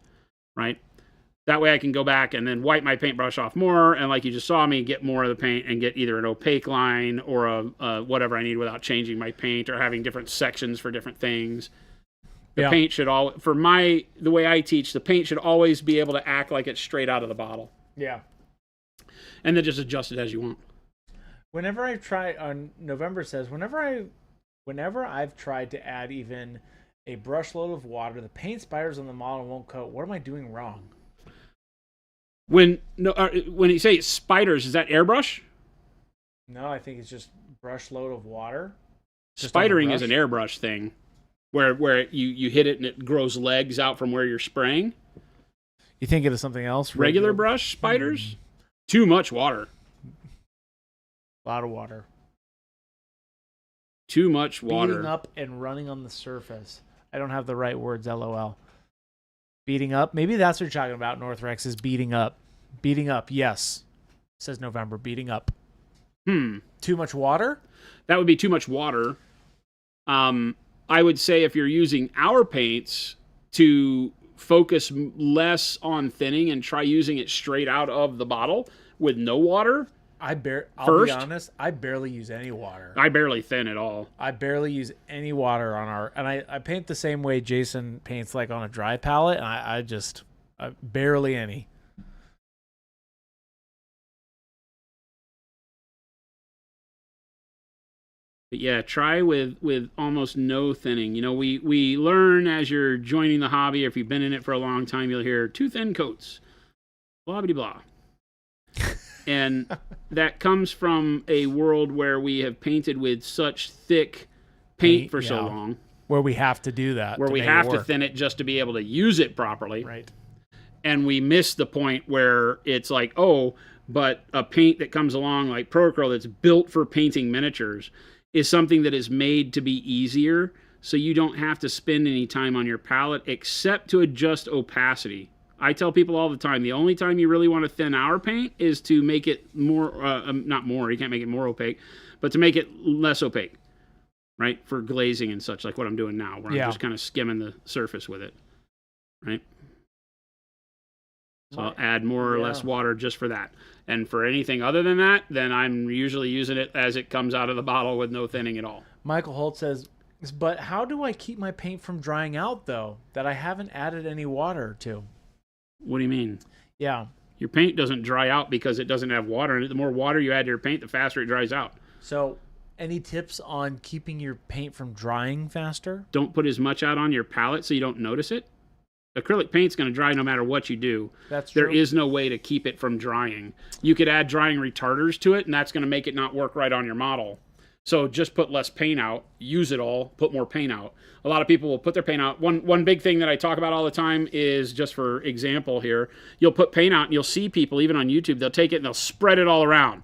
[SPEAKER 1] right? That way I can go back and then wipe my paintbrush off more, and like you just saw me, get more of the paint and get either an opaque line or a whatever I need without changing my paint or having different sections for different things. The paint should the way I teach, the paint should always be able to act like it's straight out of the bottle.
[SPEAKER 2] Yeah.
[SPEAKER 1] And then just adjust it as you want.
[SPEAKER 2] Whenever I try, November says, whenever I've tried to add even a brush load of water, the paint spiders on the model won't coat. What am I doing wrong?
[SPEAKER 1] When you say spiders, is that airbrush?
[SPEAKER 2] No, I think it's just brush load of water.
[SPEAKER 1] Spidering is an airbrush thing, where you hit it and it grows legs out from where you're spraying.
[SPEAKER 2] You think it is something else?
[SPEAKER 1] Regular brush spiders? Too much water.
[SPEAKER 2] A lot of water.
[SPEAKER 1] Too much water.
[SPEAKER 2] Beating up and running on the surface. I don't have the right words, LOL. Beating up? Maybe that's what you're talking about, Northrex, is beating up. Beating up, yes. Says November, beating up. Too much water?
[SPEAKER 1] That would be too much water. I would say if you're using our paints, to focus less on thinning and try using it straight out of the bottle with no water. I'll be honest, I barely use any water. I barely thin at all.
[SPEAKER 2] I barely use any water on and I paint the same way Jason paints, like on a dry palette, and I barely any.
[SPEAKER 1] But yeah, try with almost no thinning. We learn as you're joining the hobby, or if you've been in it for a long time, you'll hear too thin coats, blah blah blah. And that comes from a world where we have painted with such thick paint for so long.
[SPEAKER 2] Where we have to do that.
[SPEAKER 1] Where we have to thin it just to be able to use it properly.
[SPEAKER 2] Right.
[SPEAKER 1] And we miss the point where it's like, but a paint that comes along like Pro-Acryl that's built for painting miniatures is something that is made to be easier, so you don't have to spend any time on your palette except to adjust opacity. I tell people all the time, the only time you really want to thin our paint is to make it more, not more, you can't make it more opaque, but to make it less opaque. right? For glazing and such, like what I'm doing now, where I'm just kind of skimming the surface with it, right? So I'll add more or less water just for that. And for anything other than that, then I'm usually using it as it comes out of the bottle with no thinning at all.
[SPEAKER 2] Michael Holt says, but how do I keep my paint from drying out, though, that I haven't added any water to?
[SPEAKER 1] What do you mean?
[SPEAKER 2] Yeah.
[SPEAKER 1] Your paint doesn't dry out because it doesn't have water in it. The more water you add to your paint, the faster it dries out.
[SPEAKER 2] So any tips on keeping your paint from drying faster?
[SPEAKER 1] Don't put as much out on your palette so you don't notice it. Acrylic paint's going to dry no matter what you do.
[SPEAKER 2] That's true.
[SPEAKER 1] There is no way to keep it from drying. You could add drying retarders to it, and that's going to make it not work right on your model. So just put less paint out, use it all, put more paint out. A lot of people will put their paint out. One big thing that I talk about all the time is, just for example here, you'll put paint out and you'll see people, even on YouTube, they'll take it and they'll spread it all around.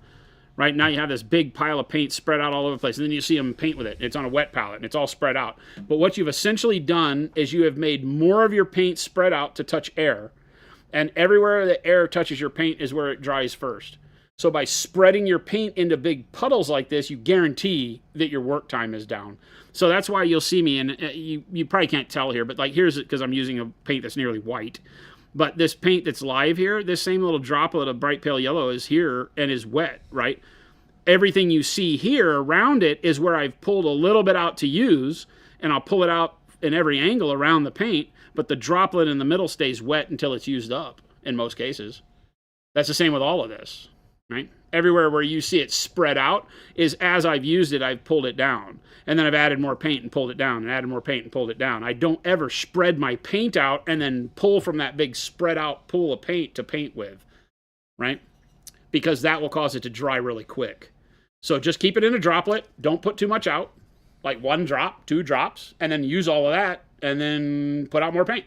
[SPEAKER 1] Right now you have this big pile of paint spread out all over the place, and then you see them paint with it. It's on a wet palette, and it's all spread out. But what you've essentially done is you have made more of your paint spread out to touch air, and everywhere the air touches your paint is where it dries first. So by spreading your paint into big puddles like this, you guarantee that your work time is down. So that's why you'll see me, and you probably can't tell here, but like here's it, because I'm using a paint that's nearly white. But this paint that's live here, this same little droplet of bright pale yellow is here and is wet, right? Everything you see here around it is where I've pulled a little bit out to use, and I'll pull it out in every angle around the paint, but the droplet in the middle stays wet until it's used up in most cases. That's the same with all of this, right? Everywhere where you see it spread out is as I've used it, I've pulled it down. And then I've added more paint and pulled it down, and added more paint and pulled it down. I don't ever spread my paint out and then pull from that big spread out pool of paint to paint with, right? Because that will cause it to dry really quick. So just keep it in a droplet. Don't put too much out, like 1 drop, 2 drops, and then use all of that and then put out more paint.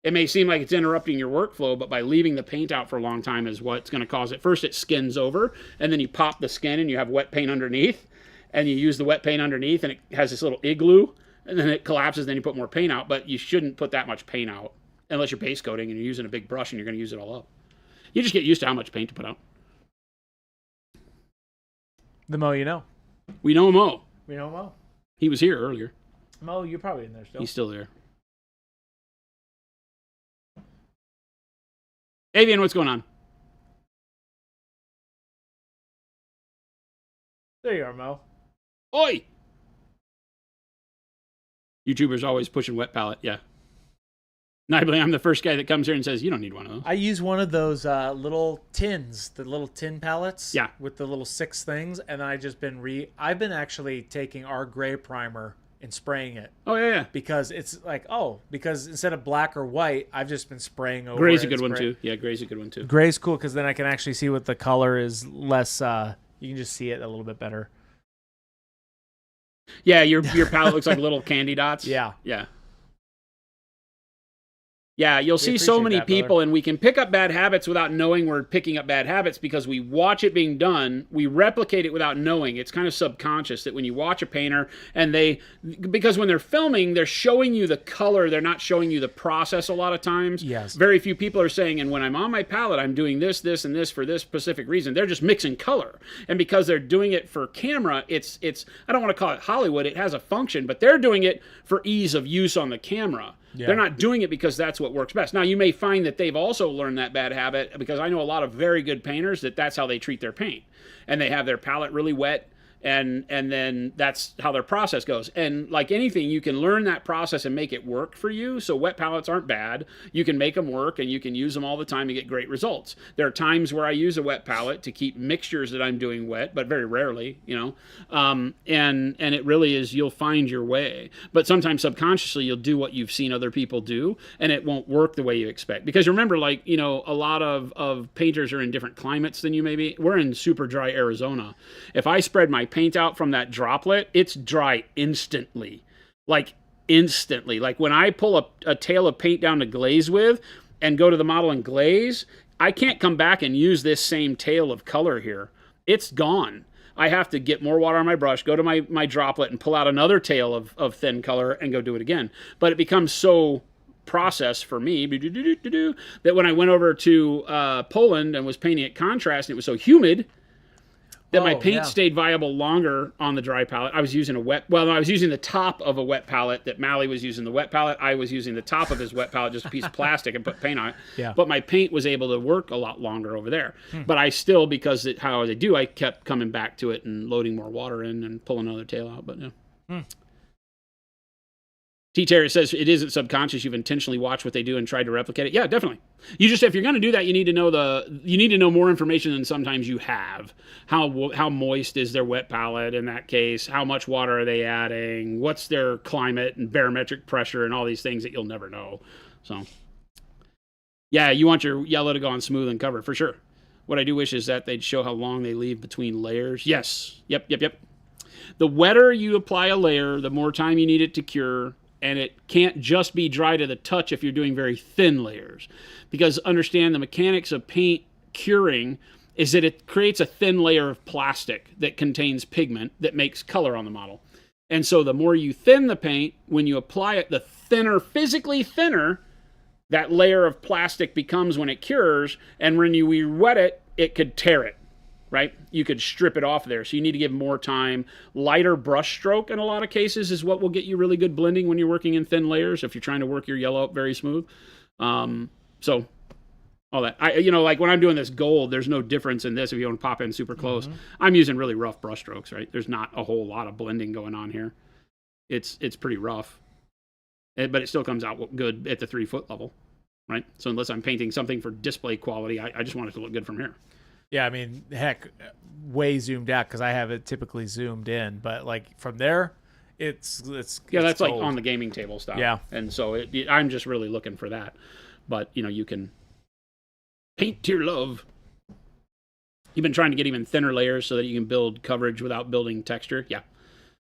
[SPEAKER 1] It may seem like it's interrupting your workflow, but by leaving the paint out for a long time is what's going to cause it. First, it skins over, and then you pop the skin and you have wet paint underneath. And you use the wet paint underneath, and it has this little igloo, and then it collapses, then you put more paint out, but you shouldn't put that much paint out unless you're base coating and you're using a big brush and you're going to use it all up. You just get used to how much paint to put out.
[SPEAKER 2] The Mo you know.
[SPEAKER 1] We know Mo.
[SPEAKER 2] We know Mo.
[SPEAKER 1] He was here earlier.
[SPEAKER 2] Mo, you're probably in there still.
[SPEAKER 1] He's still there. Avian, what's going on?
[SPEAKER 2] There you are, Mo.
[SPEAKER 1] Oi! YouTubers always pushing wet palette, yeah. And I believe I'm the first guy that comes here and says, you don't need one of those.
[SPEAKER 2] I use one of those little tins, the little tin pallets.
[SPEAKER 1] Yeah.
[SPEAKER 2] With the little 6 things, and I've been actually taking our gray primer and spraying it.
[SPEAKER 1] Oh, yeah.
[SPEAKER 2] Because it's like, because instead of black or white, I've just been spraying over
[SPEAKER 1] Gray's
[SPEAKER 2] it.
[SPEAKER 1] a good one, too. Yeah, gray's a good one, too.
[SPEAKER 2] Gray's cool, because then I can actually see what the color is less, you can just see it a little bit better.
[SPEAKER 1] Yeah, your palette looks like little candy dots.
[SPEAKER 2] Yeah.
[SPEAKER 1] Yeah. Yeah, you'll see so many people, and we can pick up bad habits without knowing we're picking up bad habits because we watch it being done. We replicate it without knowing. It's kind of subconscious that when you watch a painter and because when they're filming, they're showing you the color. They're not showing you the process a lot of times.
[SPEAKER 2] Yes.
[SPEAKER 1] Very few people are saying, and when I'm on my palette, I'm doing this, this, and this for this specific reason. They're just mixing color. And because they're doing it for camera, it's I don't want to call it Hollywood. It has a function, but they're doing it for ease of use on the camera. Yeah. They're not doing it because that's what works best. Now, you may find that they've also learned that bad habit because I know a lot of very good painters that's how they treat their paint. And they have their palette really wet, and then that's how their process goes. And like anything, you can learn that process and make it work for you. So wet palettes aren't bad. You can make them work, and you can use them all the time to get great results. There are times where I use a wet palette to keep mixtures that I'm doing wet, but very rarely, and it really is, you'll find your way. But sometimes subconsciously you'll do what you've seen other people do, and it won't work the way you expect. Because remember, a lot of painters are in different climates than you may be. We're in super dry Arizona. If I spread my paint out from that droplet, it's dry instantly. Like when I pull a tail of paint down to glaze with and go to the model and glaze, I can't come back and use this same tail of color here. It's gone. I have to get more water on my brush, go to my droplet and pull out another tail of thin color and go do it again. But it becomes so process for me that when I went over to Poland and was painting at contrast and it was so humid, that my paint stayed viable longer on the dry palette. I was using I was using the top of a wet palette that Mally was using the wet palette. I was using the top of his wet palette, just a piece of plastic, and put paint on it.
[SPEAKER 2] Yeah.
[SPEAKER 1] But my paint was able to work a lot longer over there. But I still, because how I do, I kept coming back to it and loading more water in and pulling another tail out. But yeah. T. Terry says it isn't subconscious. You've intentionally watched what they do and tried to replicate it. Yeah, definitely. You just, if you're going to do that, you need to know more information than sometimes you have. How moist is their wet palette in that case? How much water are they adding? What's their climate and barometric pressure and all these things that you'll never know. So, yeah, you want your yellow to go on smooth and cover for sure. What I do wish is that they'd show how long they leave between layers. Yes. Yep. The wetter you apply a layer, the more time you need it to cure. And it can't just be dry to the touch if you're doing very thin layers. Because understand the mechanics of paint curing is that it creates a thin layer of plastic that contains pigment that makes color on the model. And so the more you thin the paint, when you apply it, the physically thinner that layer of plastic becomes when it cures. And when you re-wet it, it could tear it. Right? You could strip it off there. So you need to give more time. Lighter brush stroke in a lot of cases is what will get you really good blending when you're working in thin layers if you're trying to work your yellow up very smooth. So all that. Like when I'm doing this gold, there's no difference in this if you want to pop in super close. I'm using really rough brush strokes, right? There's not a whole lot of blending going on here. It's pretty rough. But it still comes out good at the 3-foot level, right? So unless I'm painting something for display quality, I just want it to look good from here.
[SPEAKER 2] Yeah, I mean, heck, way zoomed out because I have it typically zoomed in, but like from there, it's
[SPEAKER 1] that's
[SPEAKER 2] gold.
[SPEAKER 1] like on the gaming table style.
[SPEAKER 2] Yeah,
[SPEAKER 1] and so I'm just really looking for that. But you can paint to your love. You've been trying to get even thinner layers so that you can build coverage without building texture. Yeah.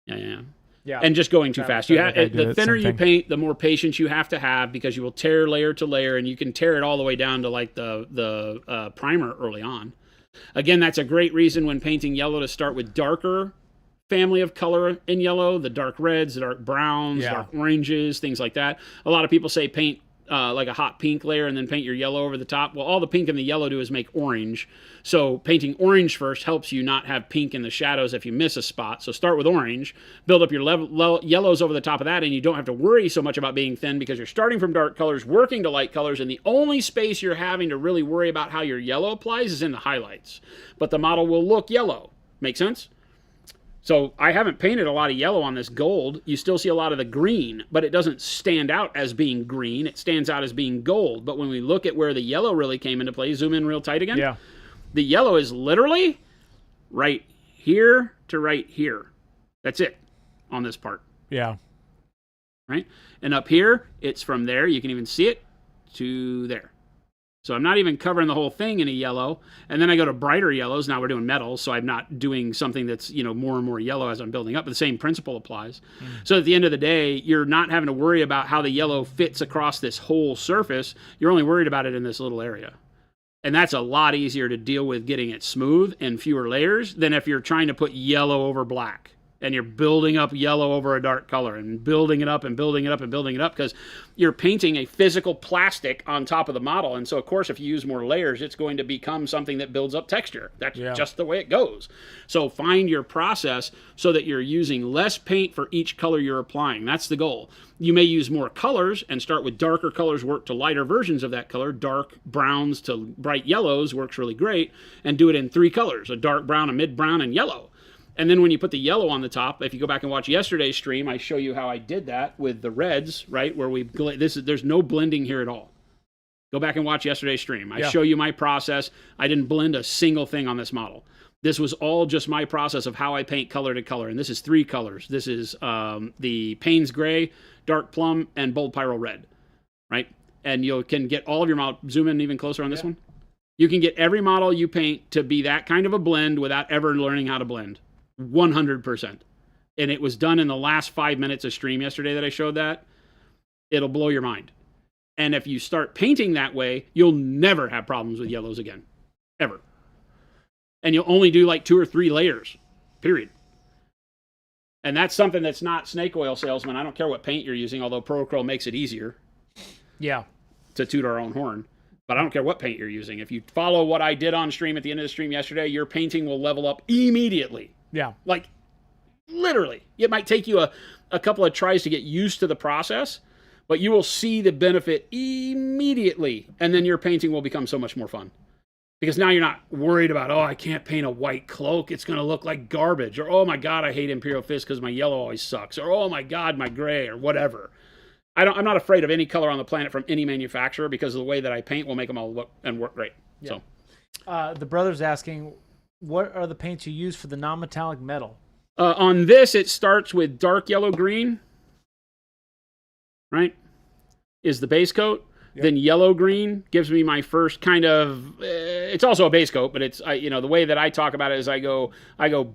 [SPEAKER 1] And just going too fast. The thinner you paint, the more patience you have to have because you will tear layer to layer, and you can tear it all the way down to like the primer early on. Again, that's a great reason when painting yellow to start with darker family of color in yellow, the dark reds, the dark browns, dark oranges, things like that. A lot of people say paint like a hot pink layer and then paint your yellow over the top. Well, all the pink and the yellow do is make orange. So painting orange first helps you not have pink in the shadows if you miss a spot. So start with orange, build up your yellows over the top of that, and you don't have to worry so much about being thin because you're starting from dark colors, working to light colors, and the only space you're having to really worry about how your yellow applies is in the highlights. But the model will look yellow. Make sense? So I haven't painted a lot of yellow on this gold. You still see a lot of the green, but it doesn't stand out as being green. It stands out as being gold. But when we look at where the yellow really came into play, zoom in real tight again.
[SPEAKER 2] Yeah.
[SPEAKER 1] The yellow is literally right here to right here. That's it on this part.
[SPEAKER 2] Yeah.
[SPEAKER 1] Right? And up here, it's from there. You can even see it to there. So I'm not even covering the whole thing in a yellow. And then I go to brighter yellows. Now we're doing metals, so I'm not doing something that's, more and more yellow as I'm building up. But the same principle applies. So at the end of the day, you're not having to worry about how the yellow fits across this whole surface. You're only worried about it in this little area. And that's a lot easier to deal with getting it smooth and fewer layers than if you're trying to put yellow over black. And you're building up yellow over a dark color and building it up and building it up and building it up because you're painting a physical plastic on top of the model. And so, of course, if you use more layers, it's going to become something that builds up texture. That's just the way it goes. So find your process so that you're using less paint for each color you're applying. That's the goal. You may use more colors and start with darker colors, work to lighter versions of that color. Dark browns to bright yellows works really great. And do it in 3 colors, a dark brown, a mid brown, and yellow. And then when you put the yellow on the top, if you go back and watch yesterday's stream, I show you how I did that with the reds, right? Where there's no blending here at all. Go back and watch yesterday's stream. I show you my process. I didn't blend a single thing on this model. This was all just my process of how I paint color to color. And this is 3 colors. This is the Payne's Gray, Dark Plum, and Bold Pyro Red, right? And you can get all of your model. Zoom in even closer on this one. You can get every model you paint to be that kind of a blend without ever learning how to blend. 100%. And it was done in the last 5 minutes of stream yesterday that I showed that. It'll blow your mind. And if you start painting that way, you'll never have problems with yellows again. Ever. And you'll only do like 2 or 3 layers. Period. And that's something that's not snake oil salesman. I don't care what paint you're using, although Pro Acryl makes it easier.
[SPEAKER 2] Yeah.
[SPEAKER 1] To toot our own horn. But I don't care what paint you're using. If you follow what I did on stream at the end of the stream yesterday, your painting will level up immediately.
[SPEAKER 2] Yeah.
[SPEAKER 1] Like, literally. It might take you a couple of tries to get used to the process, but you will see the benefit immediately. And then your painting will become so much more fun. Because now you're not worried about, oh, I can't paint a white cloak. It's going to look like garbage. Or, oh, my God, I hate Imperial Fist because my yellow always sucks. Or, oh, my God, my gray, or whatever. I'm not afraid of any color on the planet from any manufacturer because the way that I paint will make them all look and work great. Yeah. So,
[SPEAKER 2] the brother's asking, what are the paints you use for the non-metallic metal?
[SPEAKER 1] On this, it starts with dark yellow green, right? Is the base coat. Yep. Then yellow green gives me my first kind of. It's also a base coat, but it's the way that I talk about it is I go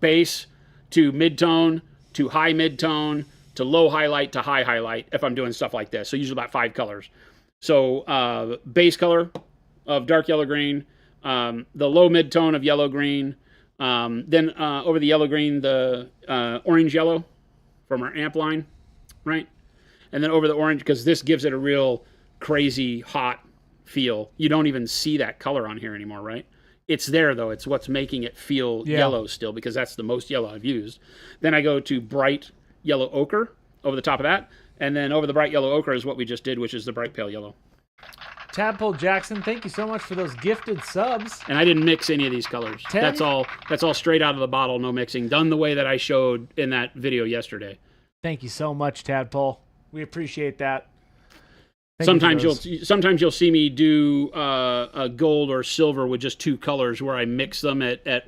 [SPEAKER 1] base to mid-tone to high mid-tone to low highlight to high highlight if I'm doing stuff like this. So usually about 5 colors. So base color of dark yellow green, the low mid-tone of yellow green, then over the yellow green, the orange yellow from our amp line, right? And then over the orange, because this gives it a real crazy hot feel. You don't even see that color on here anymore, right? It's there, though. It's what's making it feel yellow still, because that's the most yellow I've used. Then I go to bright yellow ochre over the top of that. And then over the bright yellow ochre is what we just did, which is the bright pale yellow.
[SPEAKER 2] Tadpole Jackson, thank you so much for those gifted subs.
[SPEAKER 1] And I didn't mix any of these colors. That's all straight out of the bottle, no mixing. Done the way that I showed in that video yesterday.
[SPEAKER 2] Thank you so much, Tadpole. We appreciate that.
[SPEAKER 1] Sometimes you'll see me do a gold or silver with just 2 colors where I mix them at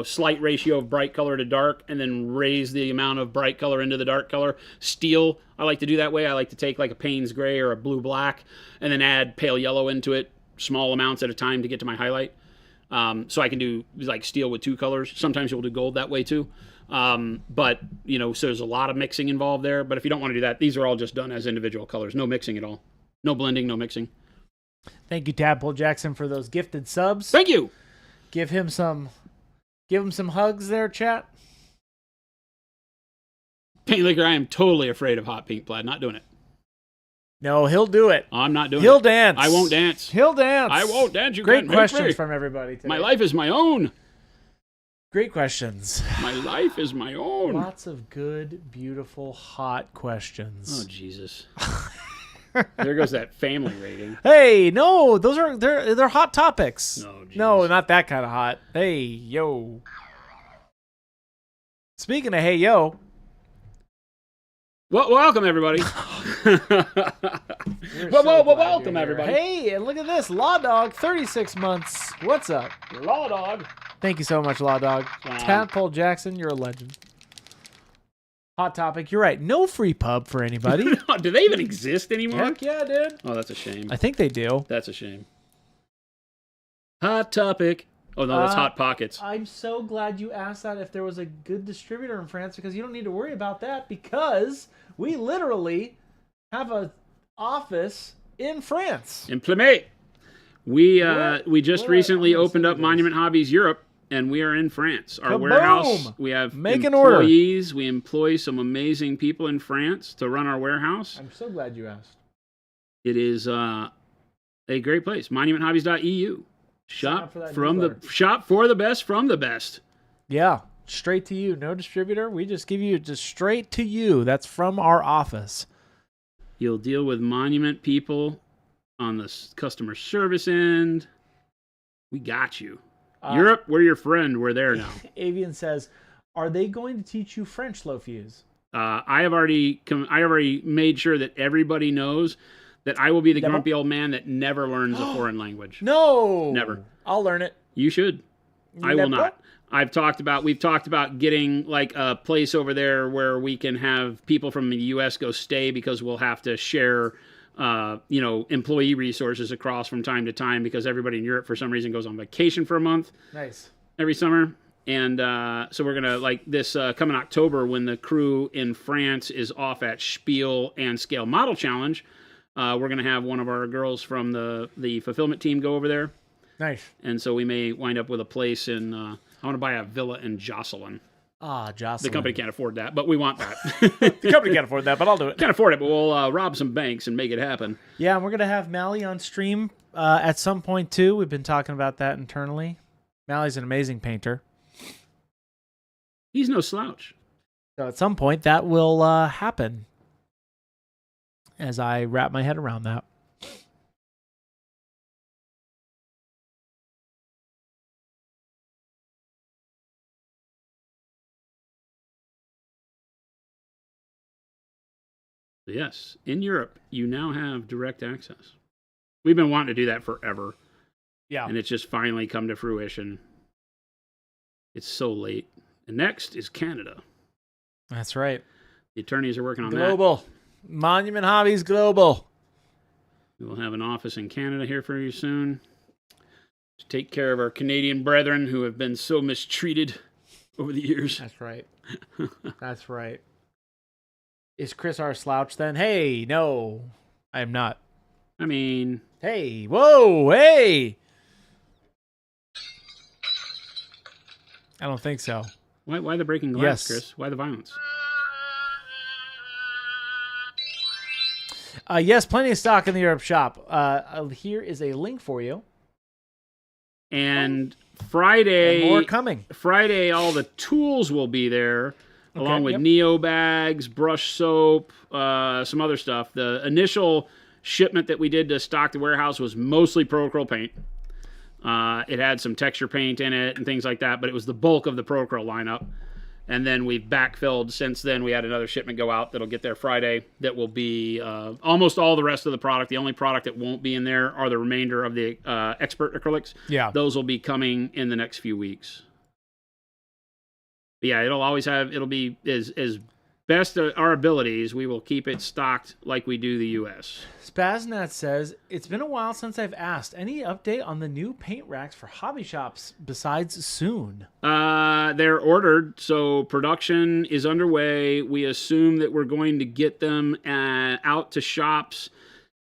[SPEAKER 1] slight ratio of bright color to dark and then raise the amount of bright color into the dark color. Steel, I like to do that way. I like to take like a Payne's gray or a blue black and then add pale yellow into it, small amounts at a time to get to my highlight. So I can do like steel with 2 colors. Sometimes you'll do gold that way too. But so there's a lot of mixing involved there. But if you don't want to do that, these are all just done as individual colors. No mixing at all. No blending, no mixing.
[SPEAKER 2] Thank you, Tadpole Jackson, for those gifted subs.
[SPEAKER 1] Thank you.
[SPEAKER 2] Give him some hugs there, chat.
[SPEAKER 1] Paint Liquor, I am totally afraid of hot pink plaid. Not doing it.
[SPEAKER 2] No, he'll do it.
[SPEAKER 1] I'm not doing it.
[SPEAKER 2] He'll dance.
[SPEAKER 1] I won't dance.
[SPEAKER 2] He'll dance.
[SPEAKER 1] I won't dance. You
[SPEAKER 2] Great questions from everybody today.
[SPEAKER 1] My life is my own.
[SPEAKER 2] Great questions.
[SPEAKER 1] My life is my own.
[SPEAKER 2] Lots of good, beautiful, hot questions.
[SPEAKER 1] Oh, Jesus. There goes that family rating.
[SPEAKER 2] Hey, no, they're hot topics.
[SPEAKER 1] No,
[SPEAKER 2] not that kind of hot. Hey, yo. Speaking of hey, yo.
[SPEAKER 1] Well, welcome everybody. Welcome everybody.
[SPEAKER 2] Hey, and look at this, Law Dog, 36 months. What's up,
[SPEAKER 1] Law Dog?
[SPEAKER 2] Thank you so much, Law Dog. Tadpole Jackson, you're a legend. Hot topic. You're right. No free pub for anybody.
[SPEAKER 1] Do they even exist anymore?
[SPEAKER 2] Heck yeah, dude.
[SPEAKER 1] Oh, that's a shame.
[SPEAKER 2] I think they do.
[SPEAKER 1] That's a shame. Hot topic. Oh, no, that's Hot Pockets.
[SPEAKER 2] I'm so glad you asked that if there was a good distributor in France, because you don't need to worry about that, because we literally have an office in France.
[SPEAKER 1] Implement. We just recently opened up Monument Hobbies Europe. And we are in France. Our warehouse, we have employees. We employ some amazing people in France to run our warehouse.
[SPEAKER 2] I'm so glad you asked.
[SPEAKER 1] It is a great place. MonumentHobbies.eu. Shop for the best from the best.
[SPEAKER 2] Yeah, straight to you. No distributor. We just give you just straight to you. That's from our office.
[SPEAKER 1] You'll deal with Monument people on the customer service end. We got you. Europe, we're your friend. We're there now.
[SPEAKER 2] Avian says, "Are they going to teach you French, Low Fuse?"
[SPEAKER 1] I have already made sure that everybody knows that I will be the grumpy old man that never learns a foreign language.
[SPEAKER 2] No,
[SPEAKER 1] never.
[SPEAKER 2] I'll learn it.
[SPEAKER 1] You should. I will not. We've talked about getting like a place over there where we can have people from the U.S. go stay, because we'll have to share employee resources across from time to time, because everybody in Europe for some reason goes on vacation for a month.
[SPEAKER 2] Nice.
[SPEAKER 1] Every summer. And so we're going to, like this coming October, when the crew in France is off at Spiel and Scale Model Challenge, we're going to have one of our girls from the fulfillment team go over there.
[SPEAKER 2] Nice.
[SPEAKER 1] And so we may wind up with a place in, I want to buy a villa in Jocelyn.
[SPEAKER 2] Jocelyn.
[SPEAKER 1] The company can't afford that, but we want that.
[SPEAKER 2] The company can't afford that, but I'll do it.
[SPEAKER 1] Can't afford it, but we'll rob some banks and make it happen.
[SPEAKER 2] Yeah, and we're going to have Mally on stream at some point, too. We've been talking about that internally. Mally's an amazing painter.
[SPEAKER 1] He's no slouch.
[SPEAKER 2] So at some point, that will happen as I wrap my head around that.
[SPEAKER 1] Yes, in Europe, you now have direct access. We've been wanting to do that forever.
[SPEAKER 2] Yeah.
[SPEAKER 1] And it's just finally come to fruition. It's so late. And next is Canada.
[SPEAKER 2] That's right.
[SPEAKER 1] The attorneys are working on that.
[SPEAKER 2] Global. Monument Hobbies Global.
[SPEAKER 1] We will have an office in Canada here for you soon to take care of our Canadian brethren who have been so mistreated over the years.
[SPEAKER 2] That's right. That's right. Is Chris our slouch then? Hey, no, I am not.
[SPEAKER 1] I mean...
[SPEAKER 2] Hey, whoa, hey! I don't think so.
[SPEAKER 1] Why the breaking glass,
[SPEAKER 2] Yes.
[SPEAKER 1] Chris? Why the violence?
[SPEAKER 2] Yes, plenty of stock in the Europe shop. Here is a link for you.
[SPEAKER 1] And Friday...
[SPEAKER 2] And more coming.
[SPEAKER 1] Friday, all the tools will be there, along with
[SPEAKER 2] yep.
[SPEAKER 1] Neo bags, brush soap, some other stuff. The initial shipment that we did to stock the warehouse was mostly Pro Acryl paint. It had some texture paint in it and things like that, but it was the bulk of the Pro Acryl lineup. And then we've backfilled since then. We had another shipment go out that'll get there Friday that will be almost all the rest of the product. The only product that won't be in there are the remainder of the expert acrylics.
[SPEAKER 2] Yeah.
[SPEAKER 1] Those will be coming in the next few weeks. But yeah, it'll be as best of our abilities. We will keep it stocked like we do the U.S.
[SPEAKER 2] Spaznat says, it's been a while since I've asked. Any update on the new paint racks for hobby shops besides soon?
[SPEAKER 1] They're ordered, so production is underway. We assume that we're going to get them out to shops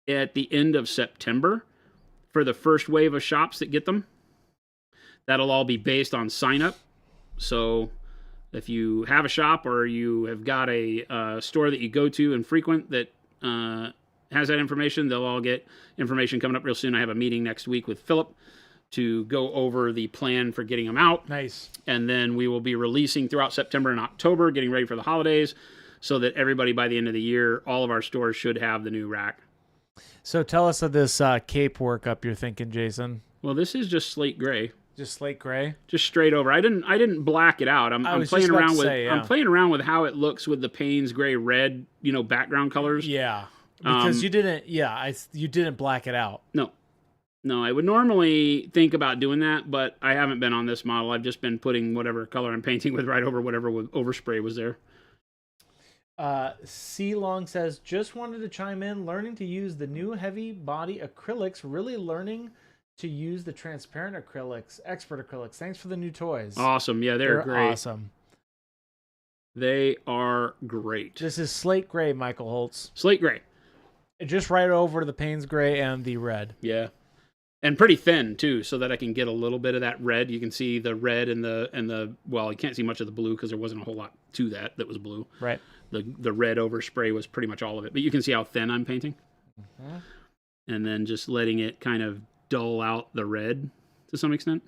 [SPEAKER 1] at the end of September for the first wave of shops that get them. That'll all be based on sign up. So if you have a shop or you have got a store that you go to and frequent that has that information, they'll all get information coming up real soon. I have a meeting next week with Philip to go over the plan for getting them out.
[SPEAKER 2] Nice.
[SPEAKER 1] And then we will be releasing throughout September and October, getting ready for the holidays, so that everybody by the end of the year, all of our stores should have the new rack.
[SPEAKER 2] So tell us of this cape workup you're thinking, Jason.
[SPEAKER 1] Well, this is just slate gray.
[SPEAKER 2] Just slate gray?
[SPEAKER 1] Just straight over. I didn't black it out. I'm playing around with I'm playing around with how it looks with the Payne's gray red, background colors.
[SPEAKER 2] Yeah. Because you didn't black it out.
[SPEAKER 1] No, I would normally think about doing that, but I haven't been on this model. I've just been putting whatever color I'm painting with right over whatever overspray was there.
[SPEAKER 2] C Long says, just wanted to chime in, learning to use the new heavy body acrylics, really learning to use the transparent acrylics, expert acrylics. Thanks for the new toys.
[SPEAKER 1] Awesome. Yeah, they're great.
[SPEAKER 2] Awesome.
[SPEAKER 1] They are great.
[SPEAKER 2] This is slate gray, Michael Holtz.
[SPEAKER 1] Slate gray.
[SPEAKER 2] Just right over the Payne's gray and the red.
[SPEAKER 1] Yeah. And pretty thin too, so that I can get a little bit of that red. You can see the red and the well, you can't see much of the blue because there wasn't a whole lot to that was blue.
[SPEAKER 2] Right.
[SPEAKER 1] The red overspray was pretty much all of it. But you can see how thin I'm painting.
[SPEAKER 2] Mm-hmm.
[SPEAKER 1] And then just letting it kind of dull out the red to some extent.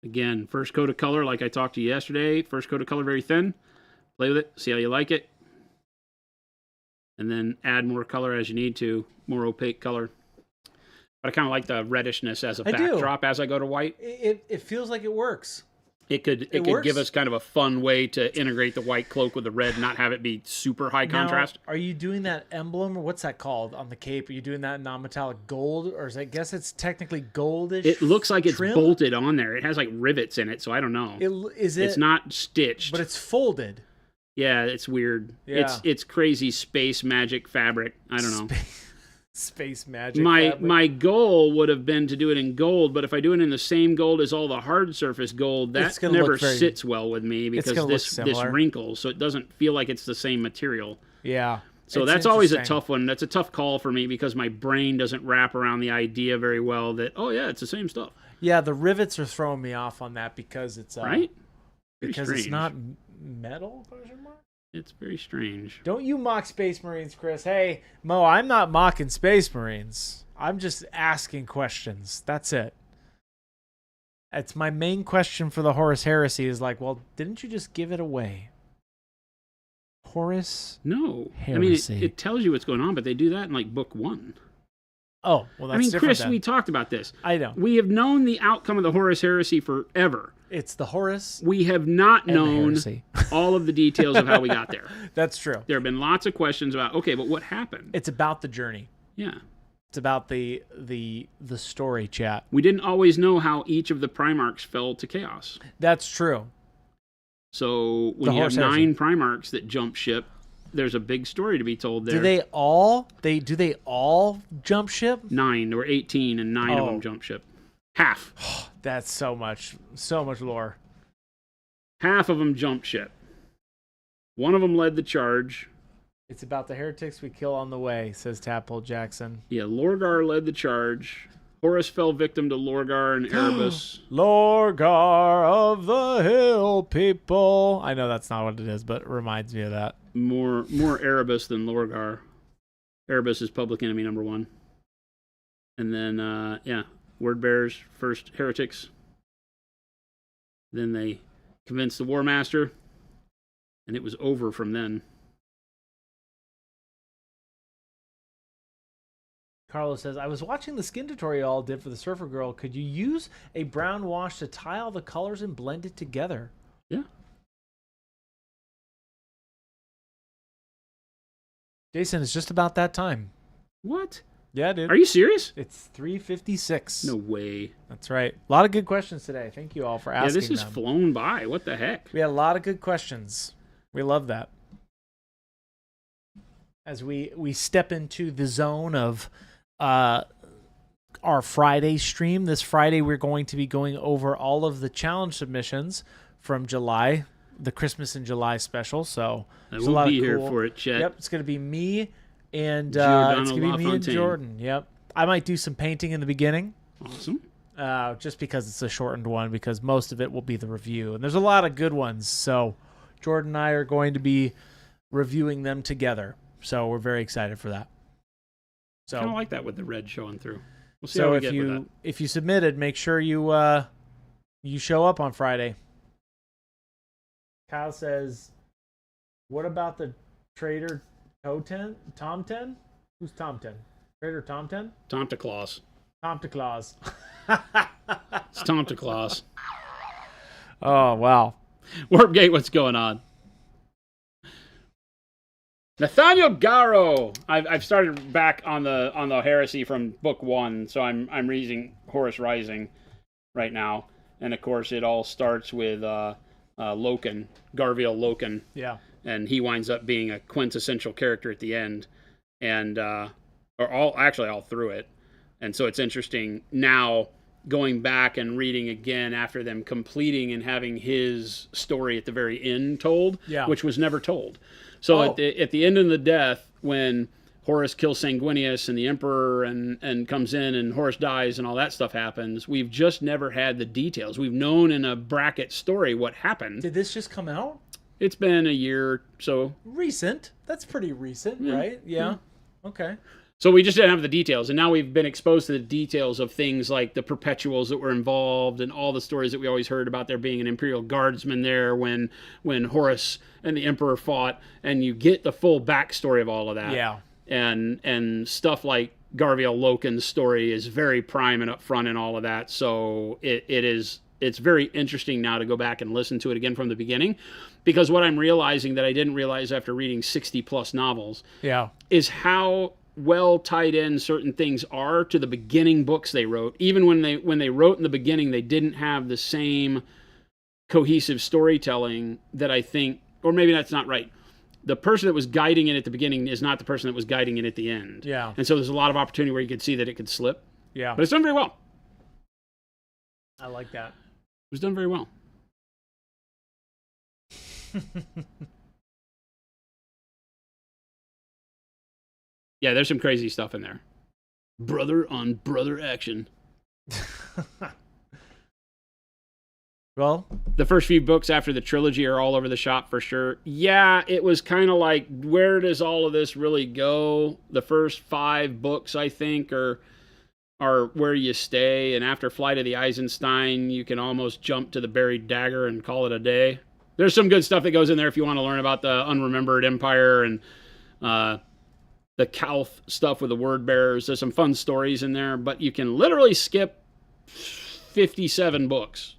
[SPEAKER 1] Again, first coat of color, like I talked to you yesterday. First coat of color, very thin. Play with it, see how you like it. And then add more color as you need to, more opaque color. But I kind of like the reddishness as a backdrop as I go to white.
[SPEAKER 2] It feels like it works.
[SPEAKER 1] It could give us kind of a fun way to integrate the white cloak with the red, not have it be super high contrast.
[SPEAKER 2] Are you doing that emblem, or what's that called on the cape? Are you doing that in non-metallic gold, or I guess it's technically goldish?
[SPEAKER 1] It looks like
[SPEAKER 2] trim?
[SPEAKER 1] It's bolted on there. It has like rivets in it, so I don't know. It's not stitched,
[SPEAKER 2] but it's folded.
[SPEAKER 1] Yeah, it's weird. Yeah. It's crazy space magic fabric. I don't know.
[SPEAKER 2] Space magic.
[SPEAKER 1] My goal would have been to do it in gold, but if I do it in the same gold as all the hard surface gold, that never sits well with me because this wrinkles, so it doesn't feel like it's the same material.
[SPEAKER 2] Yeah.
[SPEAKER 1] So
[SPEAKER 2] It's
[SPEAKER 1] that's always a
[SPEAKER 2] interesting.
[SPEAKER 1] tough one. That's a tough call for me because my brain doesn't wrap around the idea very well that, oh, yeah, it's the same stuff.
[SPEAKER 2] Yeah, the rivets are throwing me off on that because it's
[SPEAKER 1] Right? Very
[SPEAKER 2] because
[SPEAKER 1] strange.
[SPEAKER 2] it's not metal? Question mark?
[SPEAKER 1] It's very strange.
[SPEAKER 2] Don't you mock Space Marines, Chris? Hey, Mo, I'm not mocking Space Marines. I'm just asking questions. That's it. It's my main question for the Horus Heresy is like, well, didn't you just give it away? Horus?
[SPEAKER 1] No.
[SPEAKER 2] Heresy.
[SPEAKER 1] I mean, it tells you what's going on, but they do that in like book 1.
[SPEAKER 2] Oh, well, that's
[SPEAKER 1] I mean,
[SPEAKER 2] different
[SPEAKER 1] Chris,
[SPEAKER 2] then.
[SPEAKER 1] we talked about this.
[SPEAKER 2] I know.
[SPEAKER 1] We have known the outcome of the Horus Heresy forever.
[SPEAKER 2] It's the Horus
[SPEAKER 1] We have not
[SPEAKER 2] and the
[SPEAKER 1] known
[SPEAKER 2] heresy.
[SPEAKER 1] all of the details of how we got there.
[SPEAKER 2] That's true.
[SPEAKER 1] There have been lots of questions about, okay, but what happened?
[SPEAKER 2] It's about the journey.
[SPEAKER 1] Yeah.
[SPEAKER 2] It's about the story, chat.
[SPEAKER 1] We didn't always know how each of the Primarchs fell to chaos.
[SPEAKER 2] That's true.
[SPEAKER 1] So when
[SPEAKER 2] The
[SPEAKER 1] you have
[SPEAKER 2] Horus Heresy.
[SPEAKER 1] 9 Primarchs that jump ship, there's a big story to be told there.
[SPEAKER 2] Do they all jump ship?
[SPEAKER 1] 9. There were 18, and 9 of them jump ship. Half.
[SPEAKER 2] That's so much lore.
[SPEAKER 1] Half of them jump ship. One of them led the charge.
[SPEAKER 2] It's about the heretics we kill on the way, says Tadpole Jackson.
[SPEAKER 1] Yeah, Lorgar led the charge. Horus fell victim to Lorgar and Erebus.
[SPEAKER 2] Lorgar of the Hill people. I know that's not what it is, but it reminds me of that.
[SPEAKER 1] More Erebus than Lorgar. Erebus is public enemy number 1. And then, Word Bearers first heretics. Then they convinced the War Master, and it was over from then.
[SPEAKER 2] Carlos says, I was watching the skin tutorial all did for the Surfer Girl. Could you use a brown wash to tie all the colors and blend it together?
[SPEAKER 1] Yeah.
[SPEAKER 2] Jason, it's just about that time.
[SPEAKER 1] What?
[SPEAKER 2] Yeah, dude.
[SPEAKER 1] Are you serious?
[SPEAKER 2] It's 3:56.
[SPEAKER 1] No way.
[SPEAKER 2] That's right. A lot of good questions today. Thank you all for asking
[SPEAKER 1] Yeah, this has
[SPEAKER 2] them.
[SPEAKER 1] flown by. What the heck?
[SPEAKER 2] We had a lot of good questions. We love that. As we step into the zone of our Friday stream. This Friday, we're going to be going over all of the challenge submissions from July, the Christmas in July special. So
[SPEAKER 1] I
[SPEAKER 2] there's a
[SPEAKER 1] will
[SPEAKER 2] lot
[SPEAKER 1] be
[SPEAKER 2] of
[SPEAKER 1] here
[SPEAKER 2] cool-
[SPEAKER 1] for it, Chet.
[SPEAKER 2] Yep, it's going to be me and
[SPEAKER 1] Giordano
[SPEAKER 2] it's going to be me and
[SPEAKER 1] LaFontaine.
[SPEAKER 2] Jordan. Yep. I might do some painting in the beginning.
[SPEAKER 1] Awesome.
[SPEAKER 2] Just because it's a shortened one, because most of it will be the review. And there's a lot of good ones. So Jordan and I are going to be reviewing them together. So we're very excited for that. So
[SPEAKER 1] Kind of like that with the red showing through. We'll see how we
[SPEAKER 2] if
[SPEAKER 1] get with that.
[SPEAKER 2] if you submitted, make sure you you show up on Friday. Kyle says, "What about the Trader Tom 10? Who's Tom 10? Trader Tom 10?
[SPEAKER 1] Tomta Claus.
[SPEAKER 2] Tom to Claus."
[SPEAKER 1] It's Tomta Claus.
[SPEAKER 2] Oh wow.
[SPEAKER 1] Warpgate, what's going on? Nathaniel Garrow. I've started back on the heresy from book 1, so I'm reading Horus Rising right now, and of course it all starts with Loken, Garviel Loken,
[SPEAKER 2] Yeah.
[SPEAKER 1] and he winds up being a quintessential character at the end, and or all through it, and so it's interesting now going back and reading again after them completing and having his story at the very end told, which was never told. So at the end of the death, when Horus kills Sanguinius and the Emperor and comes in and Horus dies and all that stuff happens, we've just never had the details. We've known in a bracket story what happened.
[SPEAKER 2] Did this just come out?
[SPEAKER 1] It's been a year or so.
[SPEAKER 2] Recent. That's pretty recent, right? Yeah. Okay.
[SPEAKER 1] So we just didn't have the details, and now we've been exposed to the details of things like the perpetuals that were involved and all the stories that we always heard about there being an Imperial Guardsman there when Horus and the Emperor fought, and you get the full backstory of all of that.
[SPEAKER 2] Yeah.
[SPEAKER 1] And stuff like Garviel Loken's story is very prime and upfront and all of that. So it's very interesting now to go back and listen to it again from the beginning, because what I'm realizing that I didn't realize after reading 60 plus novels is how well tied in certain things are to the beginning books they wrote. Even when they wrote in the beginning, they didn't have the same cohesive storytelling that I think, or maybe that's not right. The person that was guiding it at the beginning is not the person that was guiding it at the end.
[SPEAKER 2] Yeah.
[SPEAKER 1] And so there's a lot of opportunity where you could see that it could slip.
[SPEAKER 2] Yeah.
[SPEAKER 1] But it's done very well.
[SPEAKER 2] I like that.
[SPEAKER 1] It was done very well. Yeah, there's some crazy stuff in there. Brother on brother action.
[SPEAKER 2] Well,
[SPEAKER 1] the first few books after the trilogy are all over the shop for sure. Yeah, it was kind of like, where does all of this really go? The first 5 books, I think, are where you stay. And after Flight of the Eisenstein, you can almost jump to the Buried Dagger and call it a day. There's some good stuff that goes in there if you want to learn about the Unremembered Empire and the Calth stuff with the Word Bearers. There's some fun stories in there, but you can literally skip 57 books.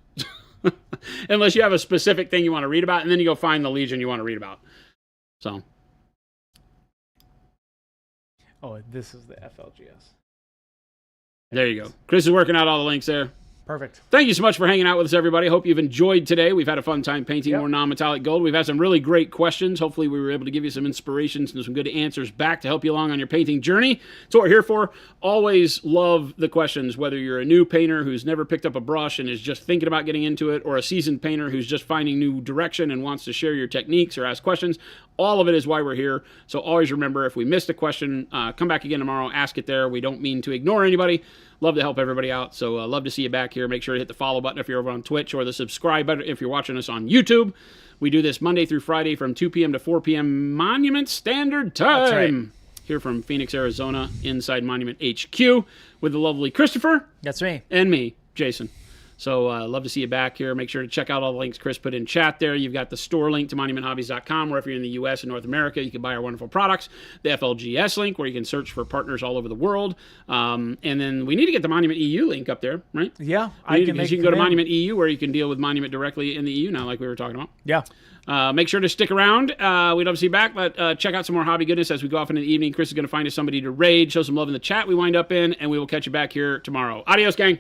[SPEAKER 1] Unless you have a specific thing you want to read about, and then you go find the Legion you want to read about. So.
[SPEAKER 2] Oh, this is the FLGS.
[SPEAKER 1] There you go. Chris is working out all the links there.
[SPEAKER 2] Perfect.
[SPEAKER 1] Thank you so much for hanging out with us, everybody. Hope you've enjoyed today. We've had a fun time painting more non-metallic gold. We've had some really great questions. Hopefully we were able to give you some inspirations and some good answers back to help you along on your painting journey. That's what we're here for. Always love the questions, whether you're a new painter who's never picked up a brush and is just thinking about getting into it, or a seasoned painter who's just finding new direction and wants to share your techniques or ask questions. All of it is why we're here. So always remember, if we missed a question, come back again tomorrow, ask it there. We don't mean to ignore anybody. Love to help everybody out, so love to see you back here. Make sure to hit the follow button if you're over on Twitch, or the subscribe button if you're watching us on YouTube. We do this Monday through Friday from 2 p.m. to 4 p.m. Monument Standard Time.
[SPEAKER 2] That's right.
[SPEAKER 1] Here from Phoenix, Arizona, inside Monument HQ, with the lovely Christopher.
[SPEAKER 2] That's me.
[SPEAKER 1] And me, Jason. So love to see you back here. Make sure to check out all the links Chris put in chat there. You've got the store link to monumenthobbies.com, where if you're in the U.S. and North America, you can buy our wonderful products. The FLGS link, where you can search for partners all over the world. And then we need to get the Monument EU link up there, right?
[SPEAKER 2] Yeah.
[SPEAKER 1] You can go to Monument EU, where you can deal with Monument directly in the EU now, like we were talking about.
[SPEAKER 2] Yeah.
[SPEAKER 1] Make sure to stick around. We'd love to see you back. But check out some more hobby goodness as we go off into the evening. Chris is going to find us somebody to raid, show some love in the chat we wind up in, and we will catch you back here tomorrow. Adios, gang.